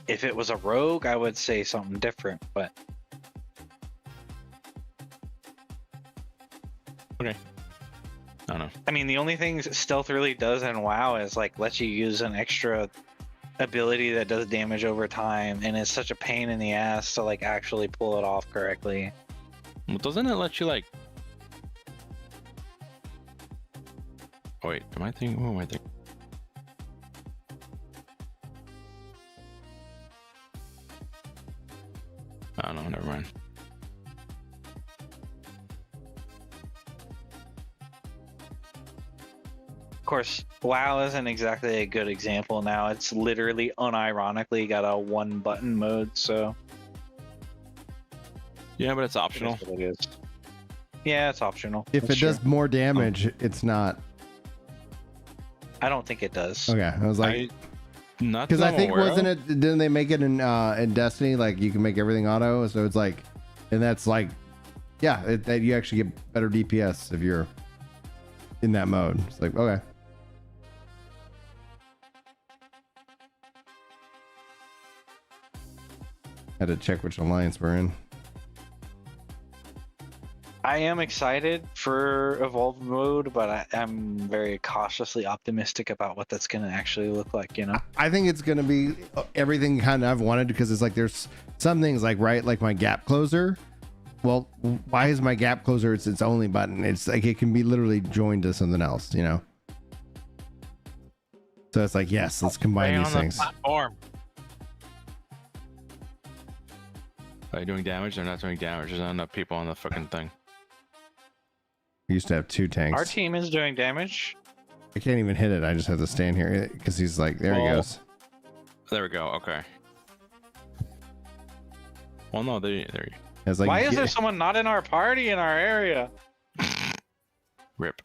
If it was a rogue, I would say something different, but. Okay. I don't know. I mean, the only thing stealth really does in WoW is like lets you use an extra ability that does damage over time, and it's such a pain in the ass to like actually pull it off correctly. Well, doesn't it let you like? Oh, wait, am I thinking? What am I thinking? I don't know. Never mind. Of course, WoW isn't exactly a good example now. It's literally unironically got a one button mode, so Yeah, but it's optional. it is what it is. Yeah, it's optional. If That's it does true. more damage, it's not. I don't think it does. Okay. I was like, Not because that I I'm think aware wasn't of. it? Didn't they make it in Destiny? Like you can make everything auto, so it's like, and that's like, yeah, that you actually get better DPS if you're in that mode. It's like okay. Had to check which alliance we're in. I am excited for Evolved Mode, but I'm very cautiously optimistic about what that's going to actually look like, you know? I think it's gonna be everything kind of I've wanted, because it's like there's some things like like my gap closer. Well, why is my gap closer its only button? It's like it can be literally joined to something else, you know. So it's like yes, let's combine these things. Platform. Are they doing damage? They're not doing damage. There's not enough people on the fucking thing. We used to have 2 tanks. Our team is doing damage. I can't even hit it. I just have to stand here because he's like, there he goes. There we go. Okay. Well, no, there you. It's like, Why is there someone not in our party in our area? Rip.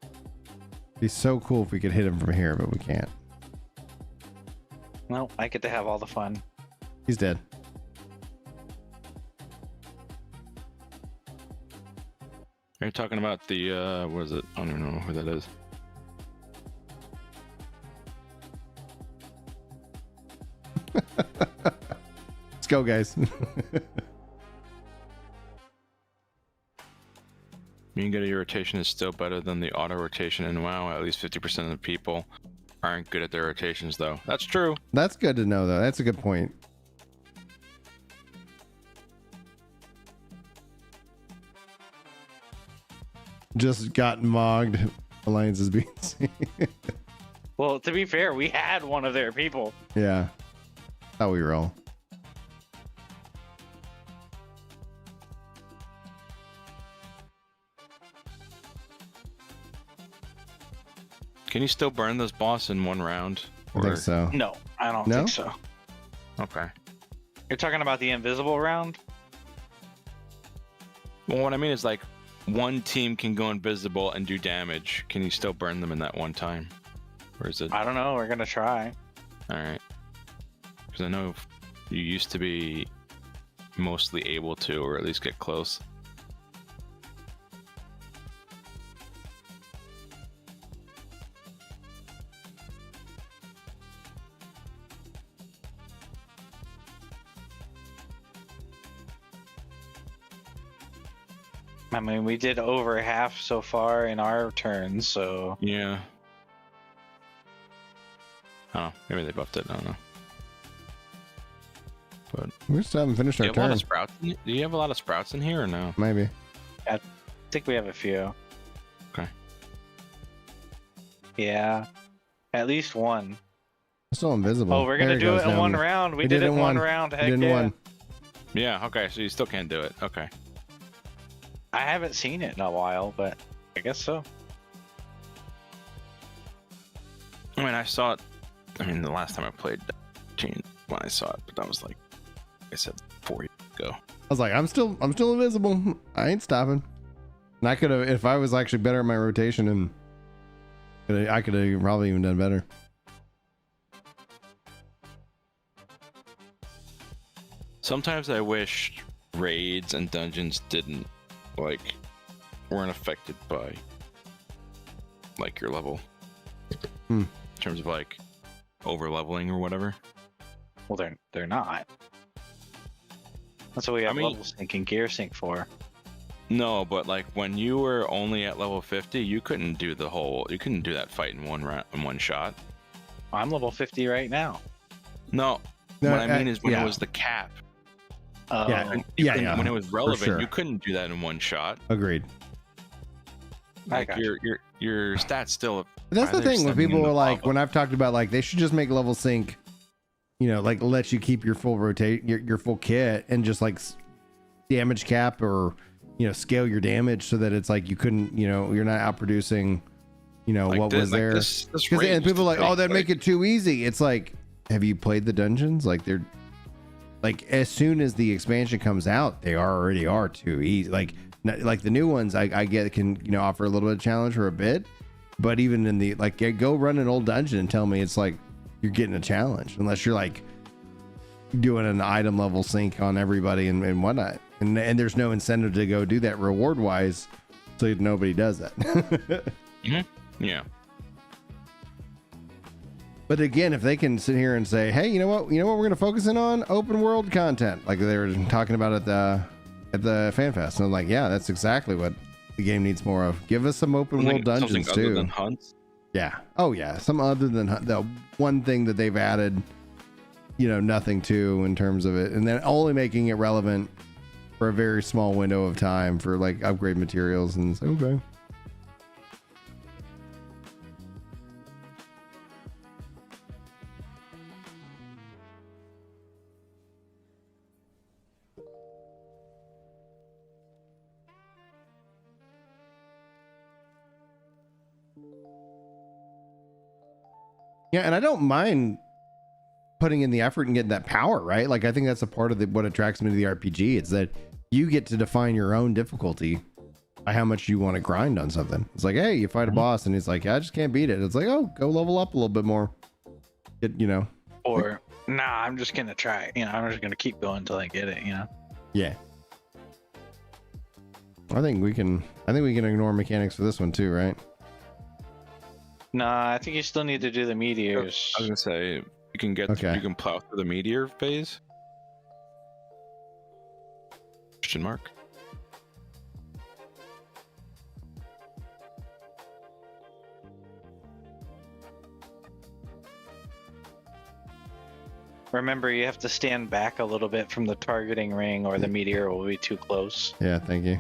It'd be so cool if we could hit him from here, but we can't. No, I get to have all the fun. He's dead. Are you talking about the, what is it? I don't even know who that is. Let's go, guys. Mean good at your rotation is still better than the auto rotation in WoW. At least 50% of the people aren't good at their rotations, though. That's true. That's good to know, though. That's a good point. Just got mogged. Alliance is being seen. Well, to be fair, we had one of their people. Yeah. How we roll. Can you still burn this boss in one round? I think so. No, I don't No? think so. Okay. You're talking about the invisible round? Well, what I mean is like one team can go invisible and do damage. Can you still burn them in that one time? Or is it? I don't know. We're going to try. All right. Because I know you used to be mostly able to, or at least get close. I mean, we did over half so far in our turn, so... Yeah. Oh, maybe they buffed it. I don't know. But We still haven't finished Do our you have a lot turn. of sprouts? Do you have a lot of sprouts in here or no? Maybe. I think we have a few. Okay. Yeah, at least one. Still invisible. Oh, we're There gonna he do goes it in down one there. round. We We did did it it in in one one. round. We Heck did in yeah. one. Yeah. Okay. So you still can't do it. Okay. I haven't seen it in a while, but I guess so. I mean, I saw it. I mean, the last time I played Chain when I saw it, but that was like I said 4 years ago. I was like, I'm still invisible. I ain't stopping. And I could have, if I was actually better at my rotation, and I could have probably even done better. Sometimes I wish raids and dungeons weren't affected by like your level. Hmm. In terms of like over leveling or whatever. Well, they're not. That's what we have mean- level sync and gear sync for. No, but like when you were only at level 50, you couldn't do that fight in one shot. I'm level 50 right now. No, No, what I mean is when yeah. it was the cap. Yeah. Oh, When it was relevant, sure. you couldn't do that in one shot. Agreed. I Like got your stats still. But that's the either thing when stemming people in are the like, lava. when I've talked about like they should just make level sync, like let you keep your full your full kit and just like damage cap or scale your damage so that it's like you couldn't you're not outproducing Like what this- was like there. this Because raid and people are used like, to oh, that'd take, make it too easy. It's like, have you played the dungeons? Like they're like as soon as the expansion comes out, they already are too easy. Like the new ones, I get can offer a little bit of challenge for a bit, but even in the like go run an old dungeon and tell me it's like you're getting a challenge unless you're like doing an item level sync on everybody and whatnot, and there's no incentive to go do that reward wise, so nobody does that. Yeah. But again, if they can sit here and say, hey, you know what we're going to focus in on? Open world content, like they were talking about at the Fan Fest. And I'm like, yeah, that's exactly what the game needs more of. Give us some open world dungeons Something other too. than hunts. Yeah. Oh yeah. Some other than the one thing that they've added, nothing to in terms of it, and then only making it relevant for a very small window of time for like upgrade materials. And it's okay. Yeah, and I don't mind putting in the effort and getting that power, right? Like I think that's a part of what attracts me to the RPG. It's that you get to define your own difficulty by how much you want to grind on something. It's like, hey, you fight a boss and he's like, I just can't beat it. It's like, oh, go level up a little bit more. Or nah, I'm just gonna try. I'm just gonna keep going until I get it. Yeah. I think we can ignore mechanics for this one too, right? Nah, I think you still need to do the meteors. I was gonna say you can Okay. you can plow through the meteor phase. Question mark. Remember, you have to stand back a little bit from the targeting ring, or the meteor will be too close. Yeah, thank you.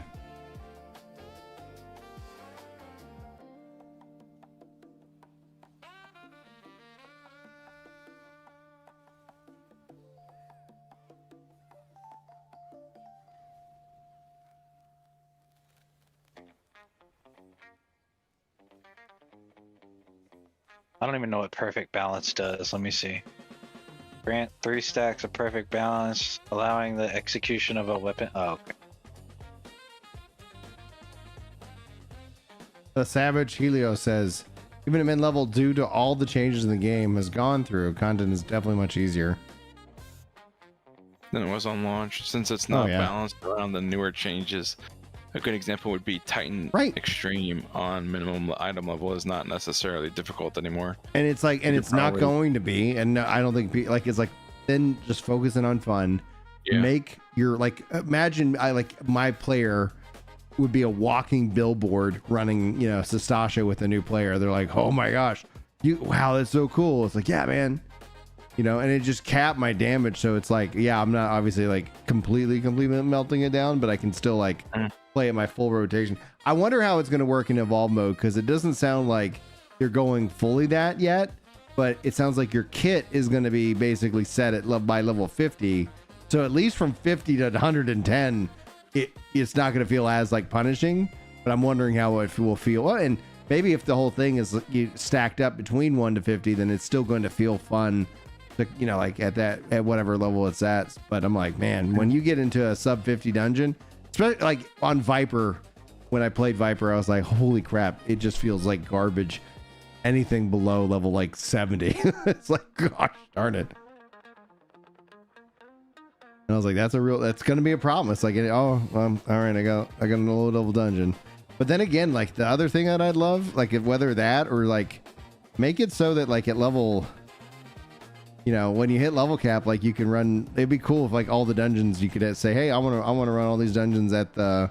I don't even know what perfect balance does. Let me see. Grant 3 stacks of perfect balance, allowing the execution of a weapon. Oh, okay. The Savage Helio says, even at mid level, due to all the changes in the game has gone through, content is definitely much easier. Than it was on launch, since it's not yeah. balanced around the newer changes. A good example would be Titan Right. Extreme on minimum item level is not necessarily difficult anymore. And it's like, and You it's not probably- going to be. And no, I don't think it's like, then just focusing on fun. Yeah. Make your imagine my player would be a walking billboard running, Sastasha with a new player. They're like, oh my gosh, wow, that's so cool. It's like, yeah, man, you know, and it just capped my damage. So it's like, yeah, I'm not obviously like completely melting it down, but I can still like play at my full rotation. I wonder how it's going to work in evolve mode, because it doesn't sound like you're going fully that yet, but it sounds like your kit is going to be basically set at by level 50. So at least from 50 to 110, it's not going to feel as like punishing, but I'm wondering how it will feel. Well, and maybe if the whole thing is stacked up between 1 to 50, then it's still going to feel fun to, you know, like at whatever level it's at. But I'm like, man, when you get into a sub 50 dungeon, especially like on Viper, when I played Viper, I was like, holy crap, it just feels like garbage. Anything below level like 70. It's like, gosh darn it. And I was like, that's going to be a problem. It's like, all right, I got a low level dungeon. But then again, like the other thing that I'd love, like whether that or like make it so that like at level, you know, when you hit level cap, like you can run, it'd be cool if like all the dungeons you could say, hey, I want to run all these dungeons at the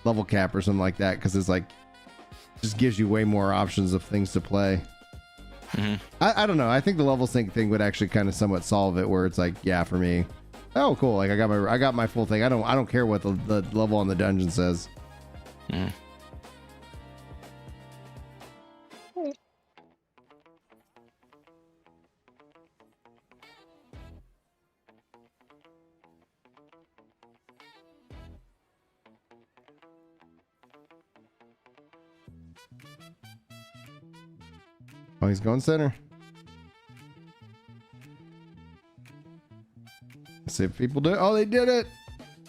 level cap or something like that. 'Cause it's like, just gives you way more options of things to play. I don't know. I think the level sync thing would actually kind of somewhat solve it, where it's like, yeah, for me, oh cool, like I got my full thing. I don't care what the level on the dungeon says. Oh, he's going center. Let's see if people do it. Oh, they did it.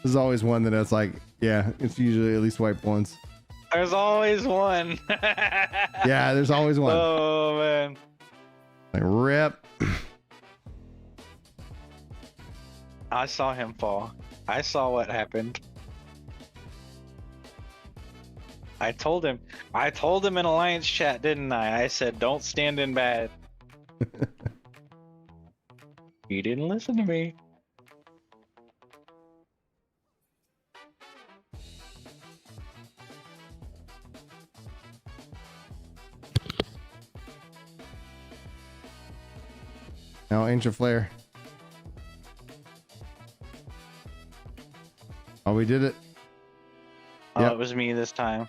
There's always one that's like, yeah, it's usually at least wipe once. There's always one. Yeah, there's always one. Oh, man. Like, rip. I saw him fall. I saw what happened. I told him in Alliance chat, didn't I? I said, don't stand in bad. He didn't listen to me. Now, Ancient Flare. Oh, we did it. Oh, Yep. it was me this time.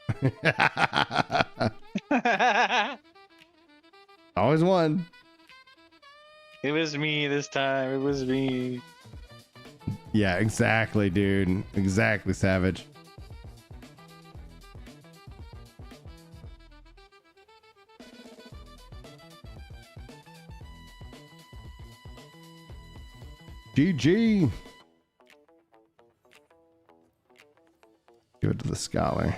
Always one. It was me this time. It was me. Yeah, exactly, dude. Exactly, Savage. GG. Give it to the scholar.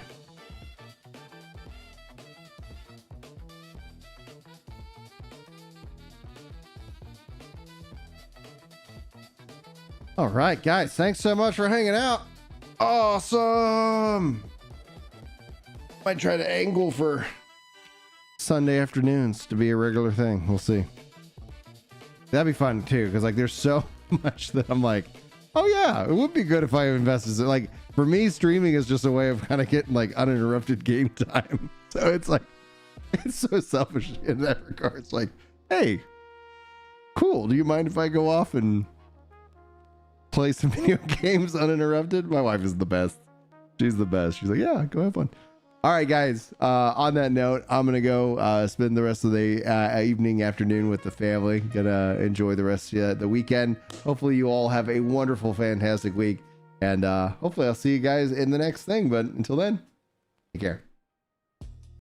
All right, guys. Thanks so much for hanging out. Awesome. Might try to angle for Sunday afternoons to be a regular thing. We'll see. That'd be fun too, because like there's so much that I'm like, oh yeah, it would be good if I invested. Like for me, streaming is just a way of kind of getting like uninterrupted game time. So it's like, it's so selfish in that regard. It's like, hey, cool. Do you mind if I go off and play some video games uninterrupted? My wife is the best. She's the best. She's like, yeah, go have fun. All right, guys. On that note, I'm gonna go spend the rest of the evening, afternoon with the family. Gonna enjoy the rest of the weekend. Hopefully, you all have a wonderful, fantastic week, and hopefully, I'll see you guys in the next thing. But until then, take care.